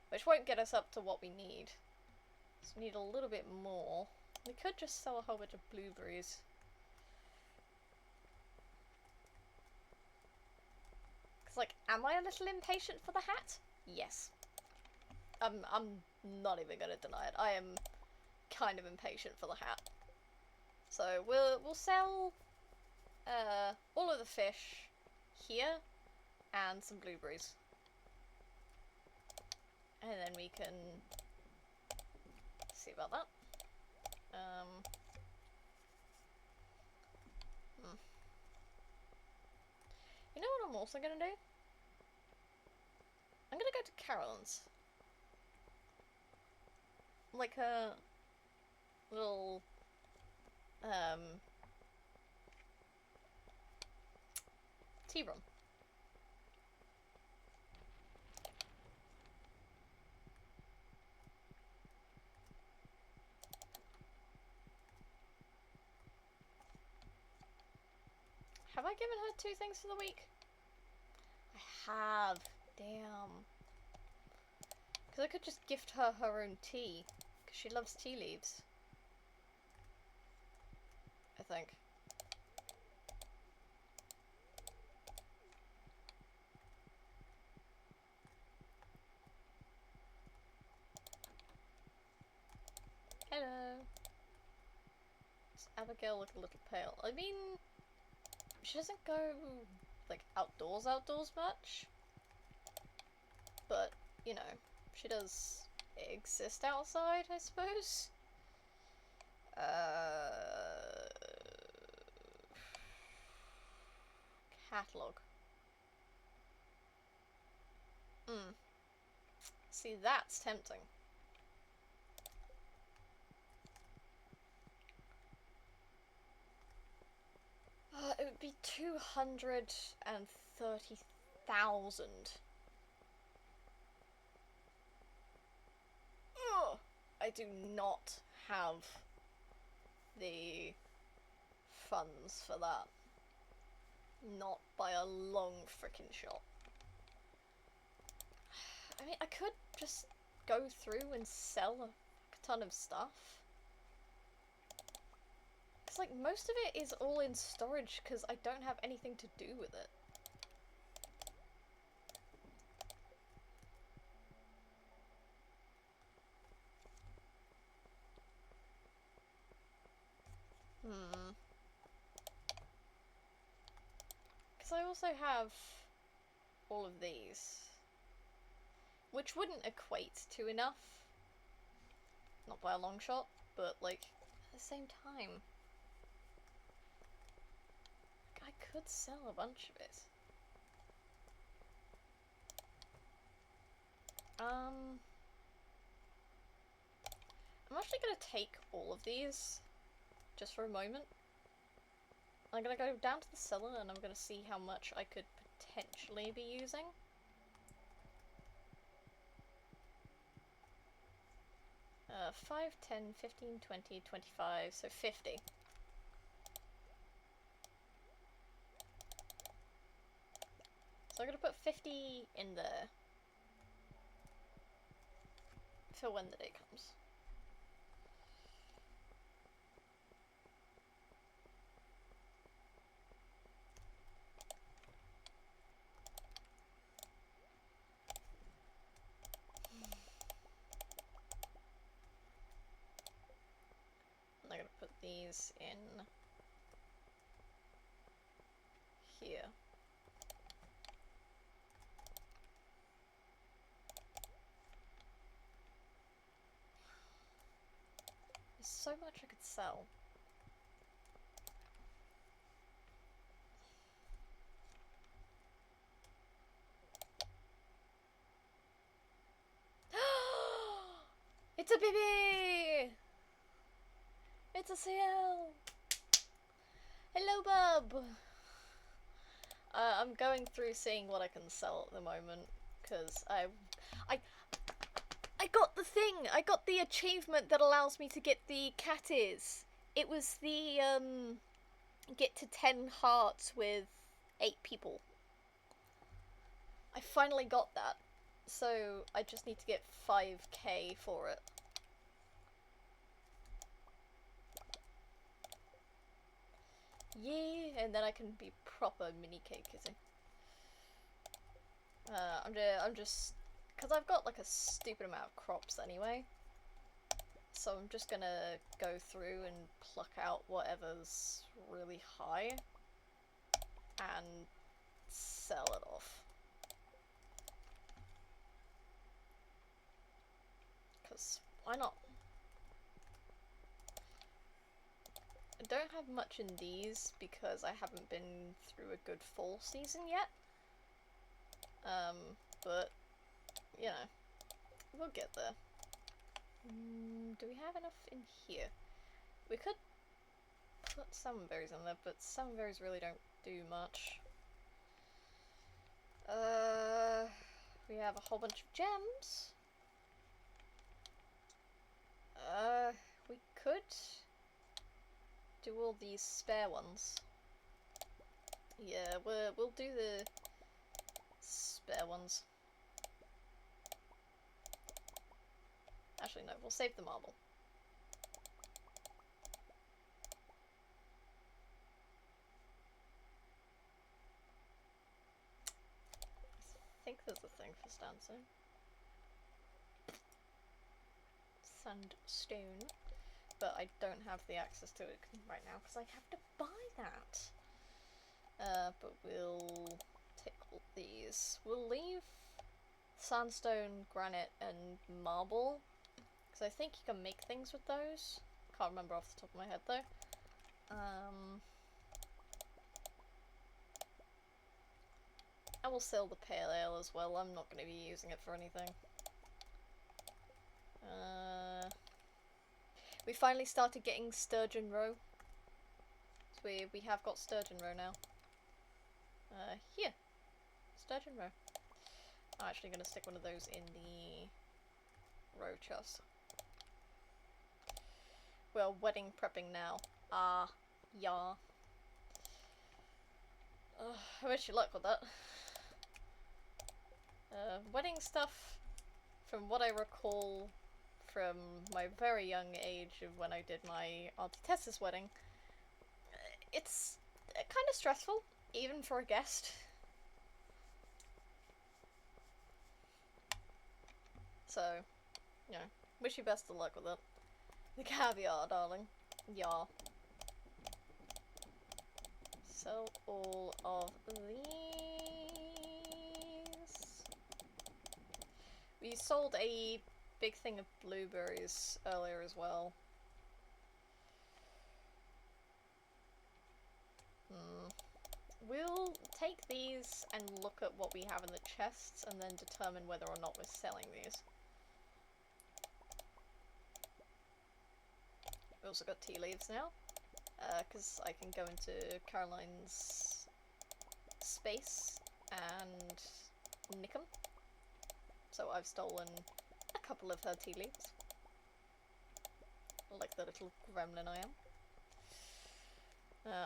which won't get us up to what we need. So we need a little bit more. We could just sell a whole bunch of blueberries. Like, am I a little impatient for the hat? Yes. I'm not even gonna deny it. I am kind of impatient for the hat. So we'll sell all of the fish here and some blueberries. And then we can see about that. You know what I'm also gonna do? I'm gonna go to Carolyn's. Like a little tea room. Have I given her 2 things for the week? I have. Damn. Because I could just gift her her own tea. Because she loves tea leaves. I think. Hello. Does Abigail look a little pale? I mean, she doesn't go, like, outdoors much. But, you know, she does exist outside, I suppose. Catalog. See, that's tempting. It would be 230,000. I do not have the funds for that. Not by a long freaking shot. I mean, I could just go through and sell a ton of stuff. It's like, most of it is all in storage because I don't have anything to do with it. Because I also have all of these, which wouldn't equate to enough. Not by a long shot, but, like, at the same time, I could sell a bunch of it. I'm actually gonna take all of these, just for a moment. I'm gonna go down to the cellar and I'm gonna see how much I could potentially be using. Uh, 5, 10, 15, 20, 25, so 50. So I'm gonna put 50 in there for when the day comes. I'm gonna put these in here. There's so much I could sell. It's a baby! It's a CL! Hello, bub! I'm going through seeing what I can sell at the moment, because I got the thing! I got the achievement that allows me to get the cat ears. It was the, get to 10 hearts with 8 people. I finally got that, so I just need to get 5k for it. Yeah, and then I can be proper mini cake kissing. I'm just, because I've got like a stupid amount of crops anyway, so I'm just gonna go through and pluck out whatever's really high and sell it off. Because why not? I don't have much in these because I haven't been through a good fall season yet. But, you know, we'll get there. Do we have enough in here? We could put salmonberries in there, but salmonberries really don't do much. We have a whole bunch of gems. We could do all these spare ones. Yeah, we'll do the spare ones. Actually, no, we'll save the marble. I think there's a thing for sandstone. Sandstone. But I don't have the access to it right now because I have to buy that. But we'll take all these. We'll leave sandstone, granite, and marble because I think you can make things with those. Can't remember off the top of my head though. I will sell the pale ale as well. I'm not going to be using it for anything. We finally started getting sturgeon roe. So we have got sturgeon roe now. Here. Sturgeon roe. I'm actually going to stick one of those in the roe chest. We're wedding prepping now. Yeah. I wish you luck with that. Wedding stuff, from what I recall from my very young age of when I did my Auntie Tessa's wedding, it's kind of stressful, even for a guest. So, you know, wish you best of luck with it. The caviar, darling. Yeah. Sell all of these. We sold a big thing of blueberries earlier as well. We'll take these and look at what we have in the chests and then determine whether or not we're selling these. We also got tea leaves now, because I can go into Caroline's space and nick them. So I've stolen a couple of her tea leaves. Like the little gremlin I am.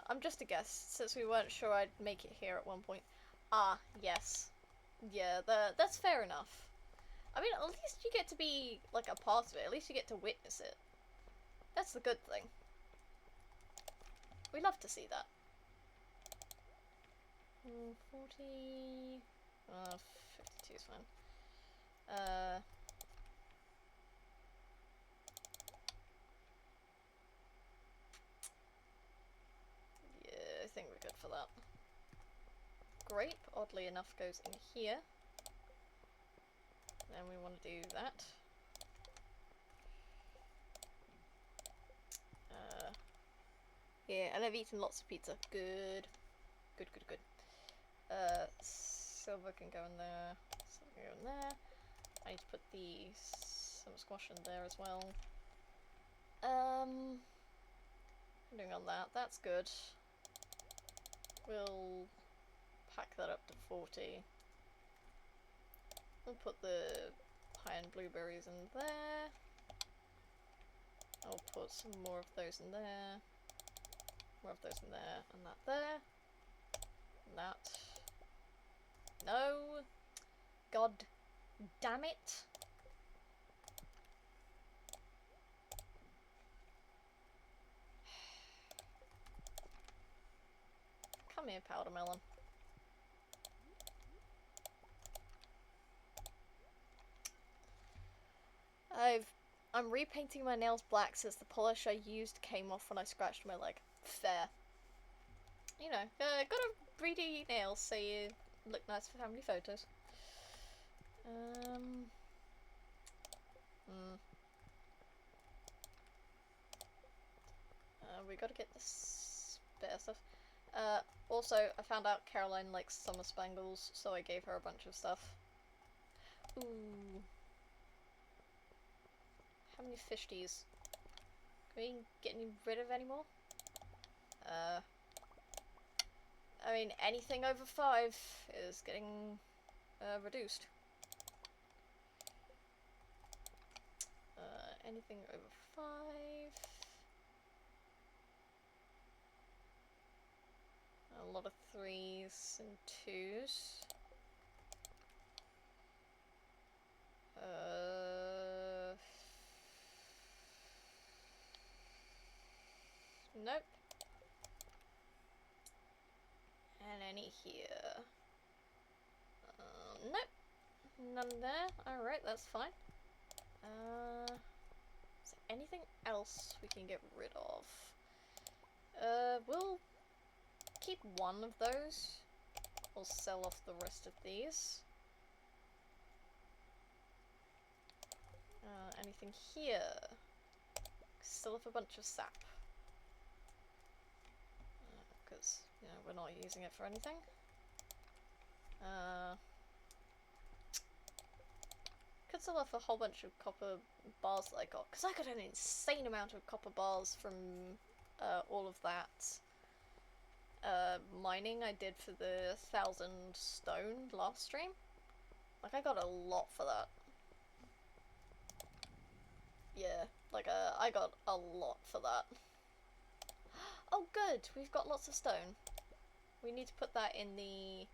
I'm just a guest, since we weren't sure I'd make it here at one point. Ah, yes. Yeah, that's fair enough. I mean, at least you get to be, like, a part of it. At least you get to witness it. That's the good thing. We love to see that. 40... 52 is fine. Yeah, I think we're good for that. Grape, oddly enough, goes in here. Then we want to do that. Yeah, and I've eaten lots of pizza. Good. Good, good, good. Silver can go in there. Silver can go in there. I need to put some squash in there as well. Doing on that. That's good. We'll pack that up to 40. We'll put the pie-and blueberries in there. I'll put some more of those in there. More of those in there, and that there. And that. No! God damn it! Come here, powder melon. I'm repainting my nails black since the polish I used came off when I scratched my leg. Fair. You know, gotta breedy nails so you look nice for family photos. We gotta get the spare stuff. Also, I found out Caroline likes summer spangles, so I gave her a bunch of stuff. Ooh. How many fish teas? Can we get rid of any more? I mean, anything over 5 is getting reduced. Anything over 5. A lot of 3s and 2s. Nope. And any here. Nope. None there. Alright, that's fine. Is there anything else we can get rid of? We'll keep one of those. We'll sell off the rest of these. Anything here? Still have a bunch of sap. Because, you know, we're not using it for anything. Could sell off a whole bunch of copper bars that I got, because I got an insane amount of copper bars from all of that mining I did for the 1,000 stone last stream. Like, I got a lot for that. Yeah, like, I got a lot for that. Oh, good! We've got lots of stone. We need to put that in the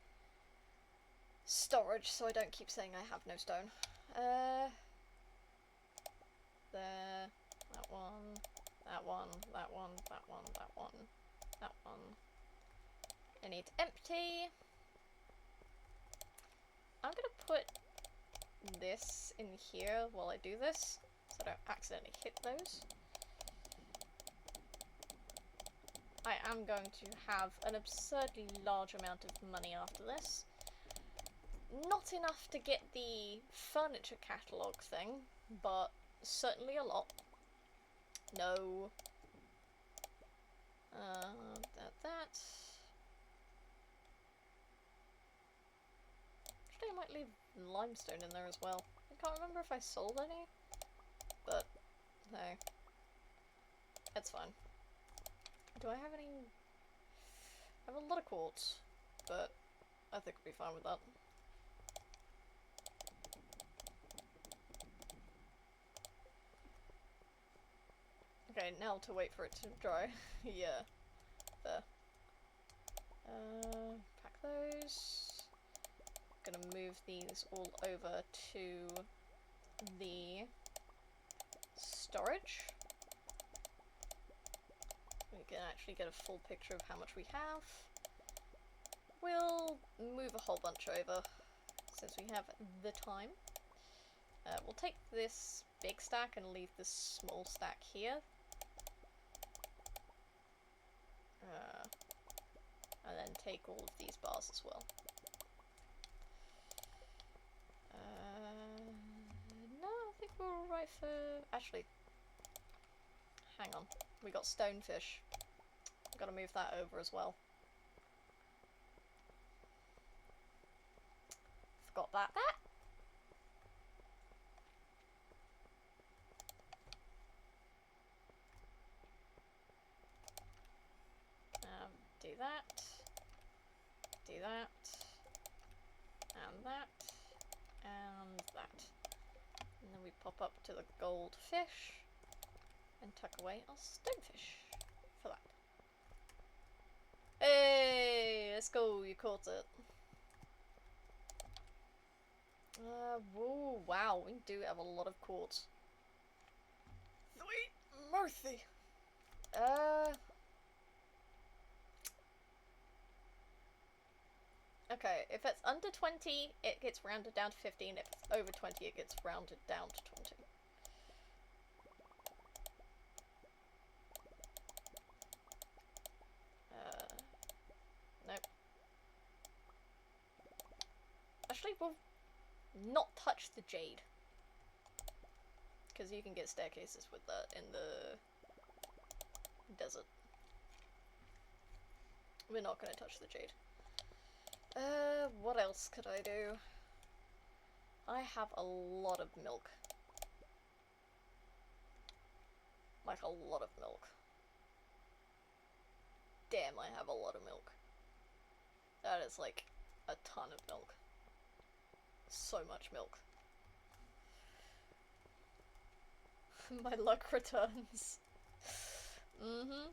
storage so I don't keep saying I have no stone. There, that one, that one, that one, that one, that one, that one. I need to empty. I'm gonna put this in here while I do this, so I don't accidentally hit those. I am going to have an absurdly large amount of money after this. Not enough to get the furniture catalogue thing, but certainly a lot. No. That. Actually, I might leave limestone in there as well. I can't remember if I sold any, but no. It's fine. Do I have any? I have a lot of quartz, but I think we'll be fine with that. Okay, now to wait for it to dry. Yeah. There. Pack those. gonna move these all over to the storage. We can actually get a full picture of how much we have. We'll move a whole bunch over since we have the time. We'll take this big stack and leave this small stack here. And then take all of these bars as well. No, I think we're alright for... Actually, hang on. We got stonefish. Gotta move that over as well. Forgot about that. Do that. Do that. And that. And that. And then we pop up to the goldfish and tuck away our stonefish for that. Hey, let's go, you caught it. Whoa, wow, we do have a lot of quartz. Sweet mercy. Okay, if it's under 20, it gets rounded down to 15. If it's over 20, it gets rounded down to 20. Nope. Actually, we'll not touch the jade. Because you can get staircases with that in the desert. We're not going to touch the jade. What else could I do? I have a lot of milk. Like a lot of milk. Damn, I have a lot of milk. That is like a ton of milk. So much milk. My luck returns. Mm-hmm.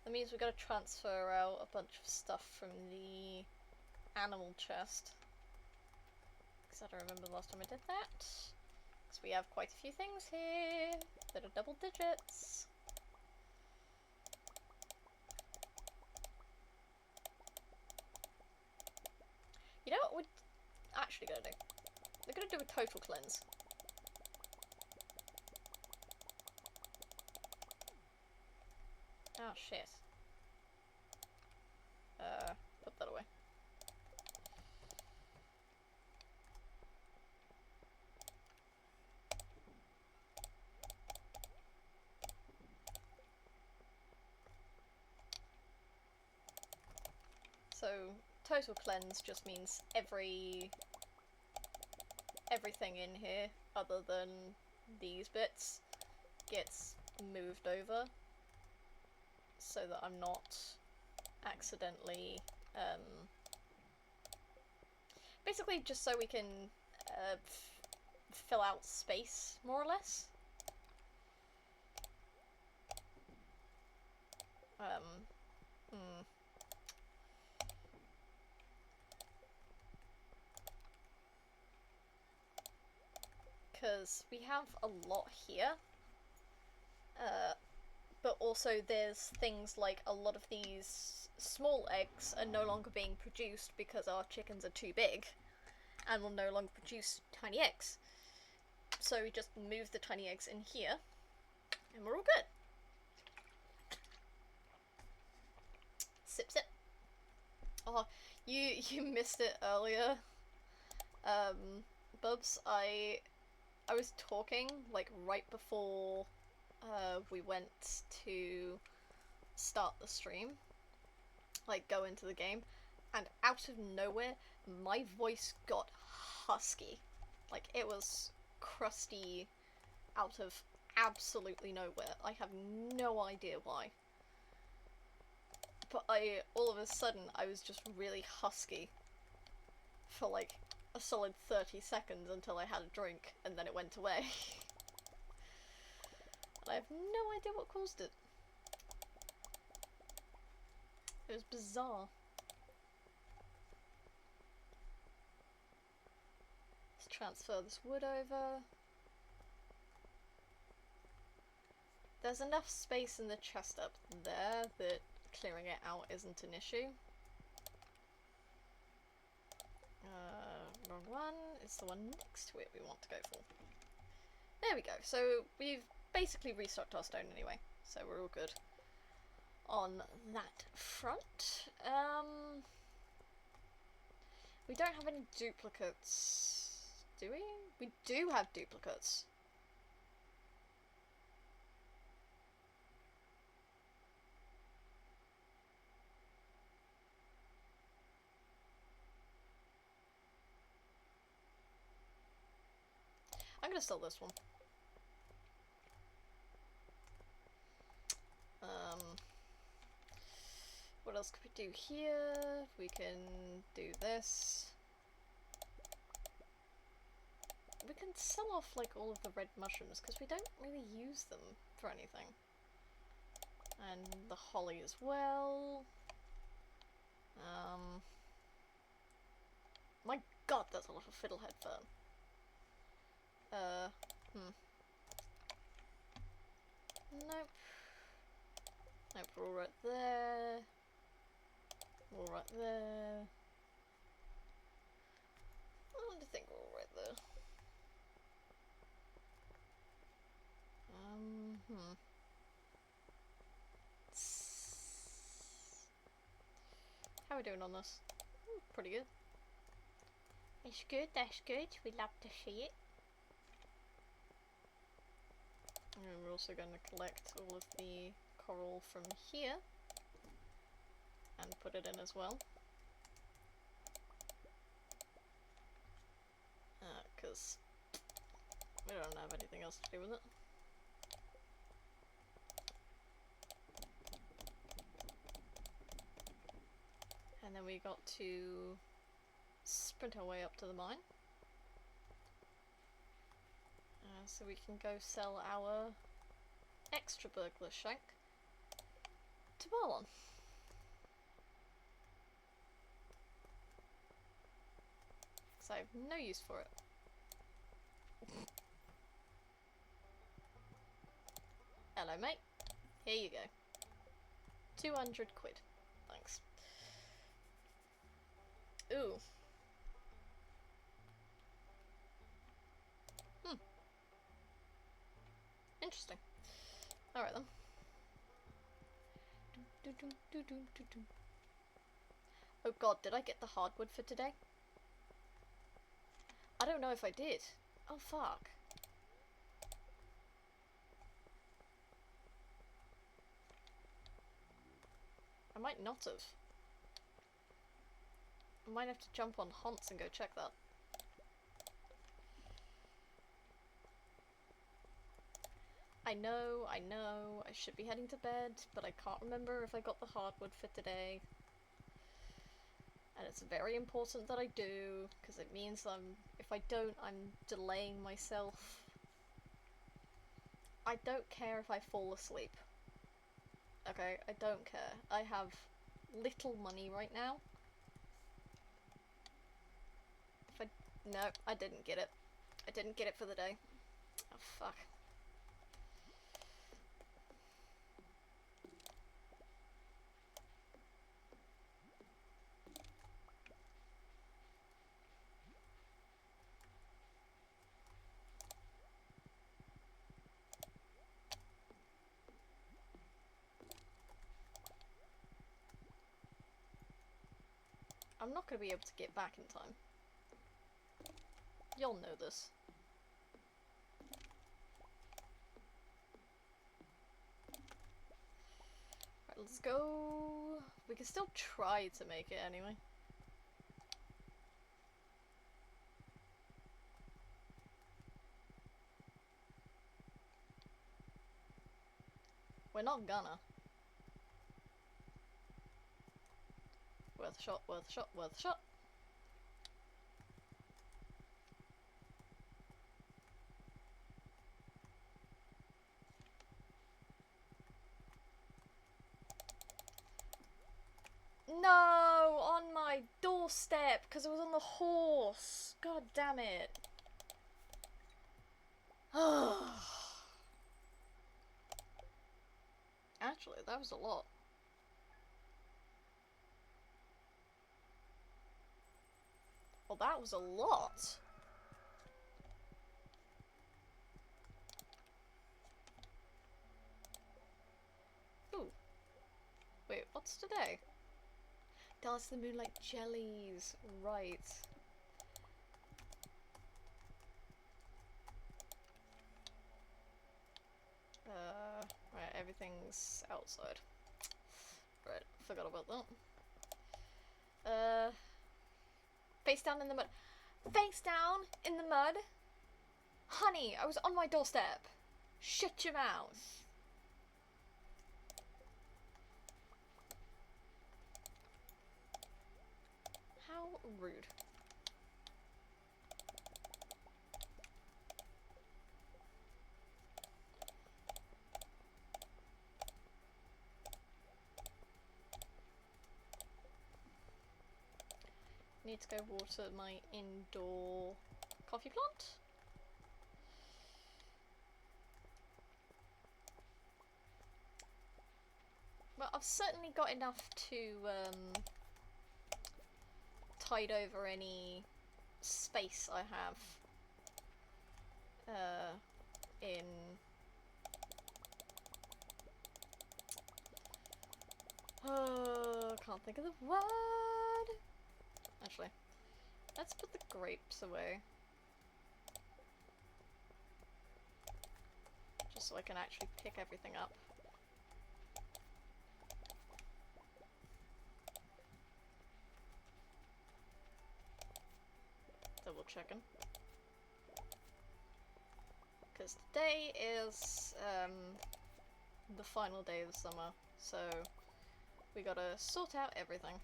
That means we've got to transfer out a bunch of stuff from the animal chest. Because I don't remember the last time I did that. Because we have quite a few things here that are double digits. You know what we're actually going to do? We're going to do a total cleanse. Oh shit. Put that away. So, total cleanse just means everything in here, other than these bits, gets moved over. So that I'm not accidentally, basically just so we can fill out space, more or less. Because we have a lot here. But also there's things like a lot of these small eggs are no longer being produced because our chickens are too big and will no longer produce tiny eggs. So we just move the tiny eggs in here and we're all good. Sip sip. Oh, you missed it earlier. Bubs, I was talking like right before we went to start the stream, like go into the game, and out of nowhere my voice got husky. Like it was crusty out of absolutely nowhere. I have no idea why. but all of a sudden, I was just really husky for like a solid 30 seconds until I had a drink, and then it went away. And I have no idea what caused it. It was bizarre. Let's transfer this wood over. There's enough space in the chest up there that clearing it out isn't an issue. Wrong one. It's the one next to it we want to go for. There we go. So we've basically restocked our stone anyway, so we're all good on that front. We don't have any duplicates, do we? We do have duplicates. I'm gonna sell this one. What else could we do here? We can do this. We can sell off like all of the red mushrooms because we don't really use them for anything. And the holly as well. My god, that's a lot of fiddlehead fern. Nope. Nope, we're all right there. All right there. I think we're all right there. How are we doing on this? Pretty good. It's good, that's good. We love to see it. And we're also going to collect all of the coral from here and put it in as well. Because we don't have anything else to do with it. And then we got to sprint our way up to the mine. So we can go sell our extra burglar shank to Marlon. Because I have no use for it. Hello mate, here you go. 200 quid, thanks. Ooh. Interesting. Alright then. Oh god, did I get the hardwood for today? I don't know if I did. Oh fuck. I might not have. I might have to jump on Haunts and go check that. I know, I should be heading to bed, but I can't remember if I got the hardwood for today. And it's very important that I do, because it means if I don't, I'm delaying myself. I don't care if I fall asleep. Okay, I don't care. I have little money right now. No, I didn't get it. I didn't get it for the day. Oh, fuck. I'm not going to be able to get back in time. You'll know this. Right, let's go. We can still try to make it anyway. We're not gonna. worth a shot, worth a shot, worth a shot. No, on my doorstep, because it was on the horse. God damn it. Actually, that was a lot. Well, that was a lot. Ooh. Wait, what's today? Dance the Moonlight Jellies. Right. Right, everything's outside. Right, forgot about that. Face down in the mud. Face down in the mud? Honey, I was on my doorstep. Shut your mouth. How rude. Need to go water my indoor coffee plant. Well, I've certainly got enough to tide over any space I have in can't think of the word. Actually, let's put the grapes away. Just so I can actually pick everything up. Double checking. Because today is the final day of the summer, so we gotta sort out everything.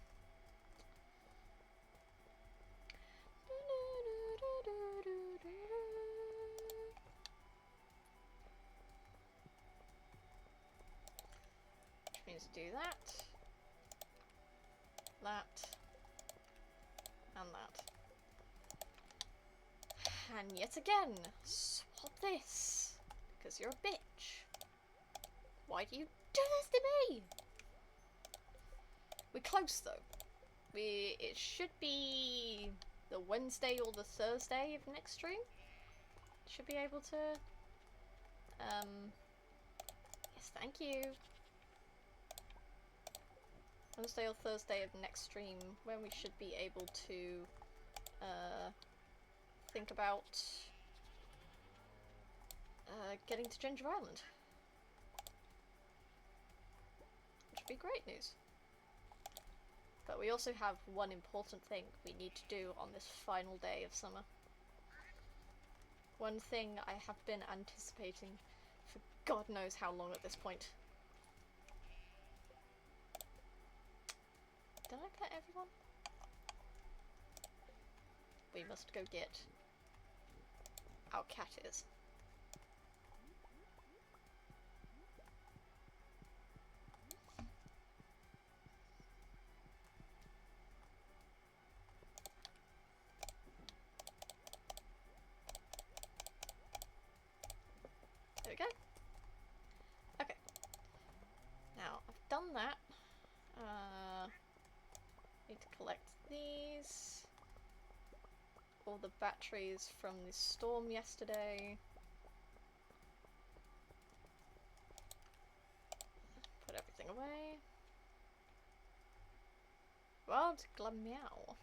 Which means do that, and that. And yet again, swap this, because you're a bitch. Why do you do this to me? We're close though. It should be the Wednesday or the Thursday of next stream. Should be able to, yes, thank you. Wednesday or Thursday of next stream, when we should be able to, think about, getting to Ginger Island. Which would be great news. But we also have one important thing we need to do on this final day of summer. One thing I have been anticipating for God knows how long at this point. Did I pet everyone? We must go get our cat is. There we go. Okay. Now, I've done that. Need to collect these. All the batteries from the storm yesterday. Put everything away. World glum meow.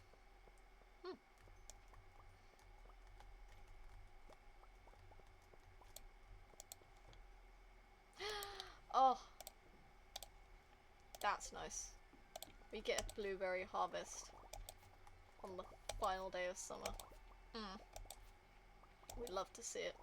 Oh, that's nice. We get a blueberry harvest on the final day of summer. We'd love to see it.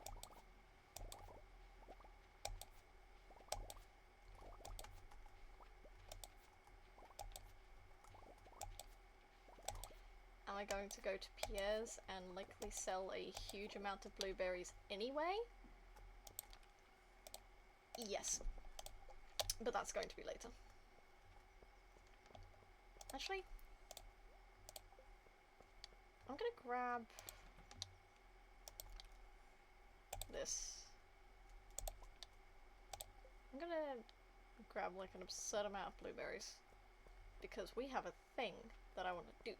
I going to go to Pierre's and likely sell a huge amount of blueberries anyway? Yes. But that's going to be later. Actually, I'm gonna grab this. I'm gonna grab like an absurd amount of blueberries because we have a thing that I want to do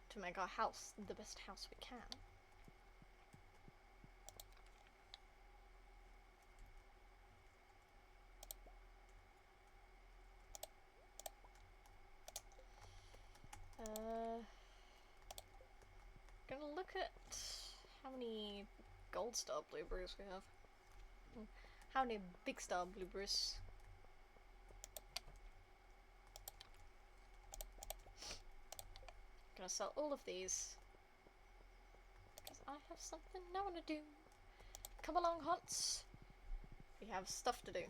to make our house the best house we can. Gonna look at how many gold star blueberries we have. How many big star blueberries? Gonna sell all of these because I have something I want to do. Come along, Hunts. We have stuff to do.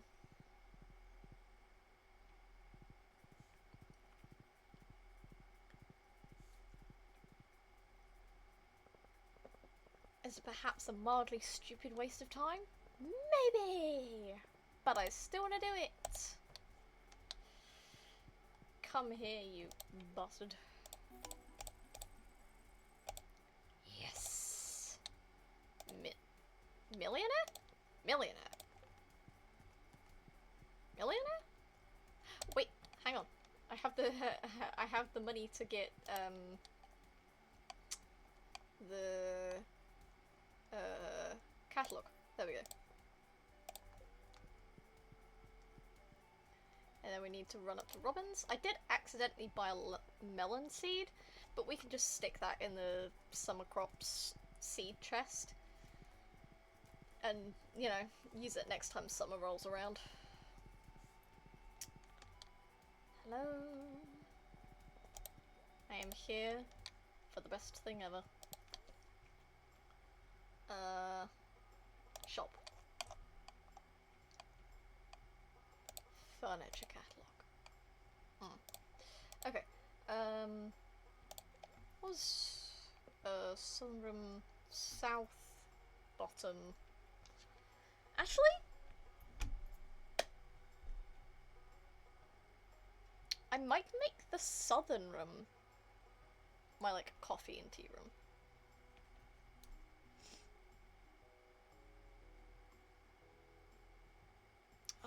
Is it perhaps a mildly stupid waste of time? Maybe! But I still want to do it! Come here, you bastard. Yes! Millionaire? Millionaire. Millionaire? Wait, hang on. I have the I have the money to get the catalog. There we go. And then we need to run up to Robin's. I did accidentally buy a melon seed, but we can just stick that in the summer crops seed chest. And, you know, use it next time summer rolls around. Hello. I am here for the best thing ever. Shop. Furniture catalog. Okay. Was sunroom south bottom. Actually, I might make the southern room my like coffee and tea room.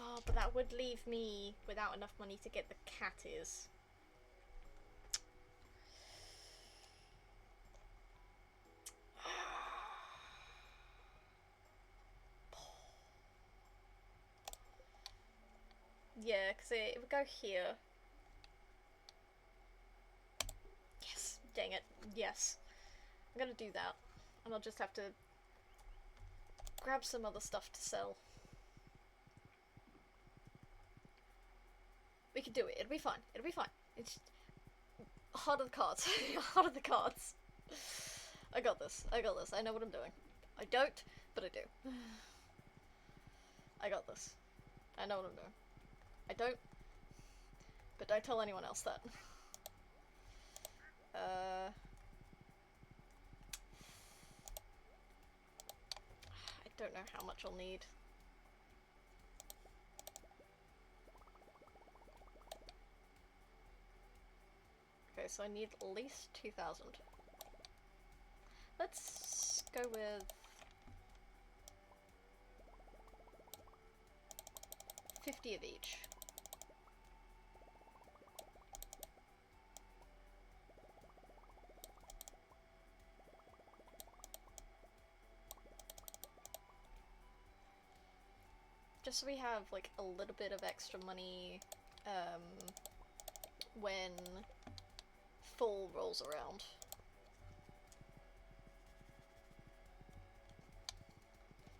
Oh, but that would leave me without enough money to get the cat ears. Yeah, because it would go here. Yes, dang it. Yes. I'm gonna do that. And I'll just have to grab some other stuff to sell. We can do it. It'll be fine. It'll be fine. It's heart of the cards. Heart of the cards. I got this. I got this. I know what I'm doing. I don't, but I do. I got this. I know what I'm doing. I don't, but don't tell anyone else that. I don't know how much I'll need. Okay, so I need at least 2,000. Let's go with 50 of each. Just so we have like a little bit of extra money when fall rolls around.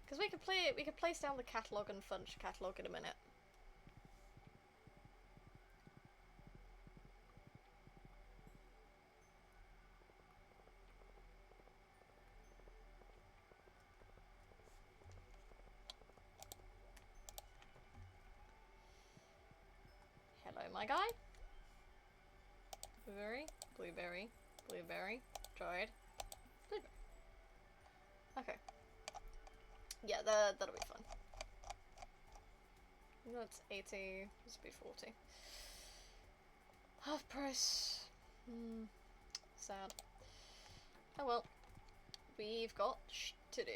Because we could place down the catalog and furniture catalog in a minute. Hello, my guy. Blueberry, blueberry, blueberry, dried, blueberry. Okay. Yeah, that'll be fun. That's 80, this will be 40. Half price. Sad. Oh well. We've got to do.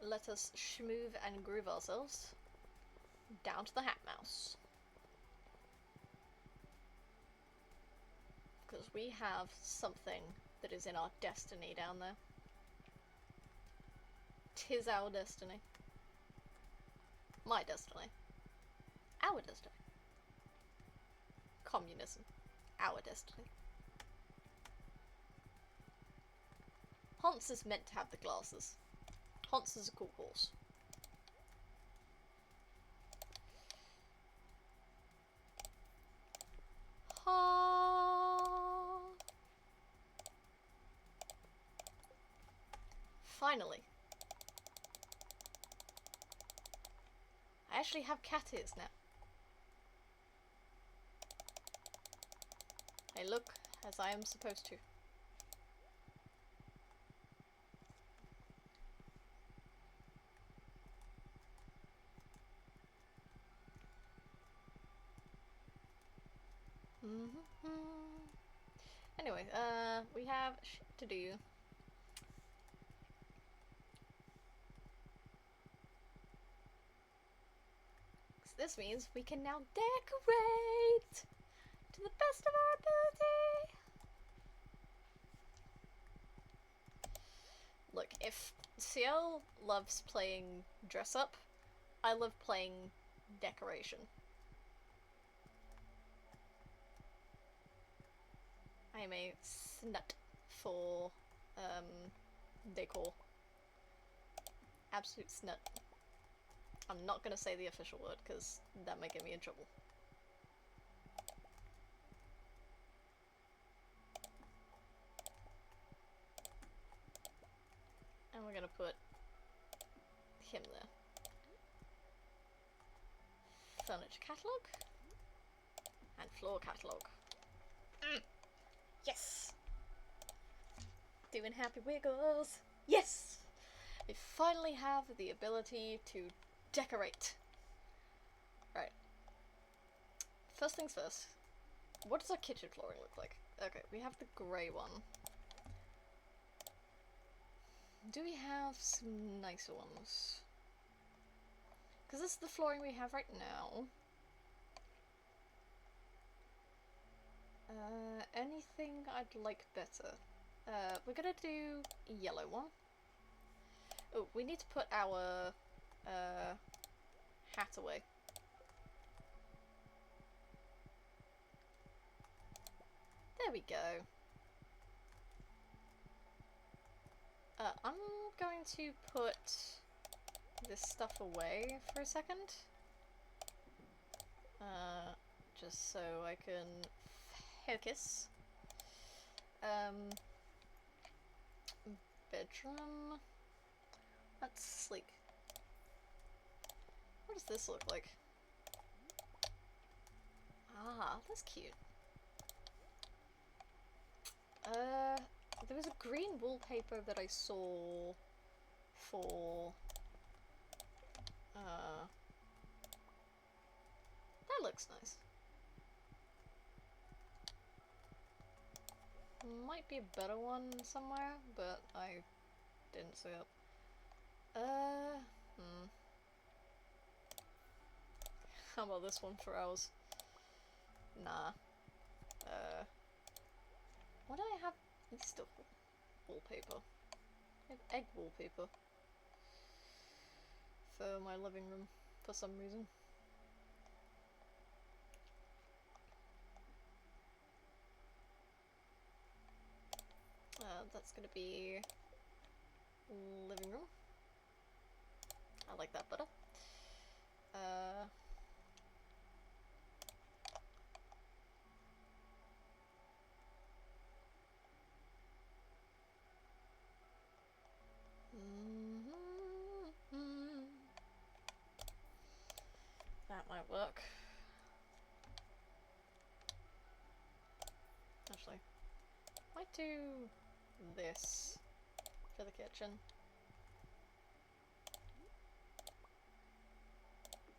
Let us schmoove and groove ourselves down to the Hat Mouse. Because we have something that is in our destiny down there. 'Tis our destiny. My destiny. Our destiny. Communism. Our destiny. Hans is meant to have the glasses. Hans is a cool horse. Ha! Finally. I actually have cat ears now. I look as I am supposed to. Anyway, we have shit to do. This means we can now decorate to the best of our ability. Look, if Ciel loves playing dress up, I love playing decoration. I am a snut for decor. Absolute snut. I'm not gonna say the official word because that might get me in trouble. And we're gonna put him there. Furniture catalogue and floor catalogue. Yes! Doing happy wiggles. Yes! We finally have the ability to decorate. Right. First things first. What does our kitchen flooring look like? Okay, we have the grey one. Do we have some nicer ones? Because this is the flooring we have right now. Anything I'd like better? We're gonna do a yellow one. Oh, we need to put our hat away. There we go. I'm going to put this stuff away for a second. Just so I can focus. Bedroom. That's sleek. What does this look like? Ah, that's cute. There was a green wallpaper that I saw for that looks nice. Might be a better one somewhere, but I didn't see it. How about this one for ours? Nah. What do I have? It's still wallpaper. I have egg wallpaper for my living room for some reason. That's gonna be living room. I like that better. Might do this for the kitchen.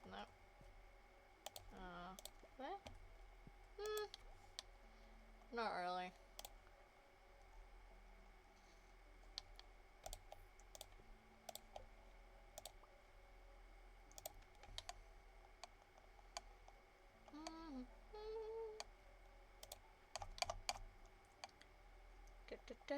No. There? Not really. Da, da, da.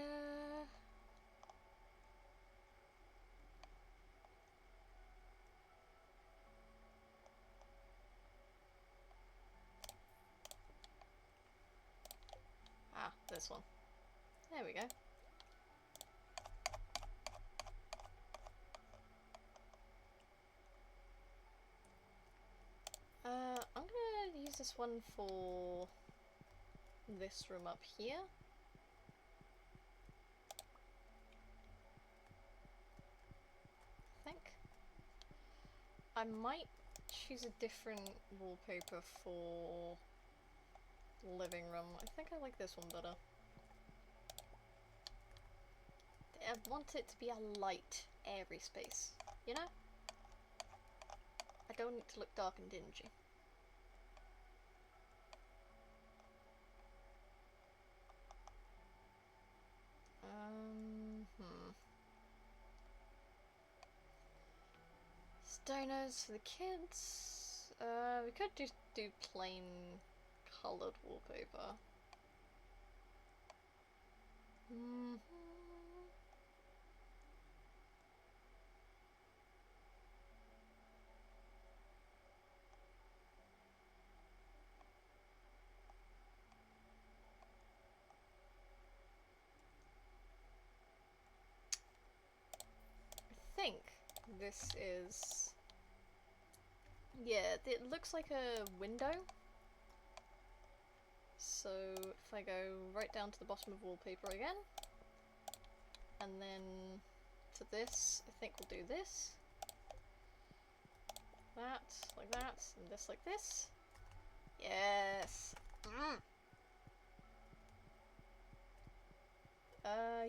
Ah, this one. There we go. I'm gonna use this one for this room up here. I think. I might choose a different wallpaper for living room. I think I like this one better. I want it to be a light, airy space, you know? I don't need to look dark and dingy. Stoners for the kids. We could just do plain coloured wallpaper. I think this is... yeah, it looks like a window. So if I go right down to the bottom of wallpaper again, and then to this, I think we'll do this. That, like that, and this like this. Yes!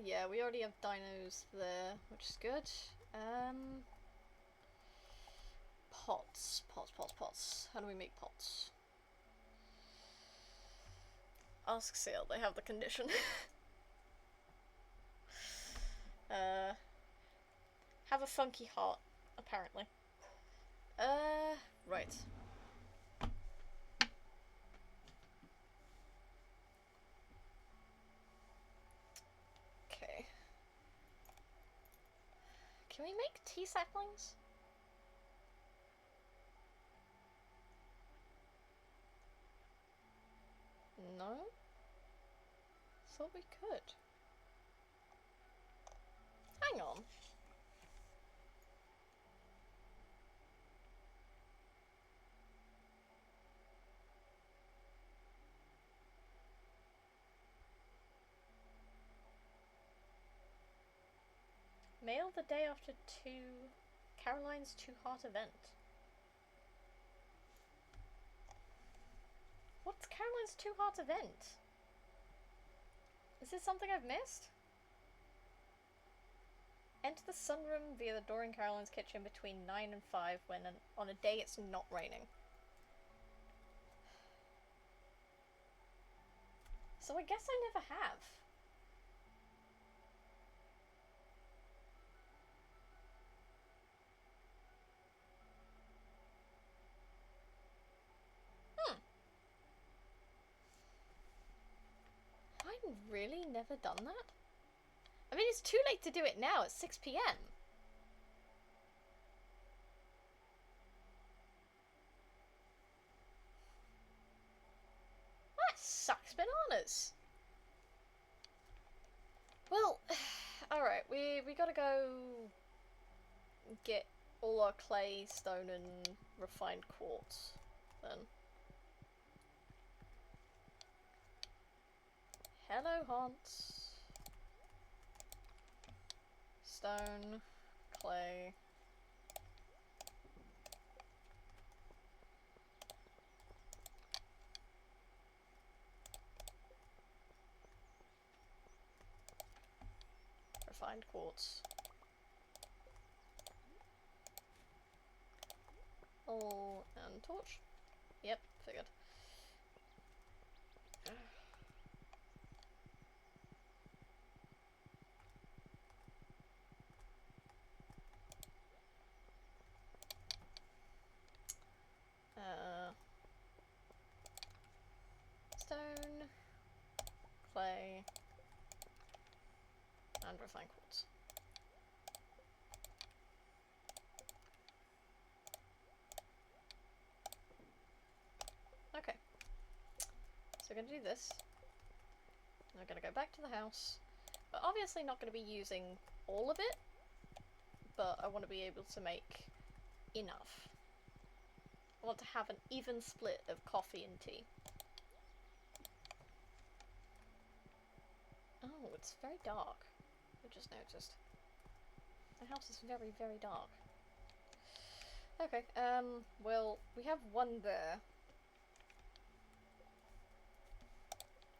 Yeah, we already have dinos there, which is good. Pots. How do we make pots? Ask sale, they have the condition. Have a funky heart, apparently. Right. Okay. Can we make tea saplings? No? Thought we could. Hang on. Mail the day after Caroline's Two Heart event. What's Caroline's Two Heart event? Is this something I've missed? Enter the sunroom via the door in Caroline's kitchen between 9 and 5 when on a day it's not raining. So I guess I never have. I've really never done that? I mean, it's too late to do it now, it's 6 PM. That sucks bananas. Well, alright, we gotta go get all our clay, stone, and refined quartz, then. Hello, haunts. Stone, clay. refined quartz. Oh, and torch. Yep, figured. Stone, clay, and refined quartz. Okay. So we're gonna do this. We're gonna go back to the house. We're obviously not gonna be using all of it, but I want to be able to make enough. I want to have an even split of coffee and tea. Oh, it's very dark. I just noticed. The house is very, very dark. Okay, well, we have one there.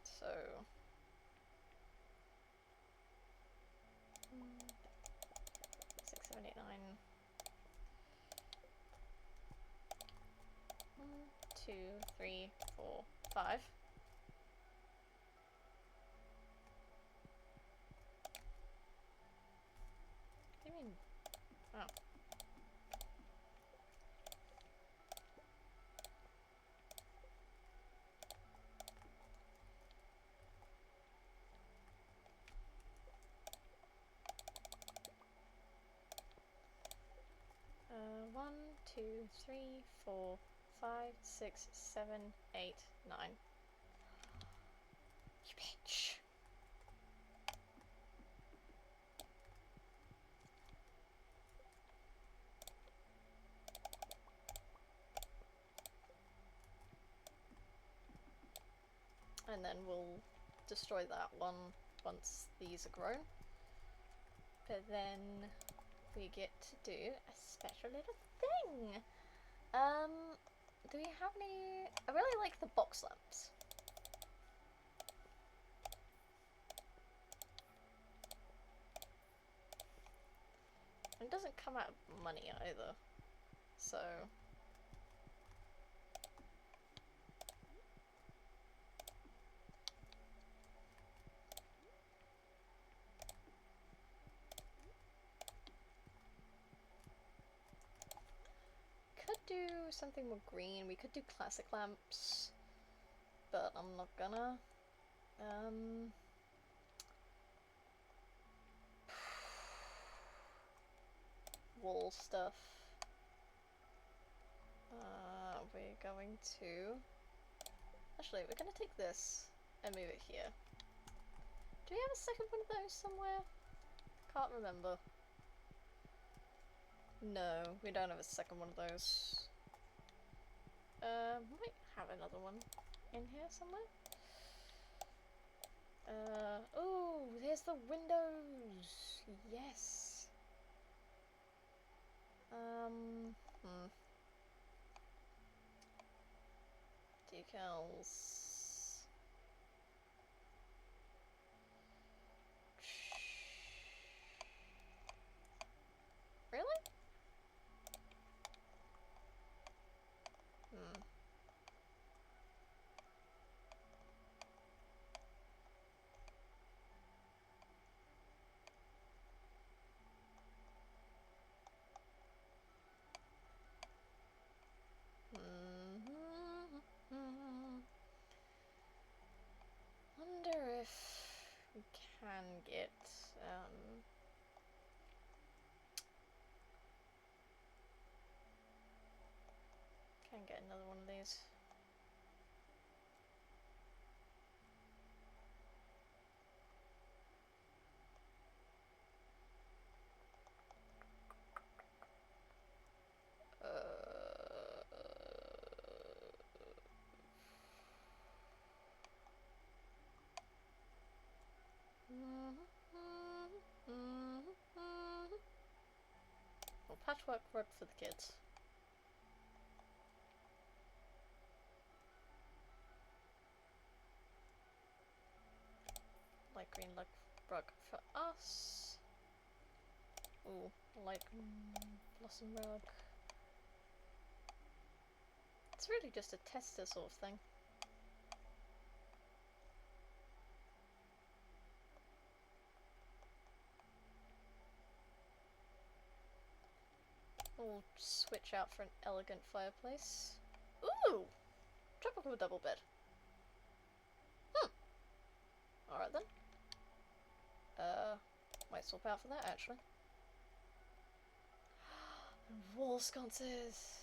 So... 6, 7, 8, 9. 1, 2, 3, 4, 5. What do you mean? Oh. One, 2, 3, 4, 5, 6, 7, 8, 9. You bitch. And then we'll destroy that one once these are grown. But then we get to do a special little thing. Do we have any... I really like the box lamps. It doesn't come out of money either, so... Could do something more green. We could do classic lamps, but I'm not gonna. Wall stuff. We're going to... Actually, we're gonna take this and move it here. Do we have a second one of those somewhere? Can't remember. No, we don't have a second one of those. Might have another one in here somewhere. Oh, there's the windows! Yes! Decals. Really? Wonder if we can get, can get another one of these. Well, patchwork work for the kids. Light green rug for us. Ooh, like blossom rug. It's really just a tester sort of thing. We'll switch out for an elegant fireplace. Ooh! Tropical double bed. Alright then. Might swap out for that actually. Wall sconces!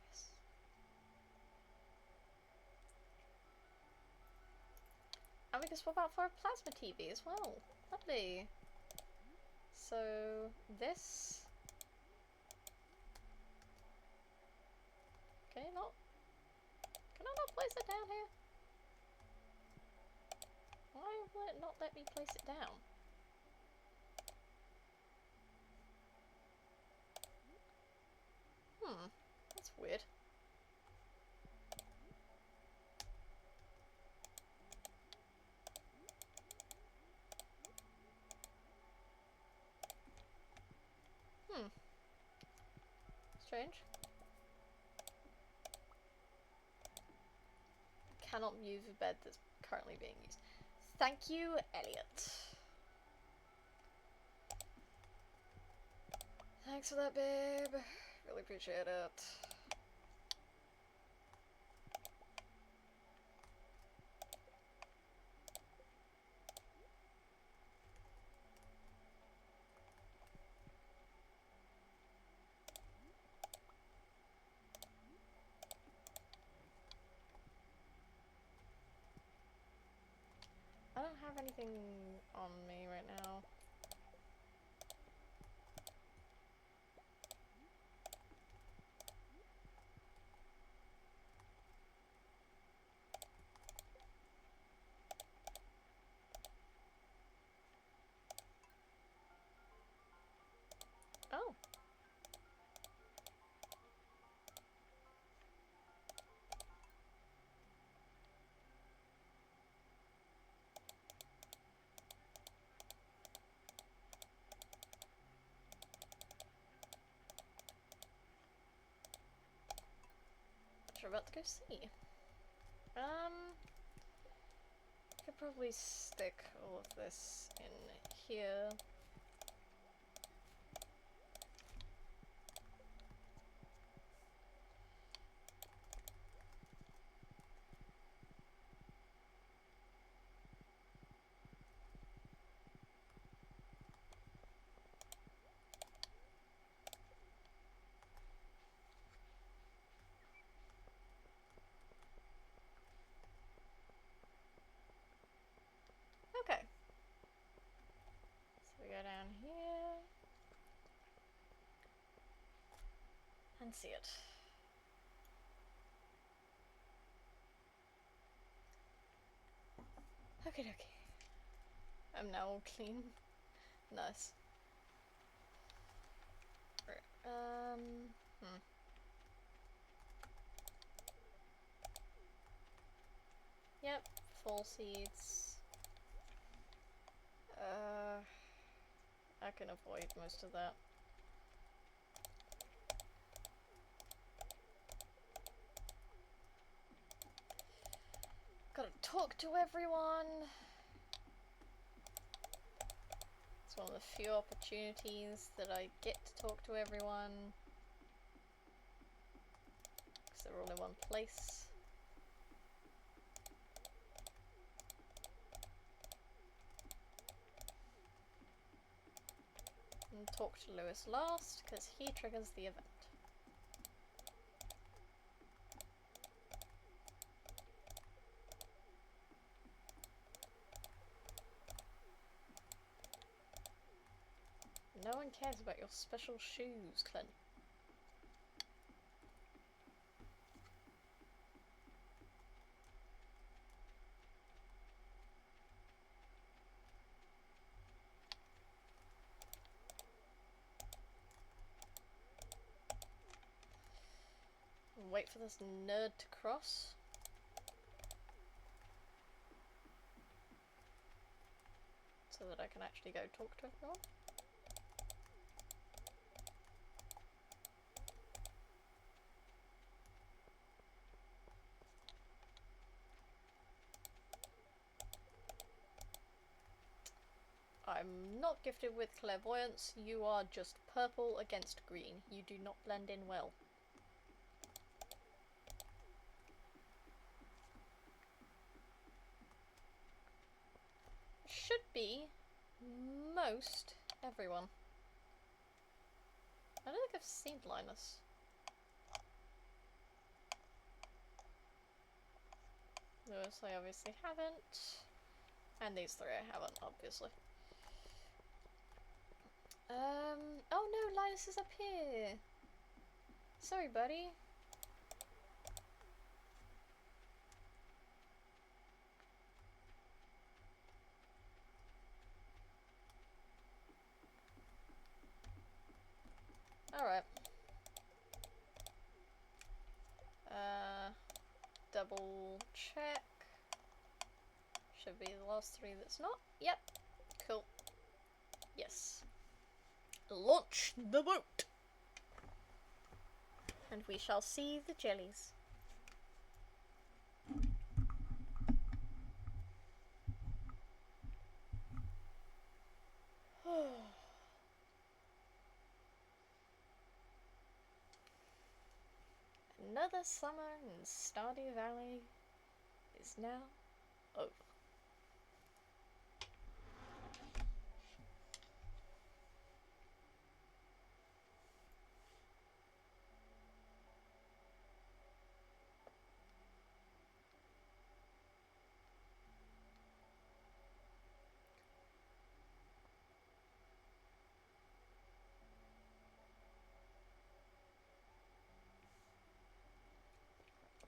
Yes. And we can swap out for a plasma TV as well. Lovely. So, this... Can I not place it down here? Why will it not let me place it down? That's weird. Strange. Cannot move a bed that's currently being used. Thank you, Elliot. Thanks for that, babe. Really appreciate it. I don't have anything on me right now. Oh. Which we're about to go see. Could probably stick all of this in here. Okay. So we go down here and see it. Okay, okay. I'm now all clean. Nice. Right. Yep, fall seeds. I can avoid most of that. Gotta talk to everyone. It's one of the few opportunities that I get to talk to everyone. Because they're all in one place. And talk to Lewis last, because he triggers the event. No one cares about your special shoes, Clint. Wait for this nerd to cross. So so that I can actually go talk to everyone. I'm not gifted with clairvoyance. You are just purple against green. You do not blend in well. Should be most everyone. I don't think I've seen Linus. Lewis I obviously haven't. And these three I haven't, obviously. Oh no, Linus is up here! Sorry, buddy. Alright. Double check. Should be the last three that's not. Yep. Cool. Yes. Launch the boat! And we shall see the jellies. Another summer in Stardew Valley is now over.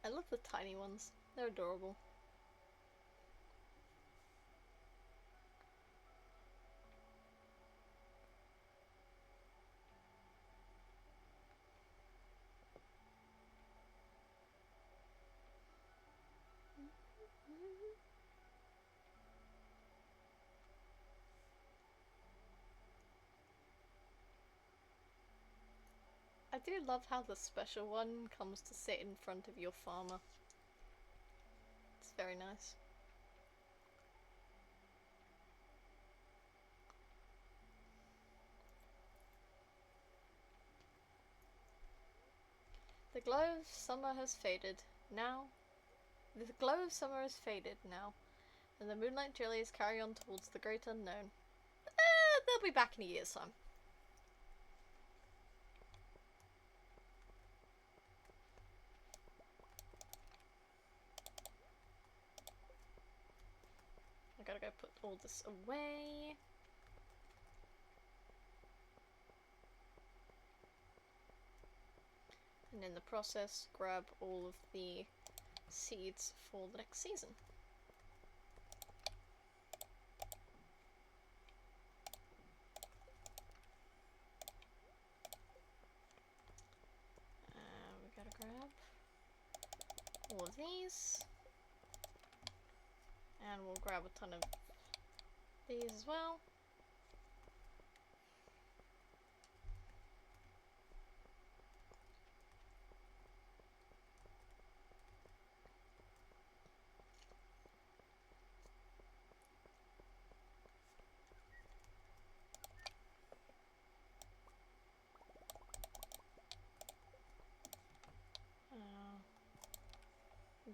I love the tiny ones. They're adorable. I do love how the special one comes to sit in front of your farmer. It's very nice. The glow of summer has faded. Now, the glow of summer has faded now, and the moonlight jellies carry on towards the great unknown. They'll be back in a year's time. I gotta go put all this away. And in the process, grab all of the seeds for the next season. We gotta grab all of these. And we'll grab a ton of these as well.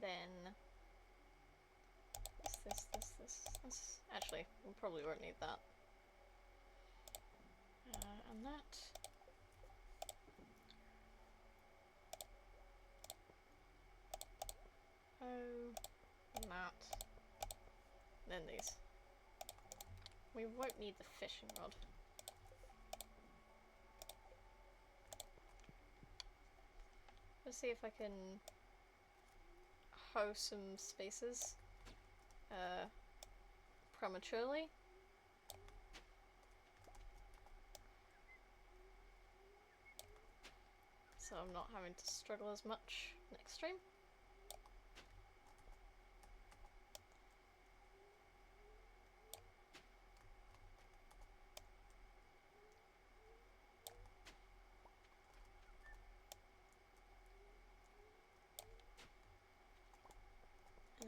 Then this. Actually, we probably won't need that. And that. Oh, and that. Then these. We won't need the fishing rod. Let's see if I can hoe some spaces prematurely. So I'm not having to struggle as much next stream.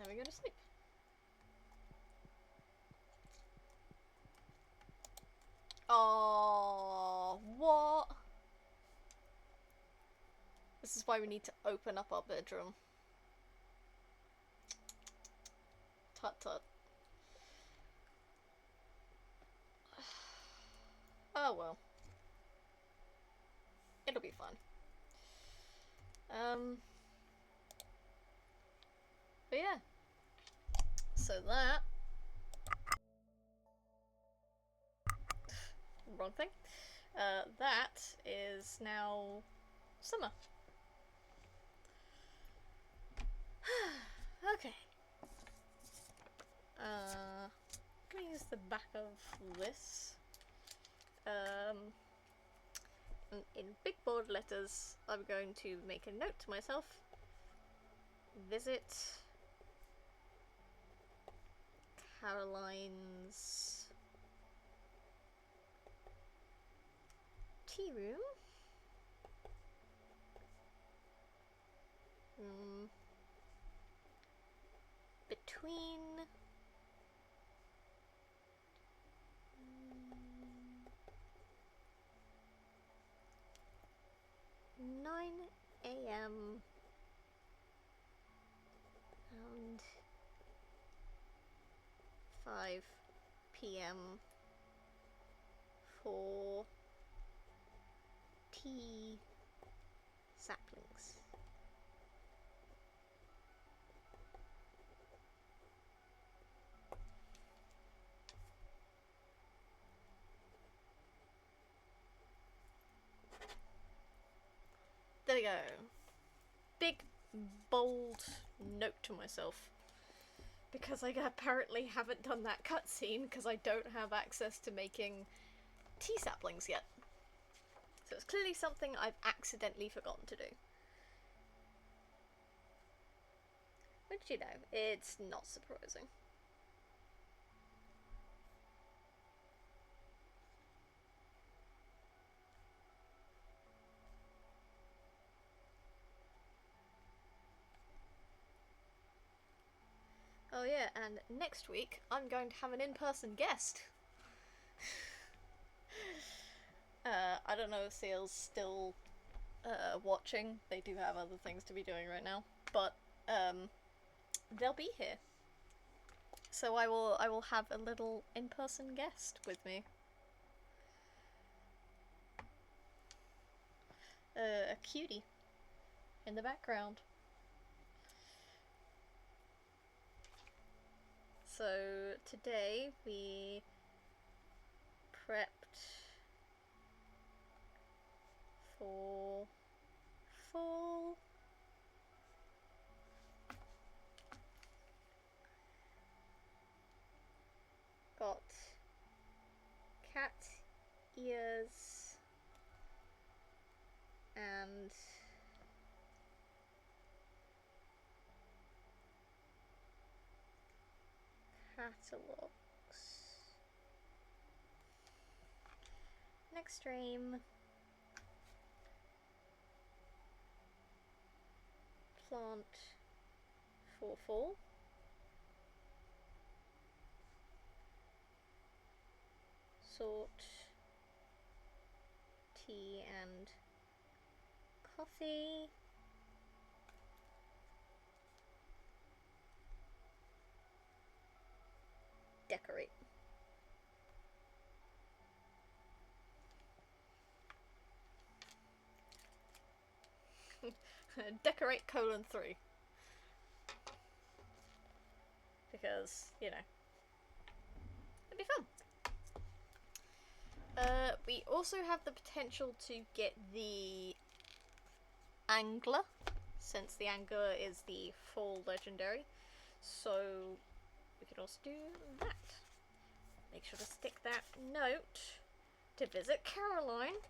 Now we go to sleep. Oh, what? This is why we need to open up our bedroom. Tut tut. Oh well. It'll be fun. But yeah. So that... Wrong thing. That is now summer. Okay. I'm gonna use the back of this. In big bold letters, I'm going to make a note to myself. Visit Caroline's tea room. Between 9 a.m. and 5 p.m. for tea saplings. There we go. Big, bold note to myself. Because I apparently haven't done that cutscene because I don't have access to making tea saplings yet. So it's clearly something I've accidentally forgotten to do. Which, you know, it's not surprising. Oh yeah, and next week I'm going to have an in-person guest. I don't know if Seal's still watching. They do have other things to be doing right now, but they'll be here. So I will have a little in-person guest with me. A cutie in the background. So today we prepped for fall. Got cat ears and catalogs. Next stream, plant for fall. Sort tea and coffee. Decorate. Decorate :3. Because, you know, it'd be fun. We also have the potential to get the Angler, since the Angler is the full legendary. So we could also do that. Make sure to stick that note to visit Caroline.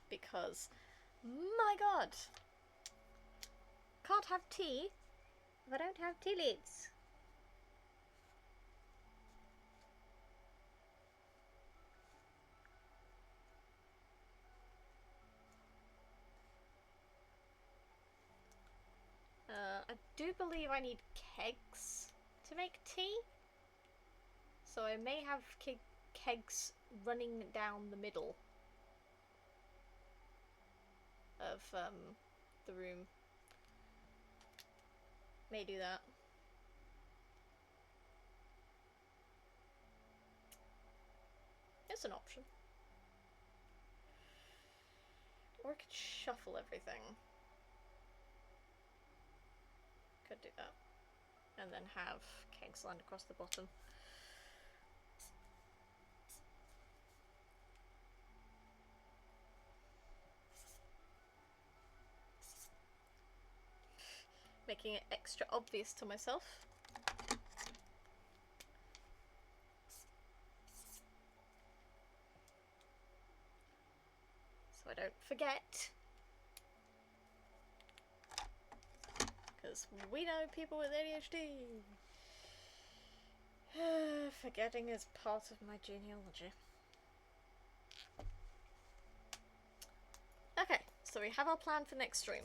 Because, my god, can't have tea if I don't have tea leaves. I do believe I need kegs to make tea. So I may have kegs running down the middle of the room. May do that. It's an option. Or I could shuffle everything. Could do that. And then have kegs lined across the bottom. Making it extra obvious to myself. So I don't forget. Because we know people with ADHD. Forgetting is part of my genealogy. Okay, so we have our plan for next stream.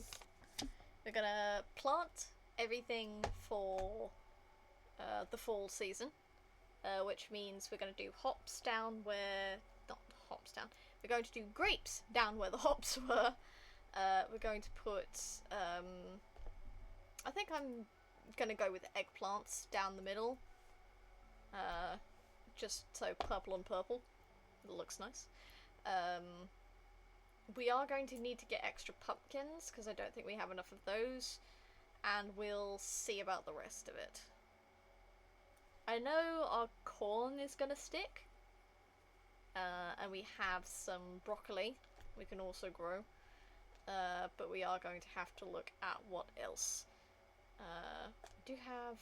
We're gonna plant everything for the fall season, which means we're gonna do hops down where... not hops down. We're going to do grapes down where the hops were. We're going to put... I think I'm gonna go with eggplants down the middle. Just so purple on purple. It looks nice. We are going to need to get extra pumpkins, because I don't think we have enough of those. And we'll see about the rest of it. I know our corn is gonna stick. And we have some broccoli we can also grow. But we are going to have to look at what else. We do have...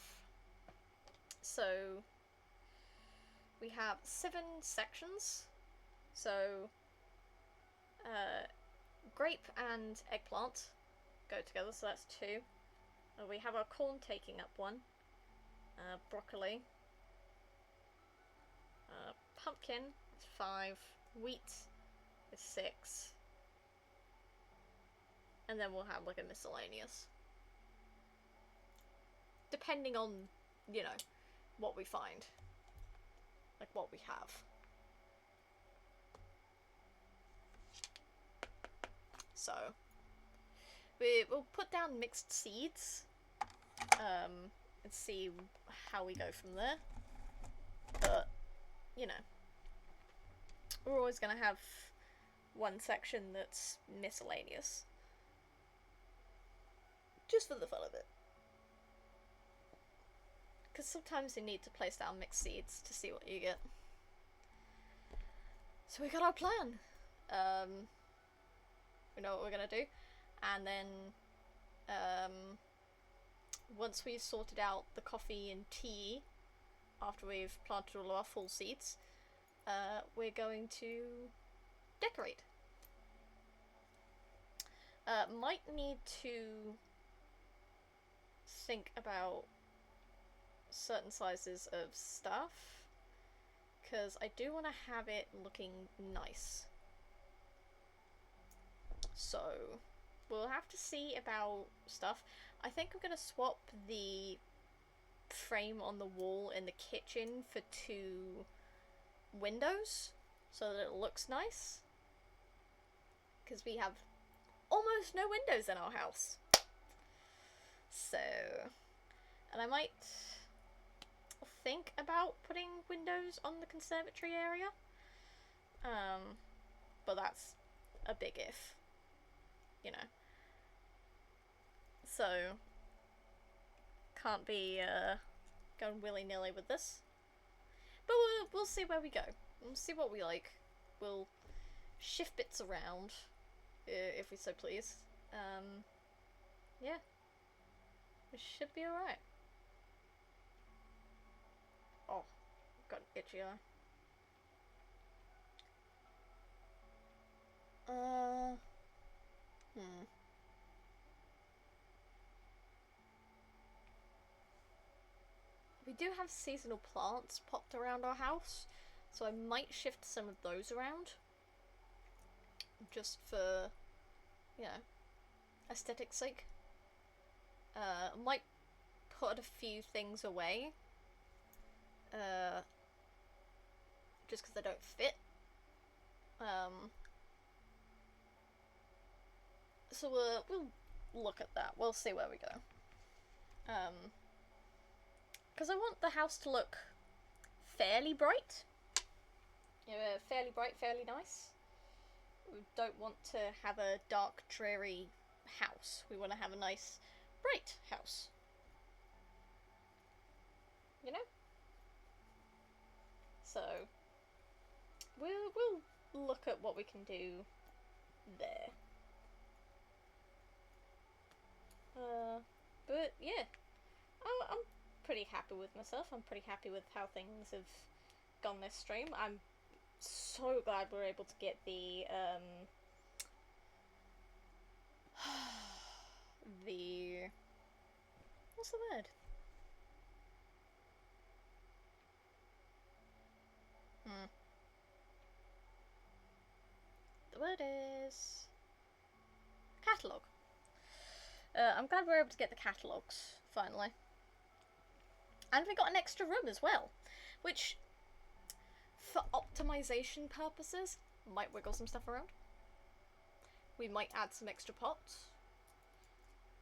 So... we have 7 sections. So... grape and eggplant go together, so that's 2. We have our corn taking up 1. Broccoli. Pumpkin is 5. Wheat is 6. And then we'll have like a miscellaneous. Depending on, you know, what we find. Like what we have. So, we'll put down mixed seeds, and see how we go from there. But, you know, we're always going to have one section that's miscellaneous. Just for the fun of it. Because sometimes you need to place down mixed seeds to see what you get. So we got our plan. We know what we're gonna do, and then once we've sorted out the coffee and tea, after we've planted all of our full seeds, we're going to decorate. Might need to think about certain sizes of stuff, because I do want to have it looking nice. So, we'll have to see about stuff. I think I'm going to swap the frame on the wall in the kitchen for 2 windows, so that it looks nice. Because we have almost no windows in our house. So, and I might think about putting windows on the conservatory area. But that's a big if. You know. So, can't be going willy-nilly with this. But we'll see where we go. We'll see what we like. We'll shift bits around, if we so please. Yeah. It should be alright. Oh, got an itchy eye. We do have seasonal plants popped around our house, so I might shift some of those around. Just for, you know, aesthetic's sake. Might put a few things away. Just because they don't fit. So we'll look at that. We'll see where we go. Because I want the house to look fairly bright. Fairly bright, fairly nice. We don't want to have a dark, dreary house. We want to have a nice, bright house. You know? So, we'll look at what we can do there. But yeah, I'm pretty happy with myself. I'm pretty happy with how things have gone this stream. I'm so glad we're able to get the what's the word? The word is catalogue. I'm glad we're able to get the catalogues finally. And we got an extra room as well, which, for optimization purposes, might wiggle some stuff around. We might add some extra pots.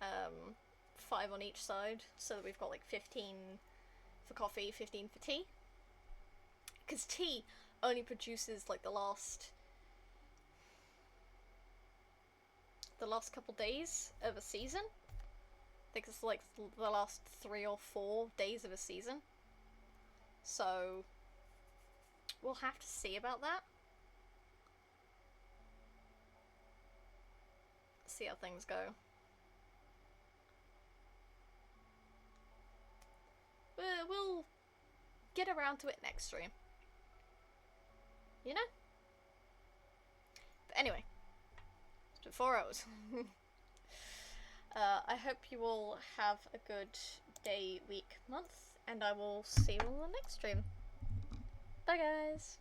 5 on each side, so that we've got like 15 for coffee, 15 for tea. Because tea only produces like the last couple days of a season. I think it's like the last 3 or 4 days of a season. So we'll have to see about that. See how things go. We'll get around to it next stream. You know? But anyway, it's been 4 hours. I hope you all have a good day, week, month, and I will see you on the next stream. Bye guys!